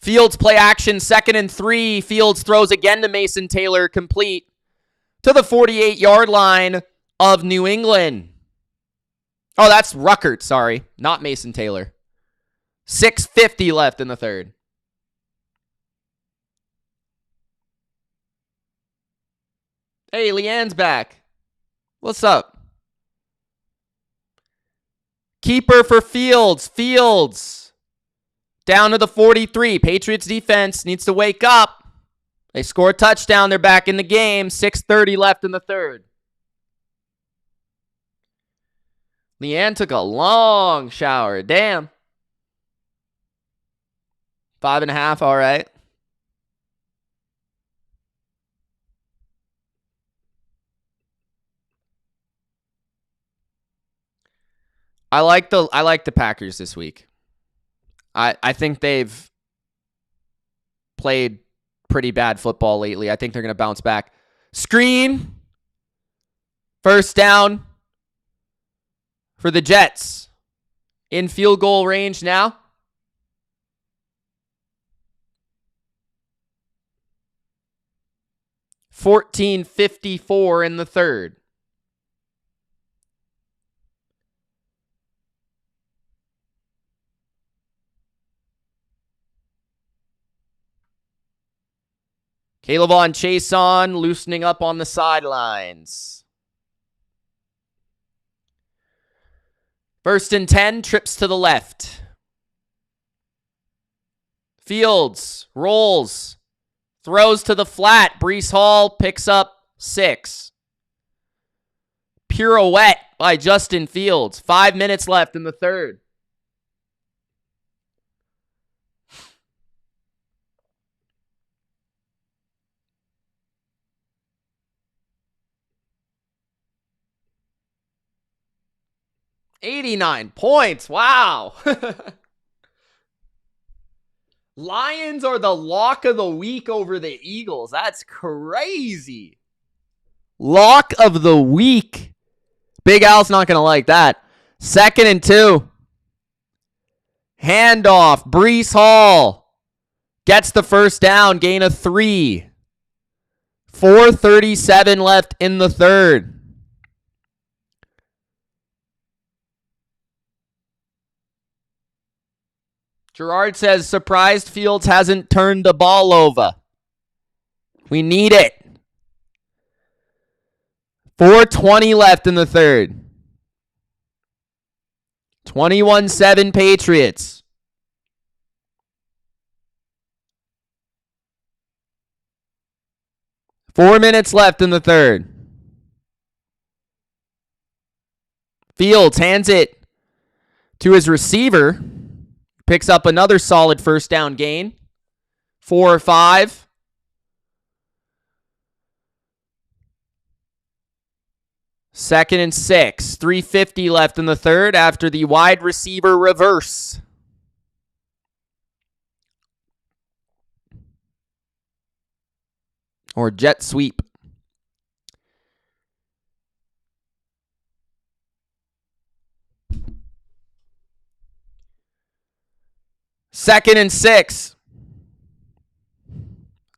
Fields play action, 2nd and 3. Fields throws again to Mason Taylor, complete to the 48-yard line of New England. Oh, that's Ruckert, sorry. Not Mason Taylor. 6:50 left in the third. Hey, Leanne's back. What's up? Keeper for Fields. Fields. Down to the 43. Patriots defense needs to wake up. They score a touchdown. They're back in the game. 6:30 left in the third. Leanne took a long shower. Damn. 5.5, all right. I like the Packers this week. I think they've played pretty bad football lately. I think they're going to bounce back. Screen. First down for the Jets. In field goal range now. $14.54 in the third. Caleb Chase on, loosening up on the sidelines. 1st and 10, trips to the left. Fields, rolls, throws to the flat. Breece Hall picks up 6. Pirouette by Justin Fields. 5 minutes left in the third. $89 points. Wow. Lions are the lock of the week over the Eagles. That's crazy. Lock of the week. Big Al's not going to like that. 2nd and 2. Handoff. Breece Hall gets the first down. Gain of 3. 4:37 left in the third. Gerard says, surprised Fields hasn't turned the ball over. We need it. 4:20 left in the third. 21-7 Patriots. Four minutes left in the third. Fields hands it to his receiver. Picks up another solid first down gain. 4 or 5. Second and 6. 3:50 left in the third after the wide receiver reverse. Or jet sweep. Second and 6.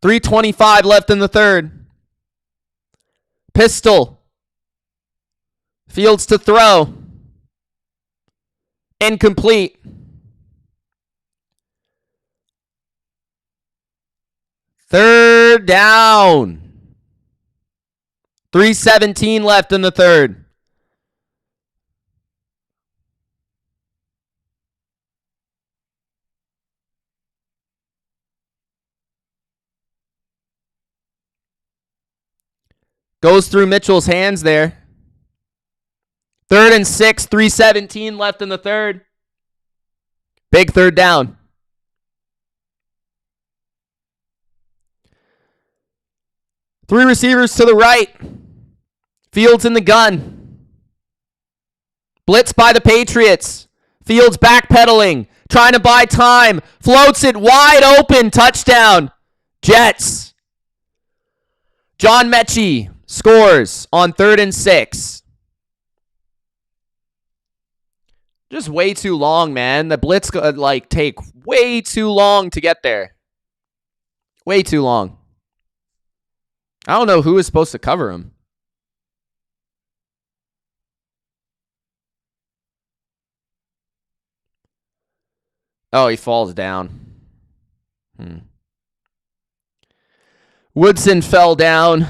3:25 left in the third. Pistol. Fields to throw. Incomplete. Third down. 3:17 left in the third. Goes through Mitchell's hands there. 3rd and 6, 3:17 left in the third. Big third down. Three receivers to the right. Fields in the gun. Blitz by the Patriots. Fields backpedaling. Trying to buy time. Floats it wide open. Touchdown. Jets. John Mechie scores on 3rd and 6. Just way too long, man. The blitz take way too long to get there. Way too long. I don't know who is supposed to cover him. Oh, he falls down. Woodson fell down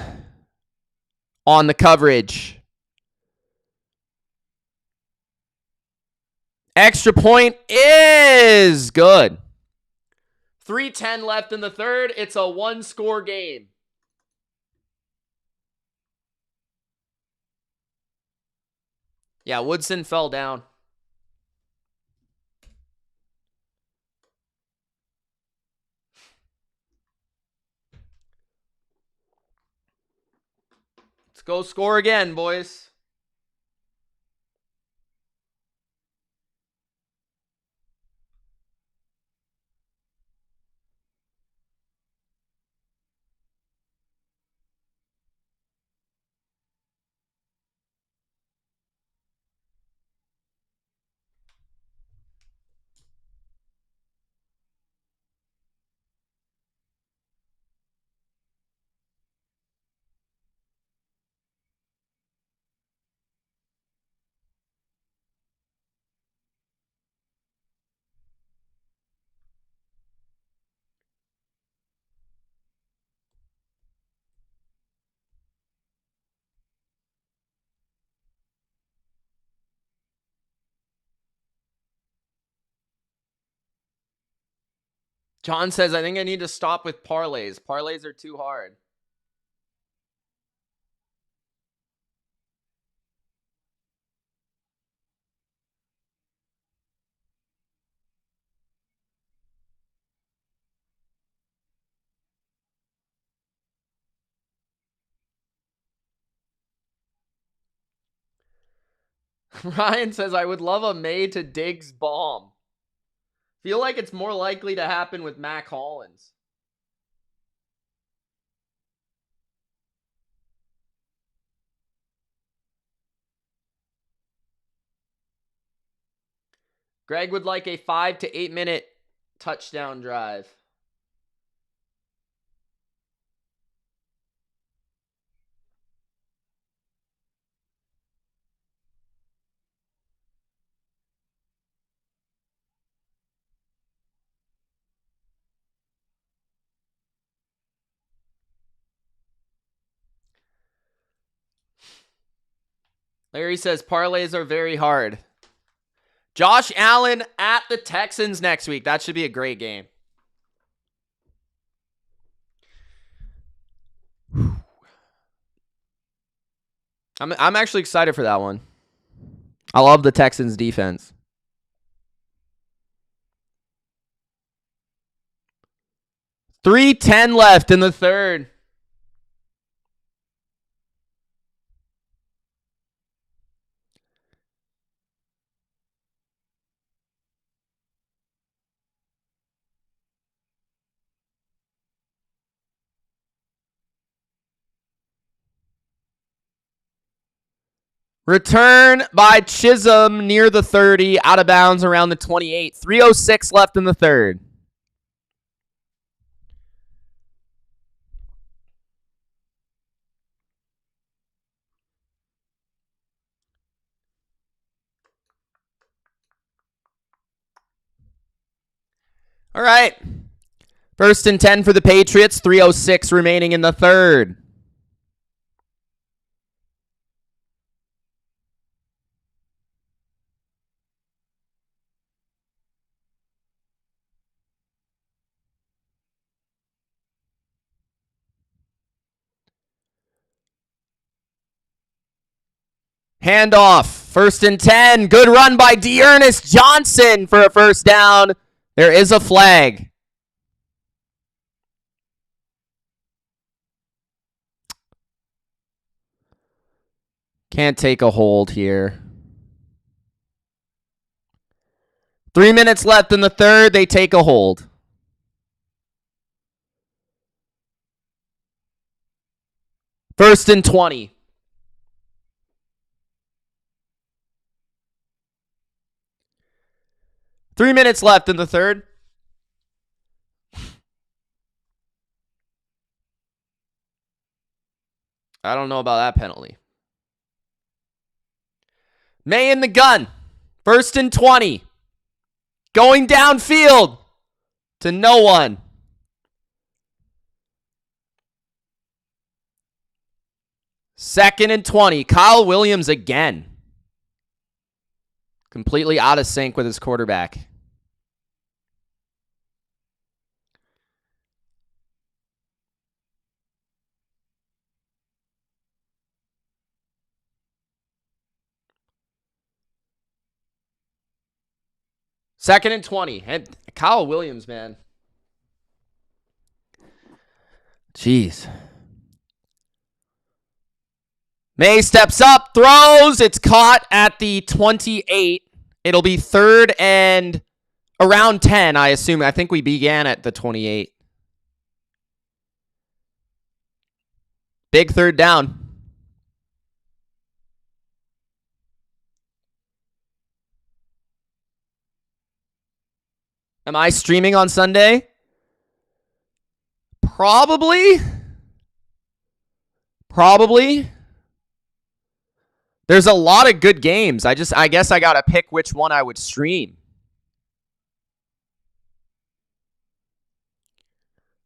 on the coverage. Extra point is good. 3:10 left in the third. It's a one-score game. Yeah, Woodson fell down. Let's go score again, boys. John says, I think I need to stop with parlays. Parlays are too hard. Ryan says, I would love a May to Diggs bomb. Feel like it's more likely to happen with Mac Hollins. Greg would like a 5 to 8 minute touchdown drive. Larry says parlays are very hard. Josh Allen at the Texans next week. That should be a great game. I'm actually excited for that one. I love the Texans defense. $3:10 left in the third. Return by Chisholm near the 30, out of bounds around the 28. 3:06 left in the third. All right. 1st and 10 for the Patriots. 3:06 remaining in the third. Handoff. 1st and 10. Good run by Dearness Johnson for a first down. There is a flag. Can't take a hold here. 3 minutes left in the third. They take a hold. First and 20. Three minutes left in the third. I don't know about that penalty. Maye in the gun. 1st and 20. Going downfield to no one. Second and 20. Kyle Williams again. Completely out of sync with his quarterback. Second and 20. And Kyle Williams, man. Jeez. Maye steps up, throws. It's caught at the 28. It'll be 3rd and around 10, I assume. I think we began at the 28. Big 3rd down. Am I streaming on Sunday? Probably. There's a lot of good games. I guess I got to pick which one I would stream.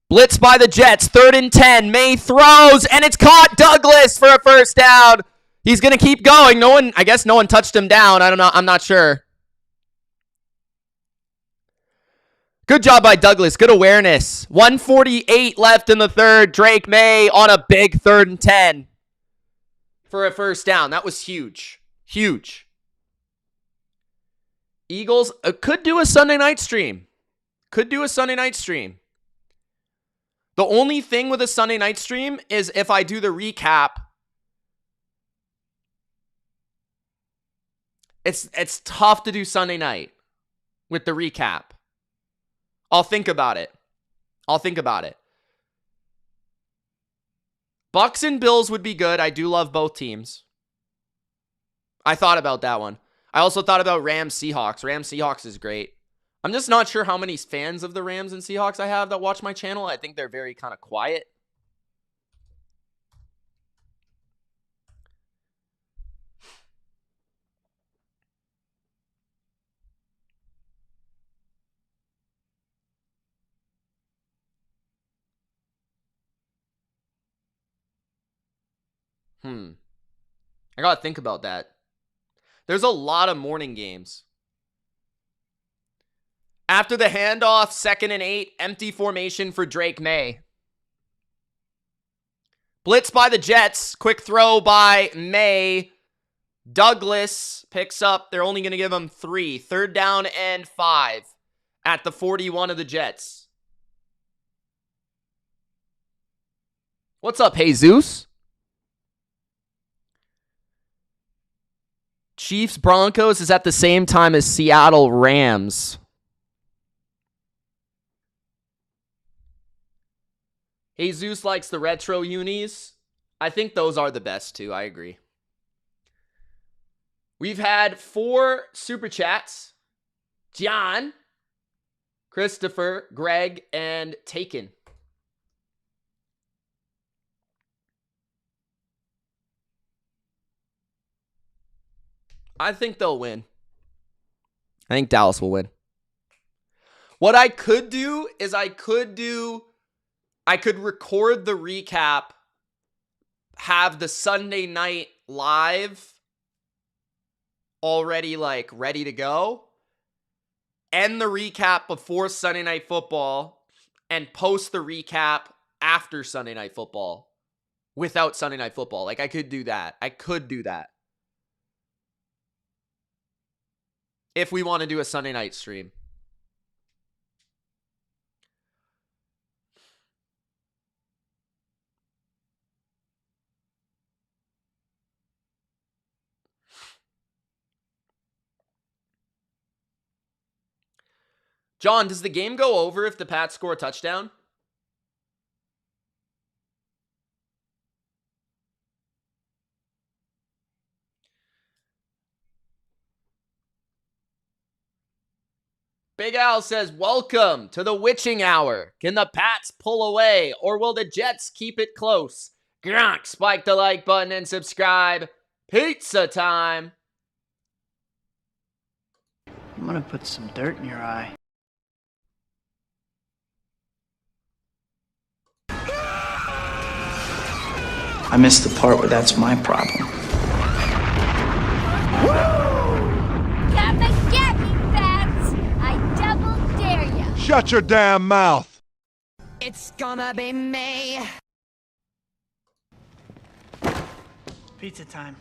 Blitz by the Jets. 3rd and 10. Maye throws, and it's caught. Douglas for a first down. He's going to keep going. I guess no one touched him down. I don't know. I'm not sure. Good job by Douglas. Good awareness. 1:48 left in the third. Drake Maye on a big 3rd and 10 for a first down. That was huge. Huge. Eagles could do a Sunday night stream. The only thing with a Sunday night stream is if I do the recap, it's tough to do Sunday night with the recap. I'll think about it. Bucks and Bills would be good. I do love both teams. I thought about that one. I also thought about Rams Seahawks. Rams Seahawks is great. I'm just not sure how many fans of the Rams and Seahawks I have that watch my channel. I think they're very kind of quiet. I gotta think about that. There's a lot of morning games. After the handoff, 2nd and 8, empty formation for Drake Maye. Blitz by the Jets. Quick throw by Maye. Douglas picks up. They're only going to give him 3. 3rd down and 5 at the 41 of the Jets. What's up, Jesus? Chiefs Broncos is at the same time as Seattle Rams. Jesus likes the retro unis. I think those are the best too. I agree. We've had 4 super chats. John, Christopher, Greg, and Taken. I think they'll win. I think Dallas will win. What I could do is I could record the recap, have the Sunday night live already like ready to go, end the recap before Sunday Night Football, and post the recap after Sunday Night Football without Sunday Night Football. Like I could do that. if we want to do a Sunday night stream. John, does the game go over if the Pats score a touchdown? Big Al says, welcome to the witching hour. Can the Pats pull away or will the Jets keep it close? Gronk, spike the like button and subscribe. Pizza time. I'm gonna put some dirt in your eye. I missed the part where that's my problem. Come and get me, Bats! I double dare ya! Shut your damn mouth. It's gonna be me! Pizza time.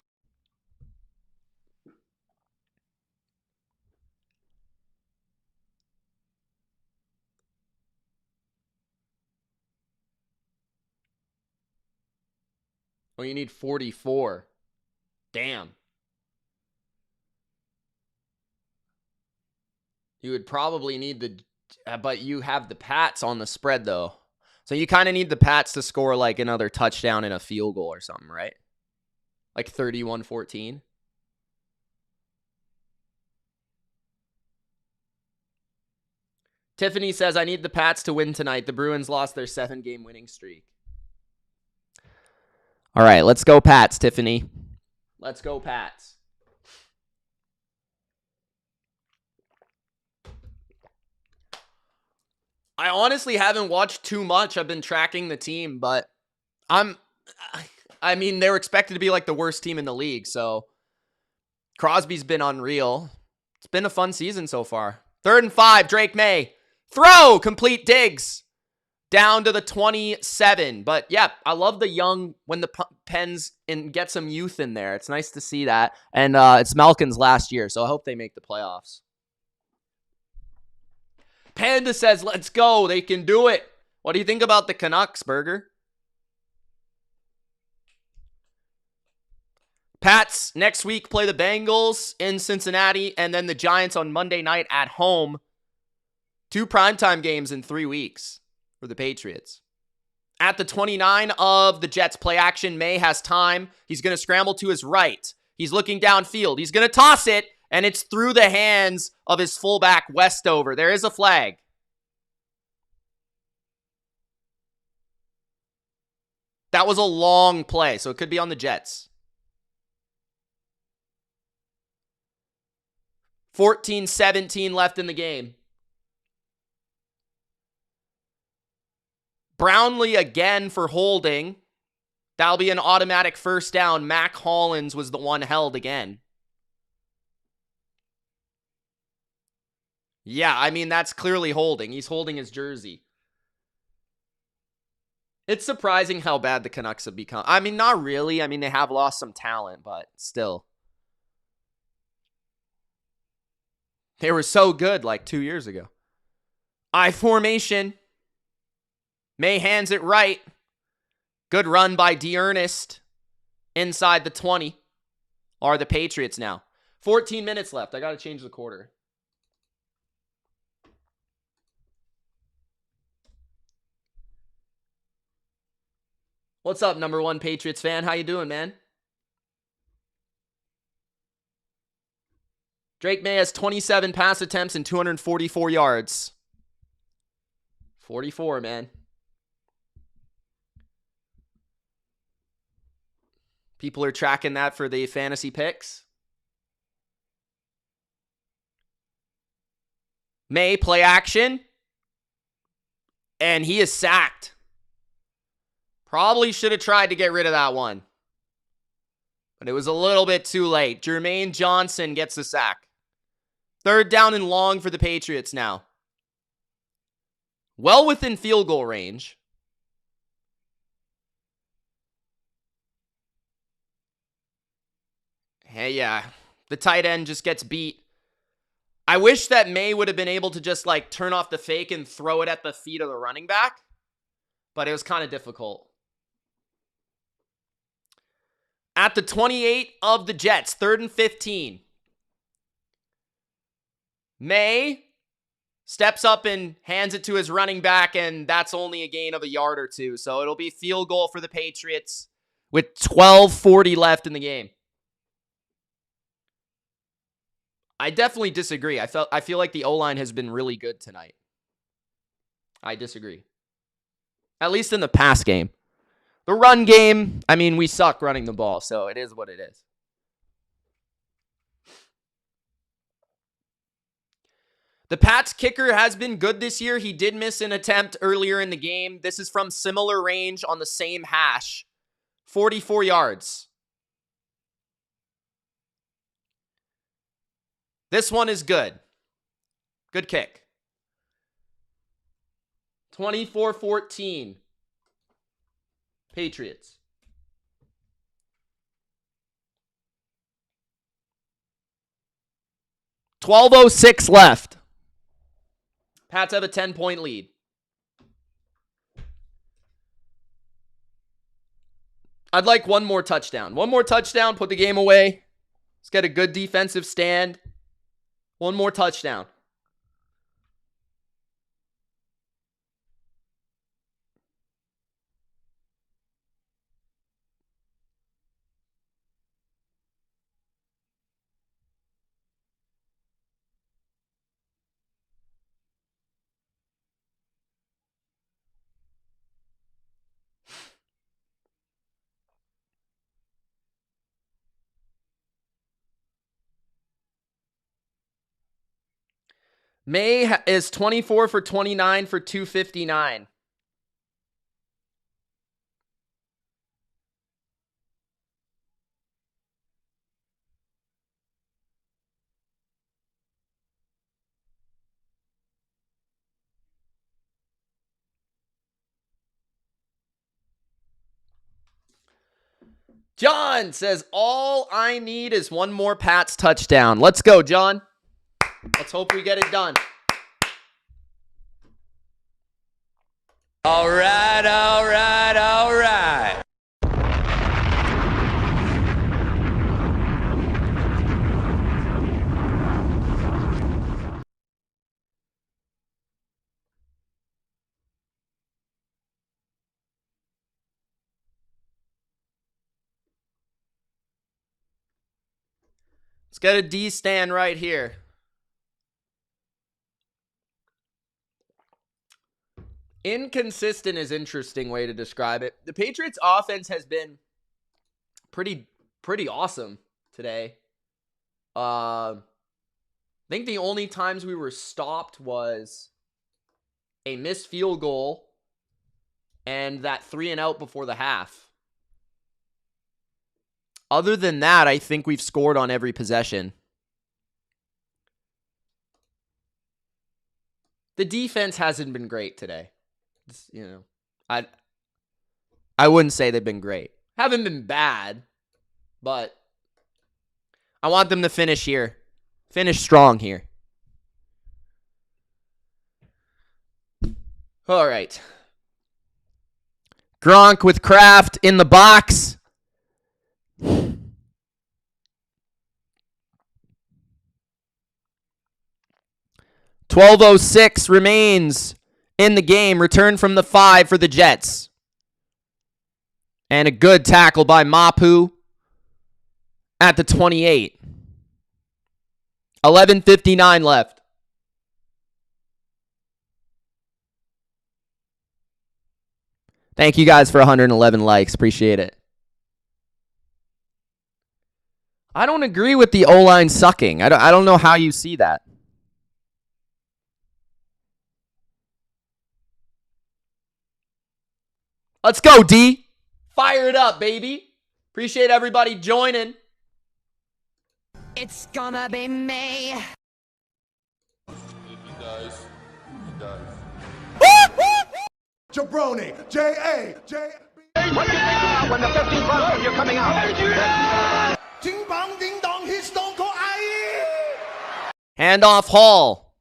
Oh, you need 44. Damn. You would probably need the... but you have the Pats on the spread, though. So you kind of need the Pats to score, like, another touchdown and a field goal or something, right? Like 31-14. Tiffany says, I need the Pats to win tonight. The Bruins lost their 7-game winning streak. All right, let's go Pats, Tiffany. Let's go Pats. I honestly haven't watched too much. I've been tracking the team, but I mean, they're expected to be like the worst team in the league, so Crosby's been unreal. It's been a fun season so far. 3rd and 5, Drake May. Throw! Complete Diggs. Down to the 27. But, yeah, I love the young when the Pens and get some youth in there. It's nice to see that. And it's Malkin's last year, so I hope they make the playoffs. Panda says, let's go. They can do it. What do you think about the Canucks, Burger? Pats next week play the Bengals in Cincinnati and then the Giants on Monday night at home. 2 primetime games in 3 weeks for the Patriots. At the 29 of the Jets play action, May has time. He's going to scramble to his right. He's looking downfield. He's going to toss it, and it's through the hands of his fullback, Westover. There is a flag. That was a long play, so it could be on the Jets. 14-17 left in the game. Brownlee again for holding. That'll be an automatic first down. Mac Hollins was the one held again. Yeah, I mean, that's clearly holding. He's holding his jersey. It's surprising how bad the Canucks have become. I mean, not really. I mean, they have lost some talent, but still. They were so good like 2 years ago. I formation. May hands it right. Good run by D'Ernest. Inside the 20 are the Patriots now. 14 minutes left. I got to change the quarter. What's up, number 1 Patriots fan? How you doing, man? Drake May has 27 pass attempts and 244 yards. 44, man. People are tracking that for the fantasy picks. May play action. And he is sacked. Probably should have tried to get rid of that one. But it was a little bit too late. Jermaine Johnson gets the sack. 3rd down and long for the Patriots now. Well within field goal range. Hey, yeah. The tight end just gets beat. I wish that Maye would have been able to just like turn off the fake and throw it at the feet of the running back, but it was kind of difficult. At the 28 of the Jets, 3rd and 15. Maye steps up and hands it to his running back, and that's only a gain of a yard or two. So it'll be field goal for the Patriots with 12:40 left in the game. I definitely disagree. I feel like the O-line has been really good tonight. I disagree. At least in the pass game. The run game, I mean, we suck running the ball, so it is what it is. The Pats kicker has been good this year. He did miss an attempt earlier in the game. This is from similar range on the same hash. 44 yards. This one is good. Good kick. 24-14. Patriots. $12:06 left. Pats have a 10-point lead. I'd like one more touchdown. One more touchdown, put the game away. Let's get a good defensive stand. One more touchdown. Maye is 24 for 29 for 259. John says, all I need is one more Pats touchdown. Let's go, John. Let's hope we get it done. All right, all right, all right. Let's get a D stand right here. Inconsistent is an interesting way to describe it. The Patriots offense has been pretty awesome today. I think the only times we were stopped was a missed field goal and that 3-and-out before the half. Other than that, I think we've scored on every possession. The defense hasn't been great today. You know, I wouldn't say they've been great. Haven't been bad, but I want them to finish here. Finish strong here. All right. Gronk with Kraft in the box. $12:06 remains in the game. Return from the 5 for the Jets. And a good tackle by Mapu at the 28. 11:59 left. Thank you guys for 111 likes. Appreciate it. I don't agree with the O-line sucking. I don't know how you see that. Let's go, D. Fire it up, baby. Appreciate everybody joining. It's gonna be me. If he dies, he dies. Jabroni, J-A, J. When the 15th round, you're coming out. Ding bong, ding dong, he's Stone Cold Handoff Hall.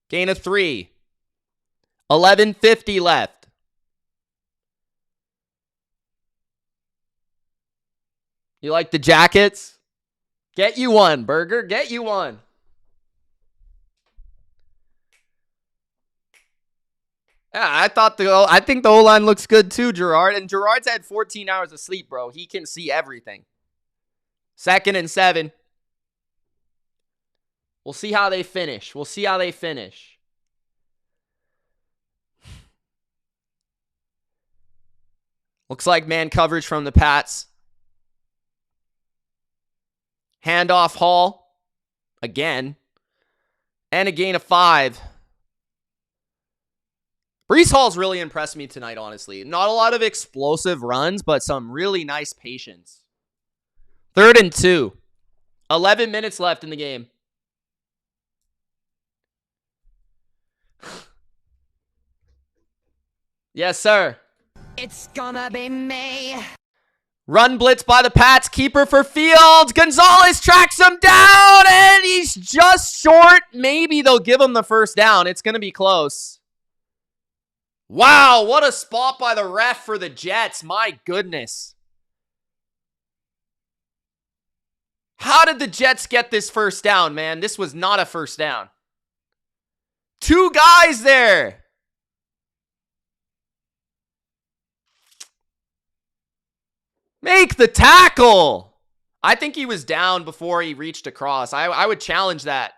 Gain of 3. 11:50 left. You like the jackets? Get you one, Burger. Get you one. Yeah, I think the O-line looks good too, Gerard. And Gerard's had 14 hours of sleep, bro. He can see everything. 2nd and 7. We'll see how they finish. We'll see how they finish. Looks like man coverage from the Pats. Handoff Hall. Again. And a gain of 5. Breece Hall's really impressed me tonight, honestly. Not a lot of explosive runs, but some really nice patience. 3rd and 2. 11 minutes left in the game. Yes, sir. It's gonna be me. Run blitz by the Pats. Keeper for Fields. Gonzalez tracks him down, and he's just short. Maybe they'll give him the first down. It's going to be close. Wow, what a spot by the ref for the Jets. My goodness. How did the Jets get this first down, man? This was not a first down. 2 guys there. Make the tackle. I think he was down before he reached across. I would challenge that.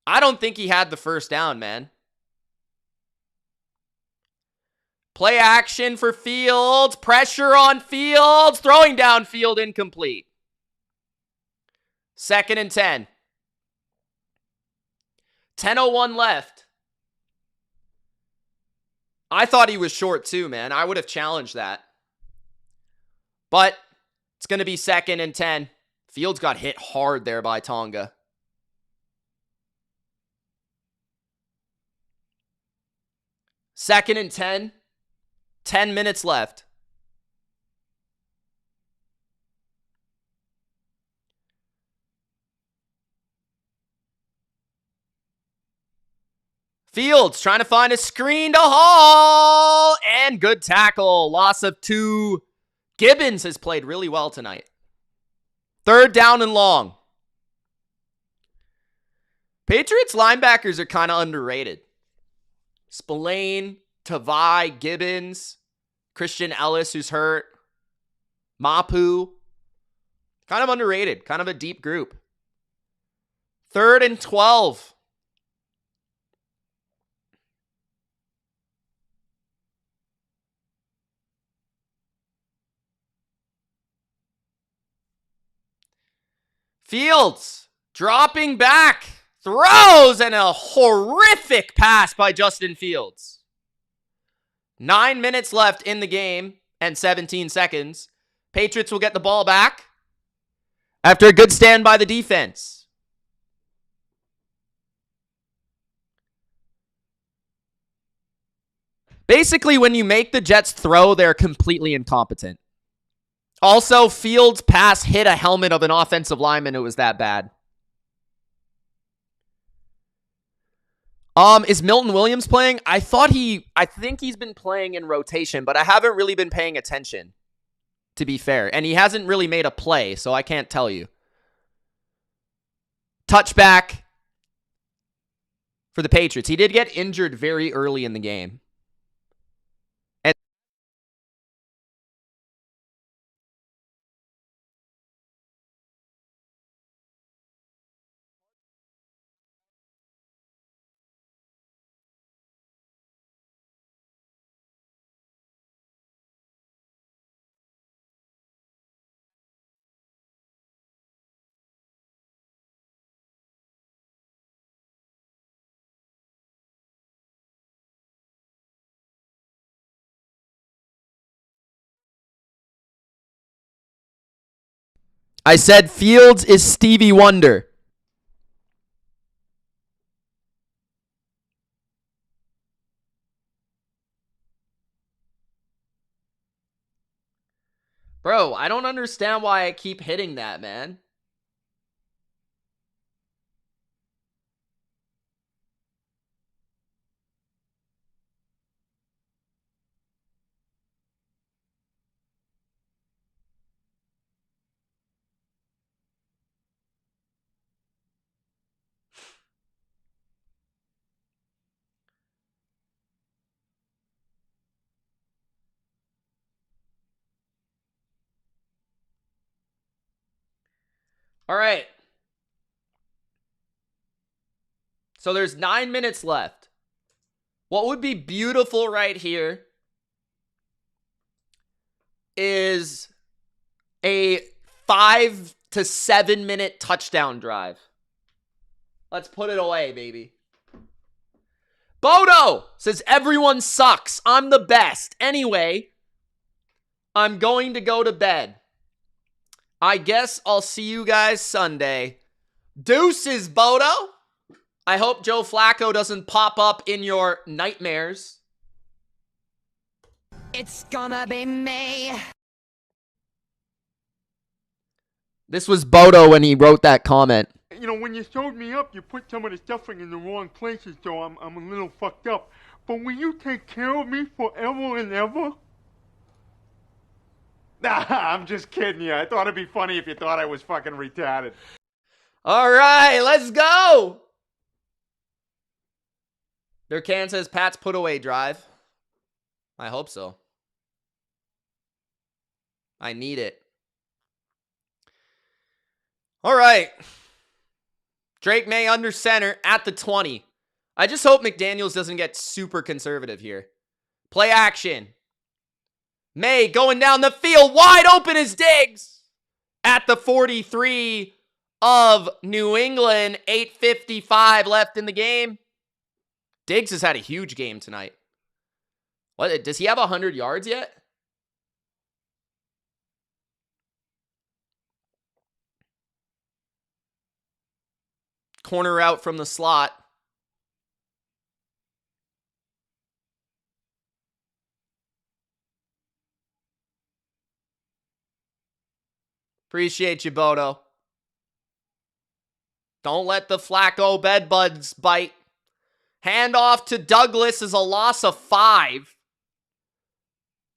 I don't think he had the first down, man. Play action for Fields. Pressure on Fields. Throwing downfield, incomplete. 2nd and 10. 10:01 left. I thought he was short too, man. I would have challenged that. But it's going to be 2nd and 10. Fields got hit hard there by Tonga. Second and 10. 10 minutes left. Fields trying to find a screen to Hall. And good tackle. Loss of 2. Gibbons has played really well tonight. 3rd down and long. Patriots linebackers are kind of underrated. Spillane, Tavai, Gibbons, Christian Ellis, who's hurt, Mapu. Kind of underrated. Kind of a deep group. 3rd and 12. Fields dropping back, throws, and a horrific pass by Justin Fields. 9 minutes left in the game and 17 seconds. Patriots will get the ball back after a good stand by the defense. Basically, when you make the Jets throw, they're completely incompetent. Also, Fields' pass hit a helmet of an offensive lineman. It was that bad. Is Milton Williams playing? I think he's been playing in rotation, but I haven't really been paying attention, to be fair. And he hasn't really made a play, so I can't tell you. Touchback for the Patriots. He did get injured very early in the game. I said Fields is Stevie Wonder. Bro, I don't understand why I keep hitting that, man. All right. So there's 9 minutes left. What would be beautiful right here is a 5 to 7 minute touchdown drive. Let's put it away, baby. Bodo says everyone sucks. I'm the best. Anyway, I'm going to go to bed. I guess I'll see you guys Sunday. Deuces, Bodo. I hope Joe Flacco doesn't pop up in your nightmares. It's gonna be me. This was Bodo when he wrote that comment. You know, when you showed me up, you put some of the stuffing in the wrong places, so I'm a little fucked up. But will you take care of me forever and ever? Nah, I'm just kidding you. I thought it'd be funny if you thought I was fucking retarded. All right, let's go. Their can says Pat's put away drive. I hope so. I need it. All right. Drake May under center at the 20. I just hope McDaniels doesn't get super conservative here. Play action. May going down the field. Wide open is Diggs. At the 43 of New England. 8:55 left in the game. Diggs has had a huge game tonight. What? Does he have 100 yards yet? Corner out from the slot. Appreciate you, Bodo. Don't let the Flacco bedbugs bite. Hand off to Douglas is a loss of 5.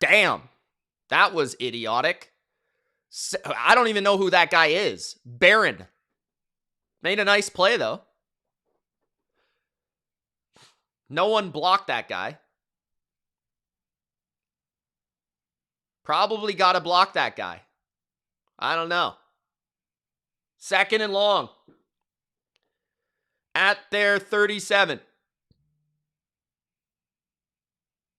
Damn. That was idiotic. I don't even know who that guy is. Barron. Made a nice play, though. No one blocked that guy. Probably got to block that guy. I don't know. 2nd and long. At their 37.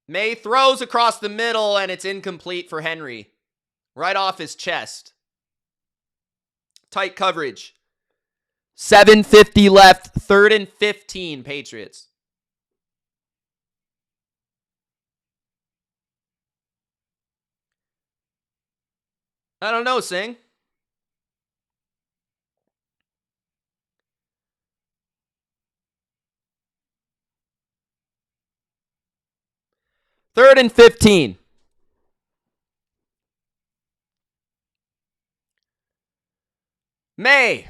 May throws across the middle, and it's incomplete for Henry. Right off his chest. Tight coverage. 7:50 left. 3rd and 15, Patriots. I don't know, Sing. Third and 15. May.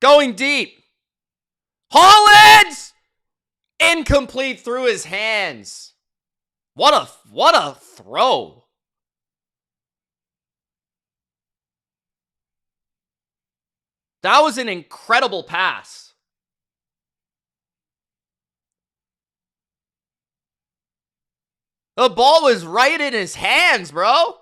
Going deep. Hollins! Incomplete through his hands. What a throw. That was an incredible pass. The ball was right in his hands, bro.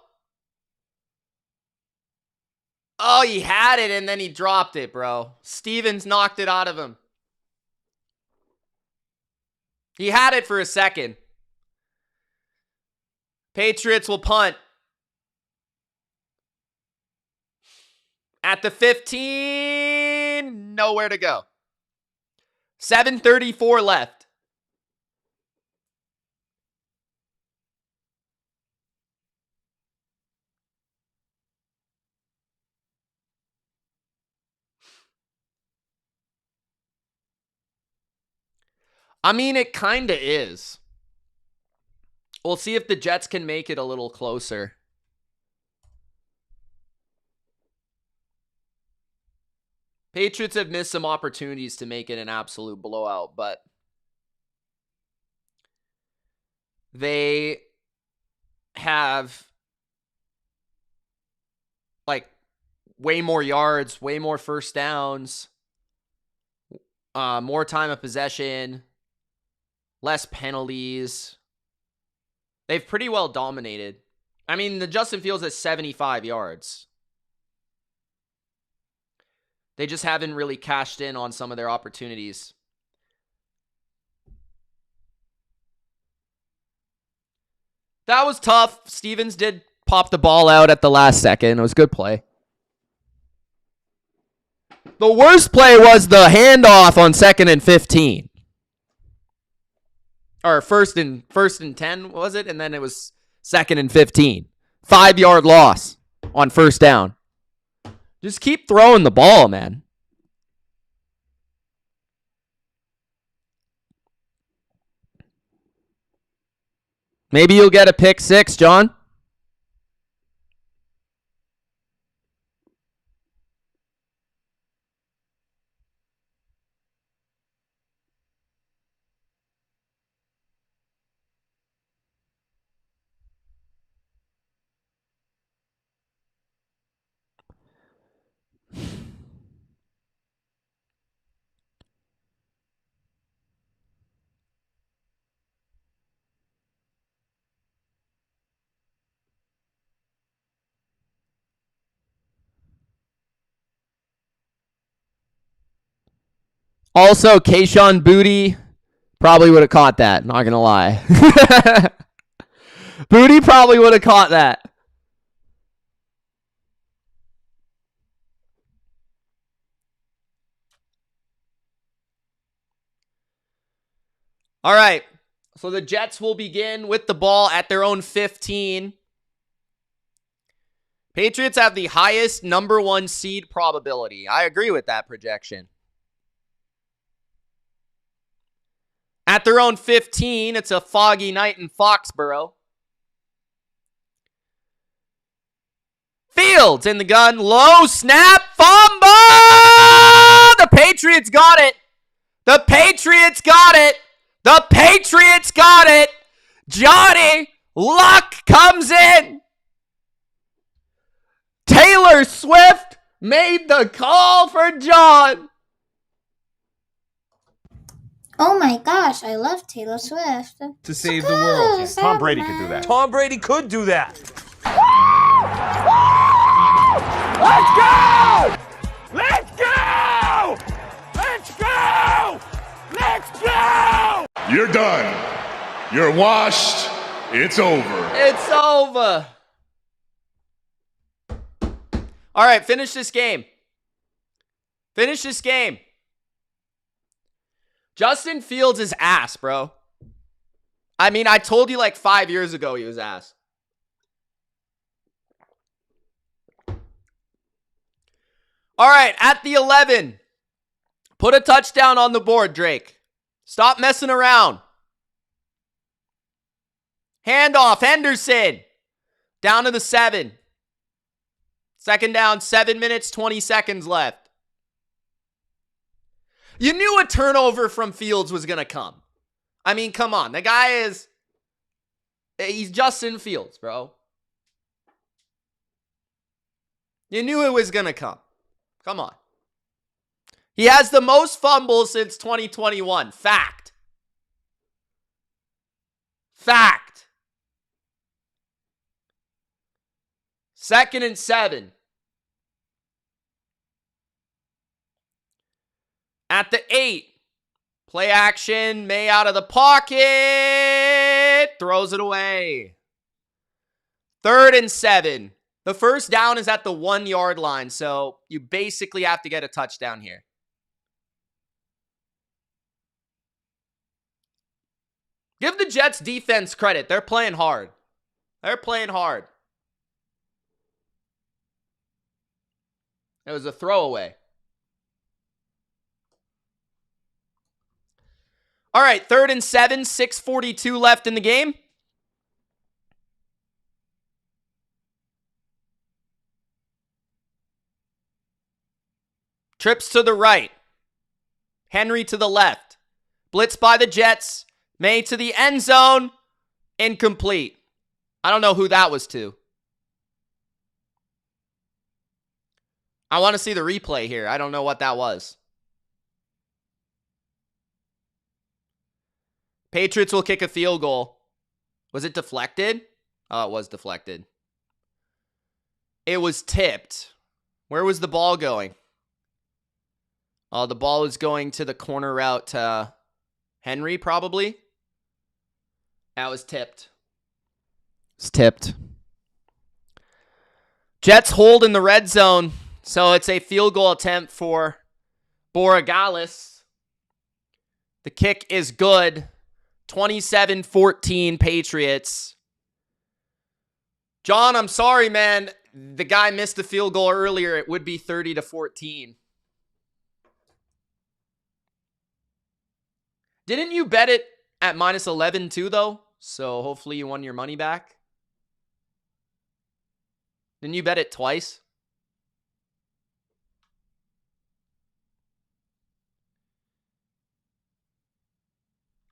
Oh, he had it and then he dropped it, bro. Stevens knocked it out of him. He had it for a second. Patriots will punt. At the 15, nowhere to go. 7:34 left. I mean, it kind of is. We'll see if the Jets can make it a little closer. Patriots have missed some opportunities to make it an absolute blowout, but they have like way more yards, way more first downs, more time of possession, less penalties. They've pretty well dominated. I mean, the Justin Fields at 75 yards. They just haven't really cashed in on some of their opportunities. That was tough. Stevens did pop the ball out at the last second. It was a good play. The worst play was the handoff on 2nd and 15. Or first and 10, was it? And then it was 2nd and 15. 5-yard loss on 1st down. Just keep throwing the ball, man. Maybe you'll get a pick 6, John. Also, Kayshawn Booty probably would have caught that. Not going to lie. Booty probably would have caught that. All right. So the Jets will begin with the ball at their own 15. Patriots have the highest number 1 seed probability. I agree with that projection. At their own 15, it's a foggy night in Foxborough. Fields in the gun. Low snap. Fumble! The Patriots got it. The Patriots got it. The Patriots got it. Johnny Luck comes in. Taylor Swift made the call for John. Oh my gosh, I love Taylor Swift. To save the world. Tom Brady could do that. Tom Brady could do that. Let's go! Let's go! Let's go! You're done. You're washed. It's over. It's over. All right, finish this game. Finish this game. Justin Fields is ass, bro. I mean, I told you like 5 years ago he was ass. All right, at the 11. Put a touchdown on the board, Drake. Stop messing around. Handoff, Henderson. Down to the 7. 2nd down, 7 minutes, 20 seconds left. You knew a turnover from Fields was going to come. I mean, come on. The guy he's Justin Fields, bro. You knew it was going to come. Come on. He has the most fumbles since 2021. Fact. Fact. 2nd and 7. At the 8. Play action. Maye out of the pocket. Throws it away. 3rd and 7. The first down is at the 1-yard line, so you basically have to get a touchdown here. Give the Jets defense credit. They're playing hard. They're playing hard. It was a throwaway. All right, 3rd and 7, 6:42 left in the game. Trips to the right. Henry to the left. Blitz by the Jets. Maye to the end zone. Incomplete. I don't know who that was to. I want to see the replay here. I don't know what that was. Patriots will kick a field goal. Was it deflected? Oh, it was deflected. It was tipped. Where was the ball going? The ball is going to the corner route to Henry, probably. That was tipped. It's tipped. Jets hold in the red zone, so it's a field goal attempt for Borregales. The kick is good. 27-14 Patriots. John, I'm sorry, man. The guy missed the field goal earlier. It would be 30-14. Didn't you bet it at -11 too, though? So hopefully you won your money back. Didn't you bet it twice?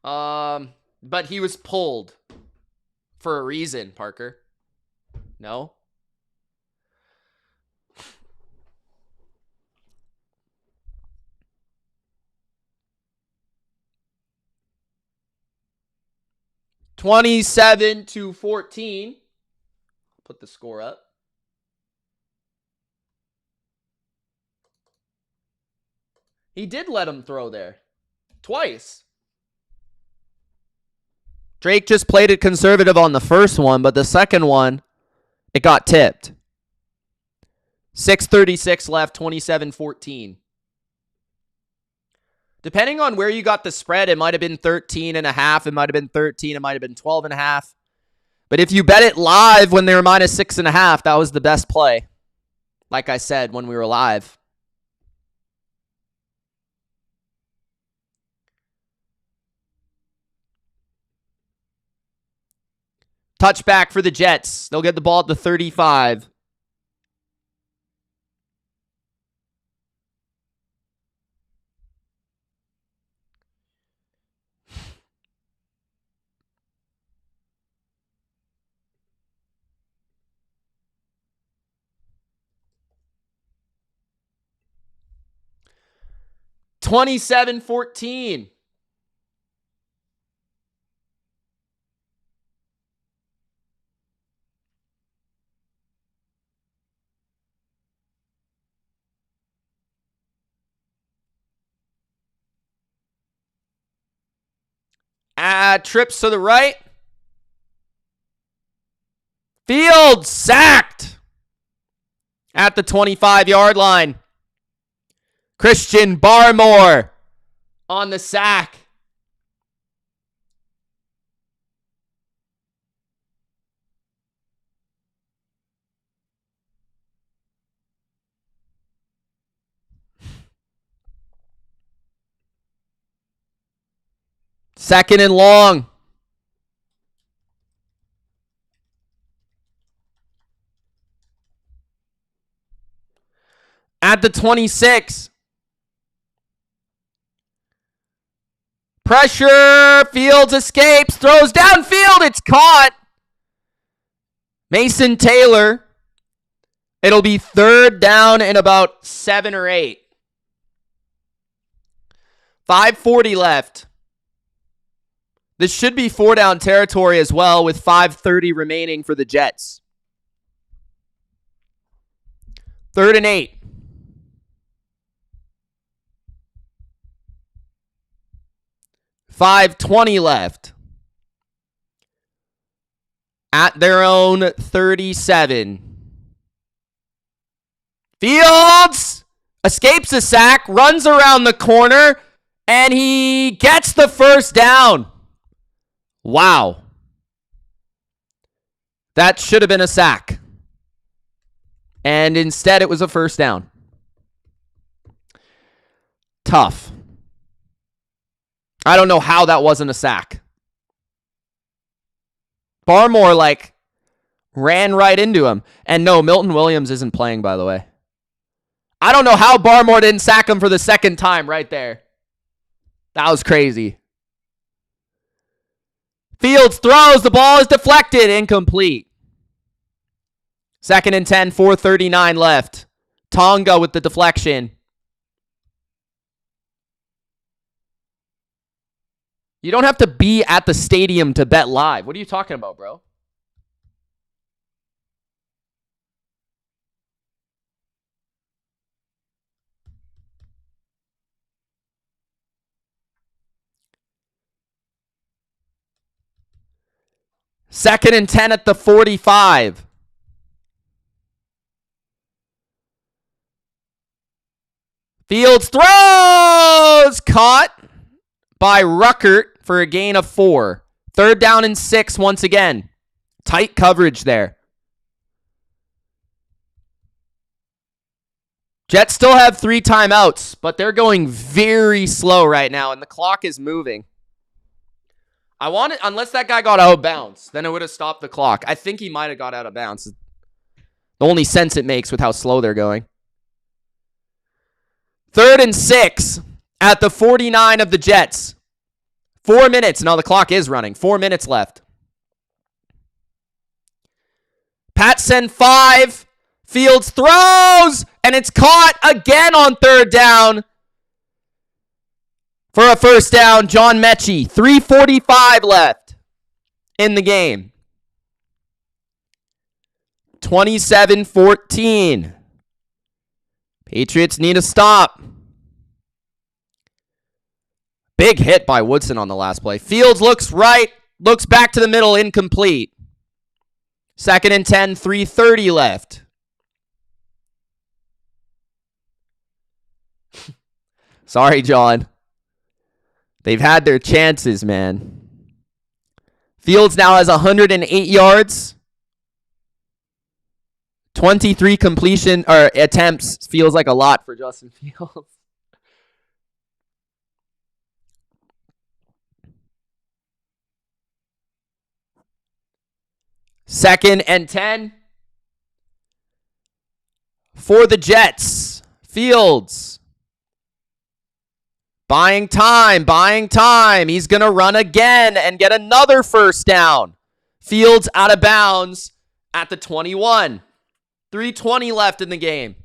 But he was pulled for a reason, Parker. No? (27-14). Put the score up. He did let him throw there. Twice. Drake just played it conservative on the first one, but the second one, it got tipped. 6:36 left, 27-14. Depending on where you got the spread, it might have been 13.5. It might have been 13. It might have been 12.5. But if you bet it live when they were -6.5, that was the best play. Like I said, when we were live. Touchback for the Jets. They'll get the ball at the 35. (27-14). Trips to the right. Fields sacked at the 25-yard line. Christian Barmore on the sack. Second and long. At the 26. Pressure. Fields escapes. Throws downfield. It's caught. Mason Taylor. It'll be third down and about 7 or 8. 5:40 left. This should be 4-down territory as well with 5:30 remaining for the Jets. 3rd and 8. $5:20 left. At their own 37. Fields escapes a sack, runs around the corner, and he gets the first down. Wow. That should have been a sack. And instead it was a first down. Tough. I don't know how that wasn't a sack. Barmore, ran right into him. And no, Milton Williams isn't playing, by the way. I don't know how Barmore didn't sack him for the second time right there. That was crazy. Fields throws. The ball is deflected. Incomplete. 2nd and 10, 4:39 left. Tonga with the deflection. You don't have to be at the stadium to bet live. What are you talking about, bro? 2nd and 10 at the 45. Fields throws! Caught by Ruckert for a gain of 4. 3rd down and 6 once again. Tight coverage there. Jets still have 3 timeouts, but they're going very slow right now, and the clock is moving. I want it, unless that guy got out of bounds, then it would have stopped the clock. I think he might have got out of bounds. The only sense it makes with how slow they're going. 3rd and 6 at the 49 of the Jets. 4 minutes. Now the clock is running. 4 minutes left. Pats send 5. Fields throws, and it's caught again on 3rd down. For a 1st down, John Mechie. 3:45 left in the game. 27-14. Patriots need a stop. Big hit by Woodson on the last play. Fields looks right, looks back to the middle, incomplete. 2nd and 10, 3:30 left. Sorry, John. They've had their chances, man. Fields now has 108 yards. 23 completion or attempts feels like a lot for Justin Fields. Second and 10 for the Jets. Fields. Buying time. He's going to run again and get another 1st down. Fields out of bounds at the 21. 3:20 left in the game.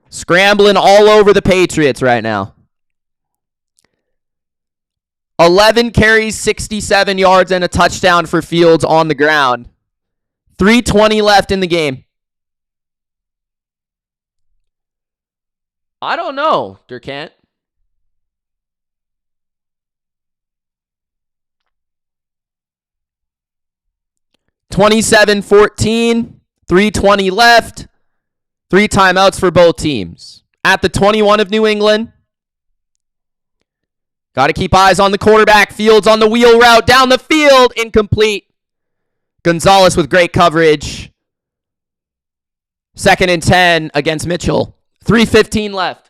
Scrambling all over the Patriots right now. 11 carries, 67 yards, and a touchdown for Fields on the ground. 3:20 left in the game. I don't know, Durkant. (27-14). 3:20 left. 3 timeouts for both teams. At the 21 of New England. Got to keep eyes on the quarterback. Fields on the wheel route. Down the field. Incomplete. Gonzalez with great coverage. 2nd and 10 against Mitchell. 3:15 left.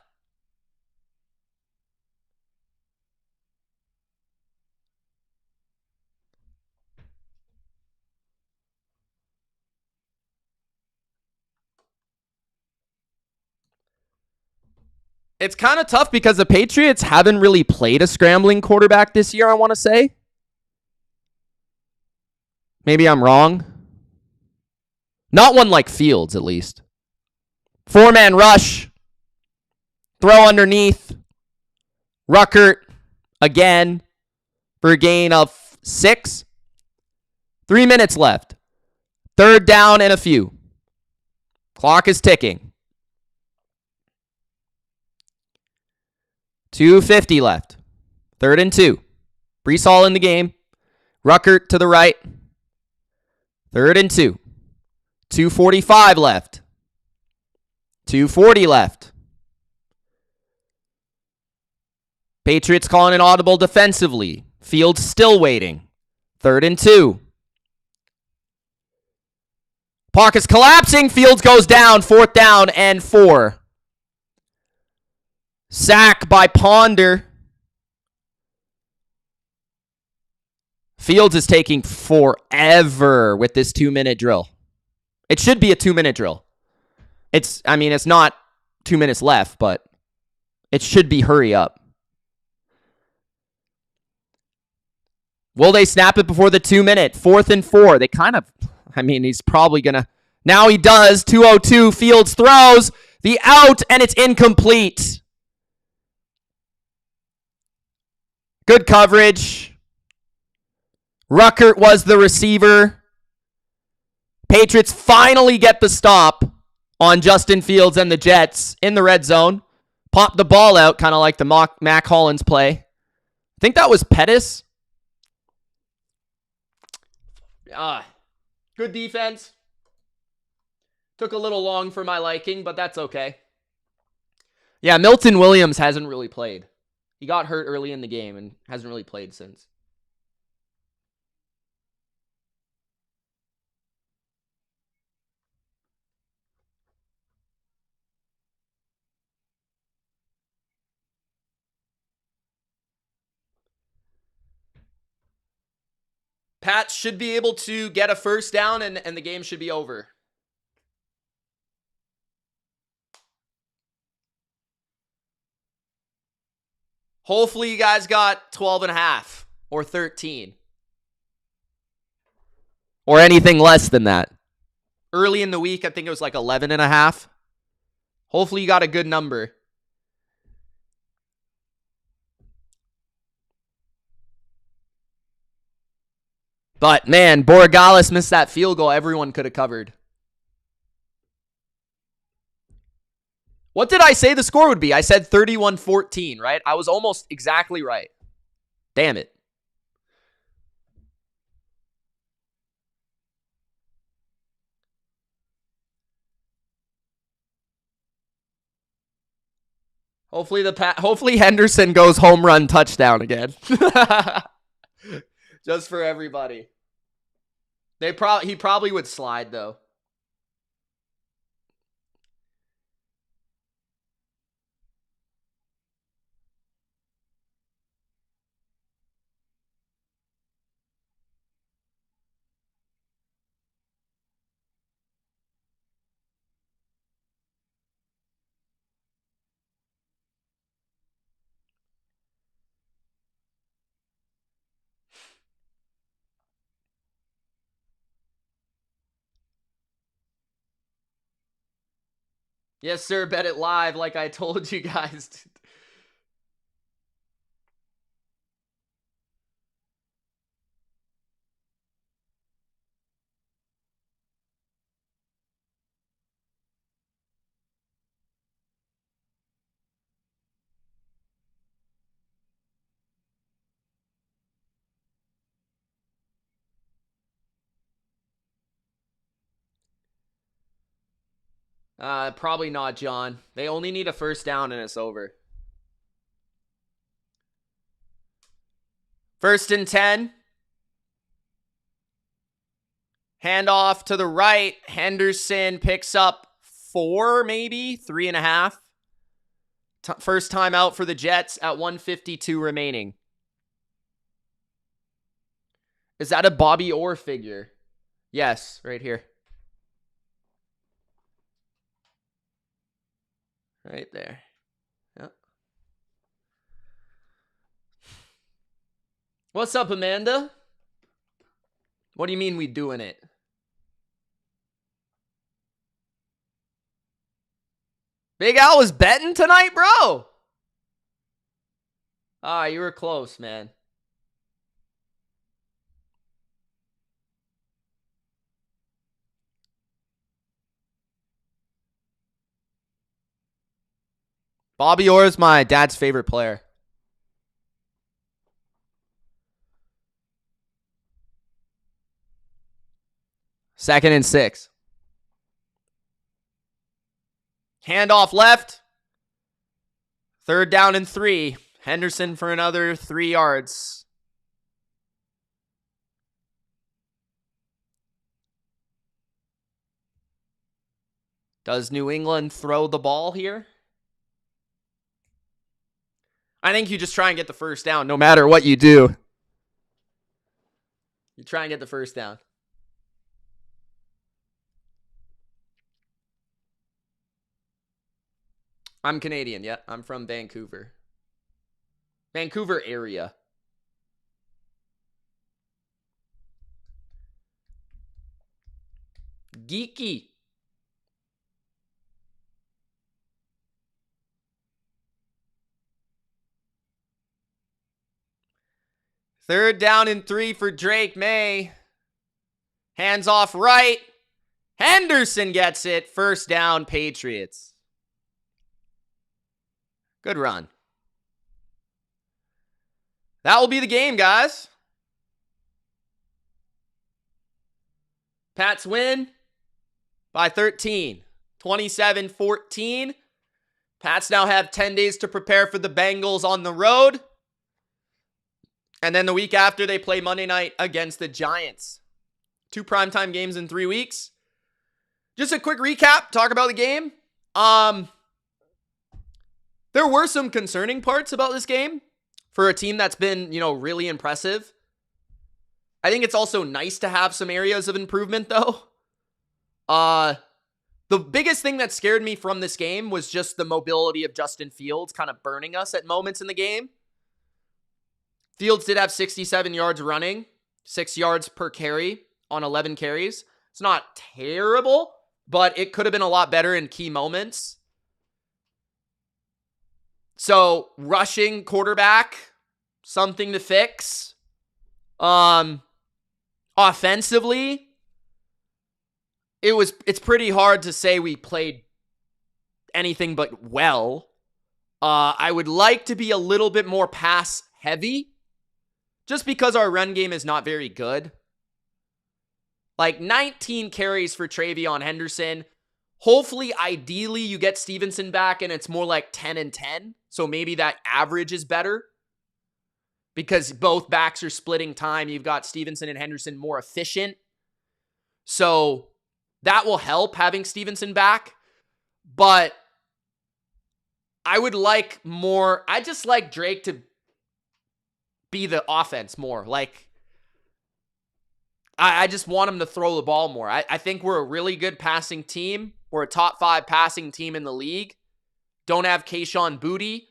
It's kind of tough because the Patriots haven't really played a scrambling quarterback this year, I want to say. Maybe I'm wrong. Not one like Fields, at least. 4-man rush. Throw underneath. Ruckert again for a gain of 6. 3 minutes left. 3rd down and a few. Clock is ticking. 2:50 left. 3rd and 2. Brees Hall in the game. Ruckert to the right. 3rd and 2. 2:45 left. 2:40 left. Patriots calling an audible defensively. Fields still waiting. 3rd and 2. Pocket's collapsing. Fields goes down. 4th down and 4. Sack by Ponder. Fields is taking forever with this 2-minute drill. It should be a 2-minute drill. It's not 2 minutes left, but it should be hurry up. Will they snap it before the 2-minute? 4th and 4. They kind of, he's probably going to. Now he does. 2:02. Fields throws the out, and it's incomplete. Good coverage. Ruckert was the receiver. Patriots finally get the stop on Justin Fields and the Jets in the red zone. Pop the ball out, kind of like the Mac Hollins play. I think that was Pettis. Good defense. Took a little long for my liking, but that's okay. Yeah, Milton Williams hasn't really played. He got hurt early in the game and hasn't really played since. Pats should be able to get a first down and the game should be over. Hopefully you guys got 12.5 or 13. Or anything less than that. Early in the week, I think it was like 11.5. Hopefully you got a good number. But man, Borregales missed that field goal everyone could have covered. What did I say the score would be? I said 31-14, right? I was almost exactly right. Damn it. Hopefully Henderson goes home run touchdown again. Just for everybody. He probably would slide though. Yes, sir. Bet it live like I told you guys. Probably not, John. They only need a first down and it's over. 1st and 10. Handoff to the right. Henderson picks up 4, maybe 3.5. First time out for the Jets at 1:52 remaining. Is that a Bobby Orr figure? Yes, right here. Right there. Yep. What's up, Amanda? What do you mean we doing it? Big Al was betting tonight, bro. Ah, you were close, man. Bobby Orr is my dad's favorite player. Second and 6. Handoff left. 3rd down and 3. Henderson for another 3 yards. Does New England throw the ball here? I think you just try and get the first down no matter what you do. You try and get the first down. I'm Canadian, yeah. I'm from Vancouver. Vancouver area. Geeky. Third down and 3 for Drake May. Hands off right. Henderson gets it. First down, Patriots. Good run. That will be the game, guys. Pats win by 13. 27-14. Pats now have 10 days to prepare for the Bengals on the road. And then the week after, they play Monday night against the Giants. 2 primetime games in 3 weeks. Just a quick recap, talk about the game. There were some concerning parts about this game for a team that's been, really impressive. I think it's also nice to have some areas of improvement, though. The biggest thing that scared me from this game was just the mobility of Justin Fields kind of burning us at moments in the game. Fields did have 67 yards running, 6 yards per carry on 11 carries. It's not terrible, but it could have been a lot better in key moments. So, rushing quarterback, something to fix. Offensively, it's pretty hard to say we played anything but well. I would like to be a little bit more pass heavy, just because our run game is not very good. Like 19 carries for Travion Henderson. Hopefully, ideally, you get Stevenson back and it's more like 10 and 10. So maybe that average is better. Because both backs are splitting time. You've got Stevenson and Henderson more efficient. So that will help having Stevenson back. But I would like more. I just like Drake to be the offense more. Like, I just want him to throw the ball more. I think we're a really good passing team. We're a top 5 passing team in the league. Don't have Kayshon Boutte.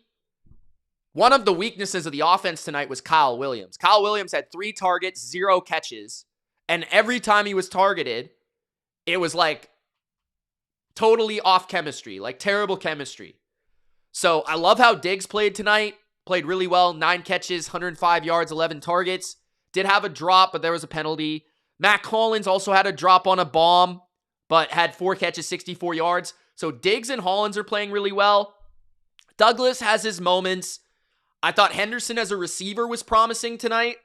One of the weaknesses of the offense tonight was Kyle Williams. Kyle Williams had 3 targets, 0 catches. And every time he was targeted, it was like totally off chemistry, like terrible chemistry. So I love how Diggs played tonight. Played really well. 9 catches, 105 yards, 11 targets. Did have a drop, but there was a penalty. Matt Collins also had a drop on a bomb, but had 4 catches, 64 yards. So Diggs and Hollins are playing really well. Douglas has his moments. I thought Henderson as a receiver was promising tonight.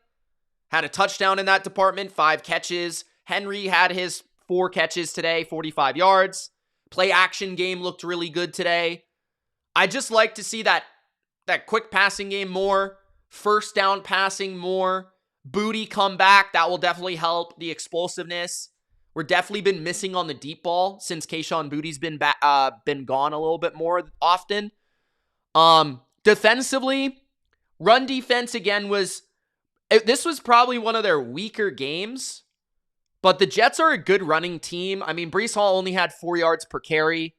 Had a touchdown in that department, 5 catches. Henry had his 4 catches today, 45 yards. Play action game looked really good today. I just like to see that quick passing game more. First down passing more. Boutte come back. That will definitely help the explosiveness. We're definitely been missing on the deep ball since Kayshon Boutte's been gone a little bit more often. Defensively, run defense again this was probably one of their weaker games, but the Jets are a good running team. I mean, Breece Hall only had 4 yards per carry.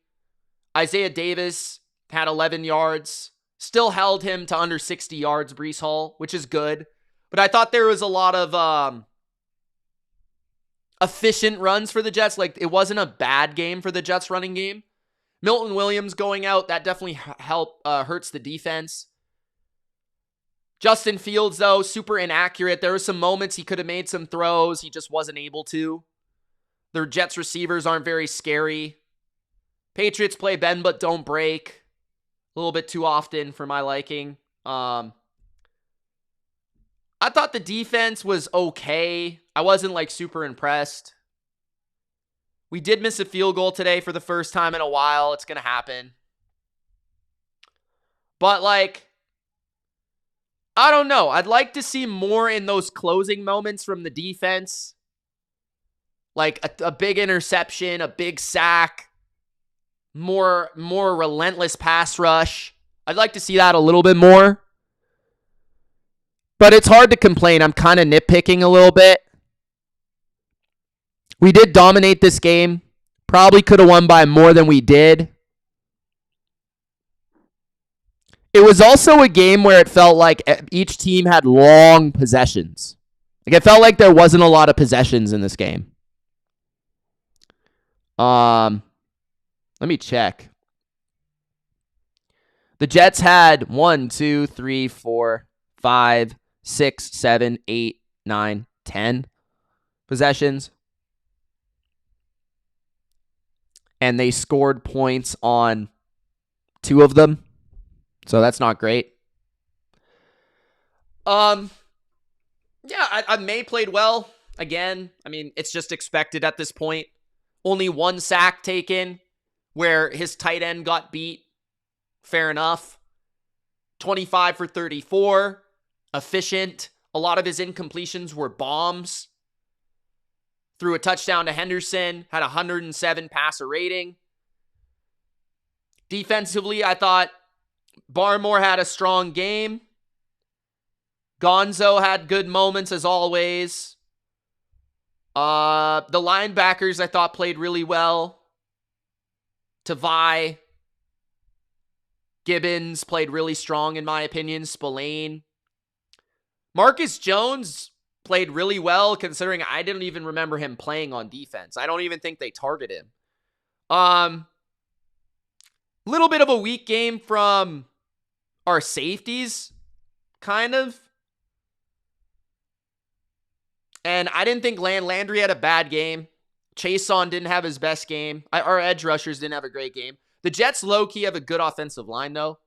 Isaiah Davis had 11 yards. Still held him to under 60 yards, Breece Hall, which is good. But I thought there was a lot of efficient runs for the Jets. Like, it wasn't a bad game for the Jets running game. Milton Williams going out, that definitely hurts the defense. Justin Fields, though, super inaccurate. There were some moments he could have made some throws. He just wasn't able to. Their Jets receivers aren't very scary. Patriots play bend but don't break. A little bit too often for my liking. I thought the defense was okay. I wasn't like super impressed. We did miss a field goal today for the first time in a while. It's going to happen. But like, I don't know. I'd like to see more in those closing moments from the defense. Like a big interception, a big sack, more relentless pass rush. I'd like to see that a little bit more. But it's hard to complain. I'm kind of nitpicking a little bit. We did dominate this game. Probably could have won by more than we did. It was also a game where it felt like each team had long possessions. Like, it felt like there wasn't a lot of possessions in this game. Let me check. The Jets had 1, 2, 3, 4, 5, 6, 7, 8, 9, 10 possessions. And they scored points on 2 of them. So that's not great. Yeah, I May played well. again, I mean, it's just expected at this point. Only 1 sack taken where his tight end got beat. Fair enough. 25 for 34. Efficient. A lot of his incompletions were bombs. Threw a touchdown to Henderson. Had 107 passer rating. Defensively, I thought Barmore had a strong game. Gonzo had good moments as always. The linebackers I thought played really well. Tavai. Gibbons played really strong in my opinion. Spillane. Marcus Jones played really well considering I didn't even remember him playing on defense. I don't even think they target him. Little bit of a weak game from our safeties, kind of. And I didn't think Landry had a bad game. Chason didn't have his best game. Our edge rushers didn't have a great game. The Jets low-key have a good offensive line, though.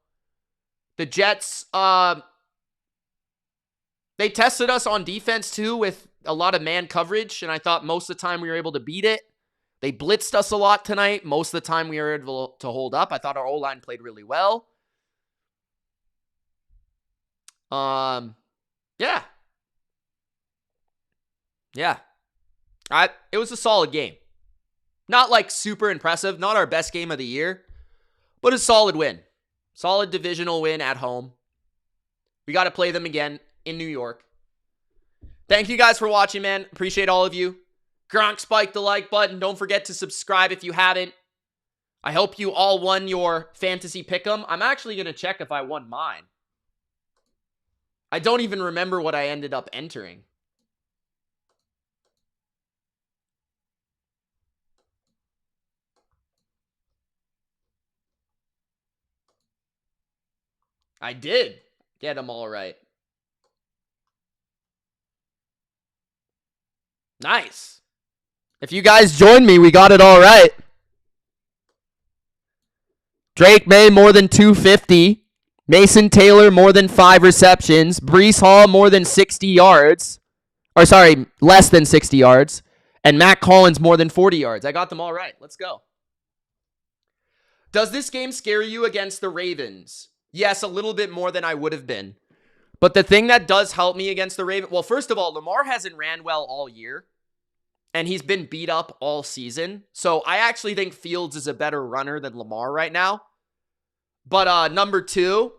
The Jets, they tested us on defense, too, with a lot of man coverage, and I thought most of the time we were able to beat it. They blitzed us a lot tonight. Most of the time we were able to hold up. I thought our O-line played really well. Yeah. It was a solid game. Not like super impressive. Not our best game of the year. But a solid win. Solid divisional win at home. We got to play them again in New York. Thank you guys for watching, man. Appreciate all of you. Gronk, spike the like button. Don't forget to subscribe if you haven't. I hope you all won your fantasy pick'em. I'm actually going to check if I won mine. I don't even remember what I ended up entering. I did get them all right. Nice. If you guys joined me, we got it all right. Drake May, more than 250. Mason Taylor, more than 5 receptions. Breece Hall, more than 60 yards. Or sorry, less than 60 yards. And Matt Collins, more than 40 yards. I got them all right. Let's go. Does this game scare you against the Ravens? Yes, a little bit more than I would have been. But the thing that does help me against the Ravens... Well, first of all, Lamar hasn't ran well all year. And he's been beat up all season. So I actually think Fields is a better runner than Lamar right now. But number 2...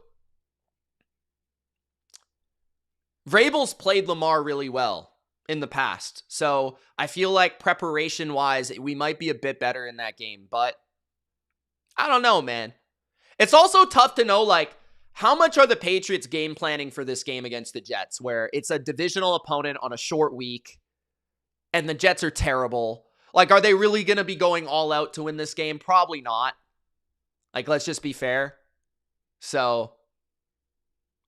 Vrabel's played Lamar really well in the past. So I feel like preparation-wise, we might be a bit better in that game. But I don't know, man. It's also tough to know, like, how much are the Patriots game planning for this game against the Jets, where it's a divisional opponent on a short week, and the Jets are terrible. Like, are they really going to be going all out to win this game? Probably not. Like, let's just be fair. So,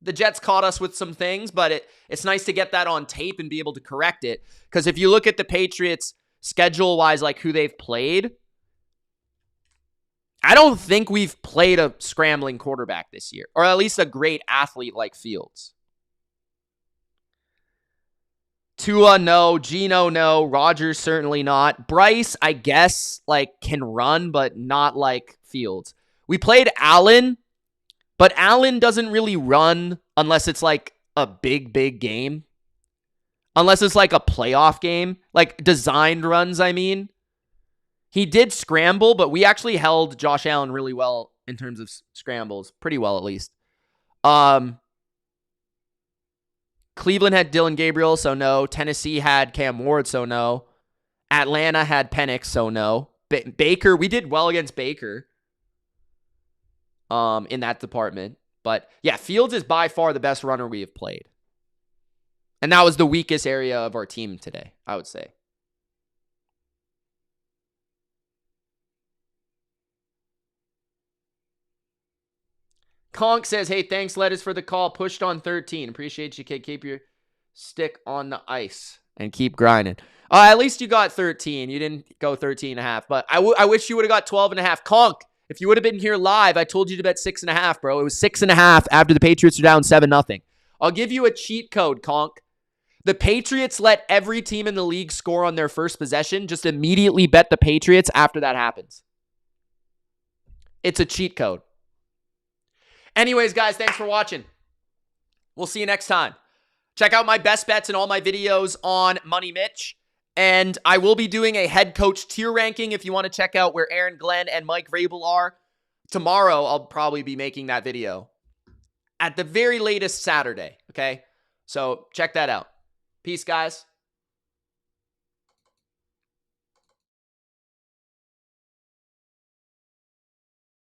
the Jets caught us with some things, but it's nice to get that on tape and be able to correct it. Because if you look at the Patriots schedule-wise, like who they've played, I don't think we've played a scrambling quarterback this year, or at least a great athlete like Fields. Tua, no. Geno, no. Rodgers, certainly not. Bryce, I guess, like, can run, but not like Fields. We played Allen, but Allen doesn't really run unless it's like a big game. Unless it's like a playoff game. Like, designed runs, I mean. He did scramble, but we actually held Josh Allen really well in terms of scrambles. Pretty well, at least. Cleveland had Dylan Gabriel, so no. Tennessee had Cam Ward, so no. Atlanta had Penix, so no. Baker, we did well against Baker in that department. But, yeah, Fields is by far the best runner we have played. And that was the weakest area of our team today, I would say. Conk says, hey, thanks, Lettuce, for the call. Pushed on 13. Appreciate you, kid. Keep your stick on the ice and keep grinding. At least you got 13. You didn't go 13 and a half. But I wish you would have got 12 and a half. Conk, if you would have been here live, I told you to bet 6.5, bro. It was 6.5 after the Patriots were down 7-0. I'll give you a cheat code, Conk. The Patriots let every team in the league score on their first possession. Just immediately bet the Patriots after that happens. It's a cheat code. Anyways, guys, thanks for watching. We'll see you next time. Check out my best bets and all my videos on Money Mitch. And I will be doing a head coach tier ranking if you want to check out where Aaron Glenn and Mike Vrabel are. Tomorrow, I'll probably be making that video. At the very latest Saturday, okay? So check that out. Peace, guys.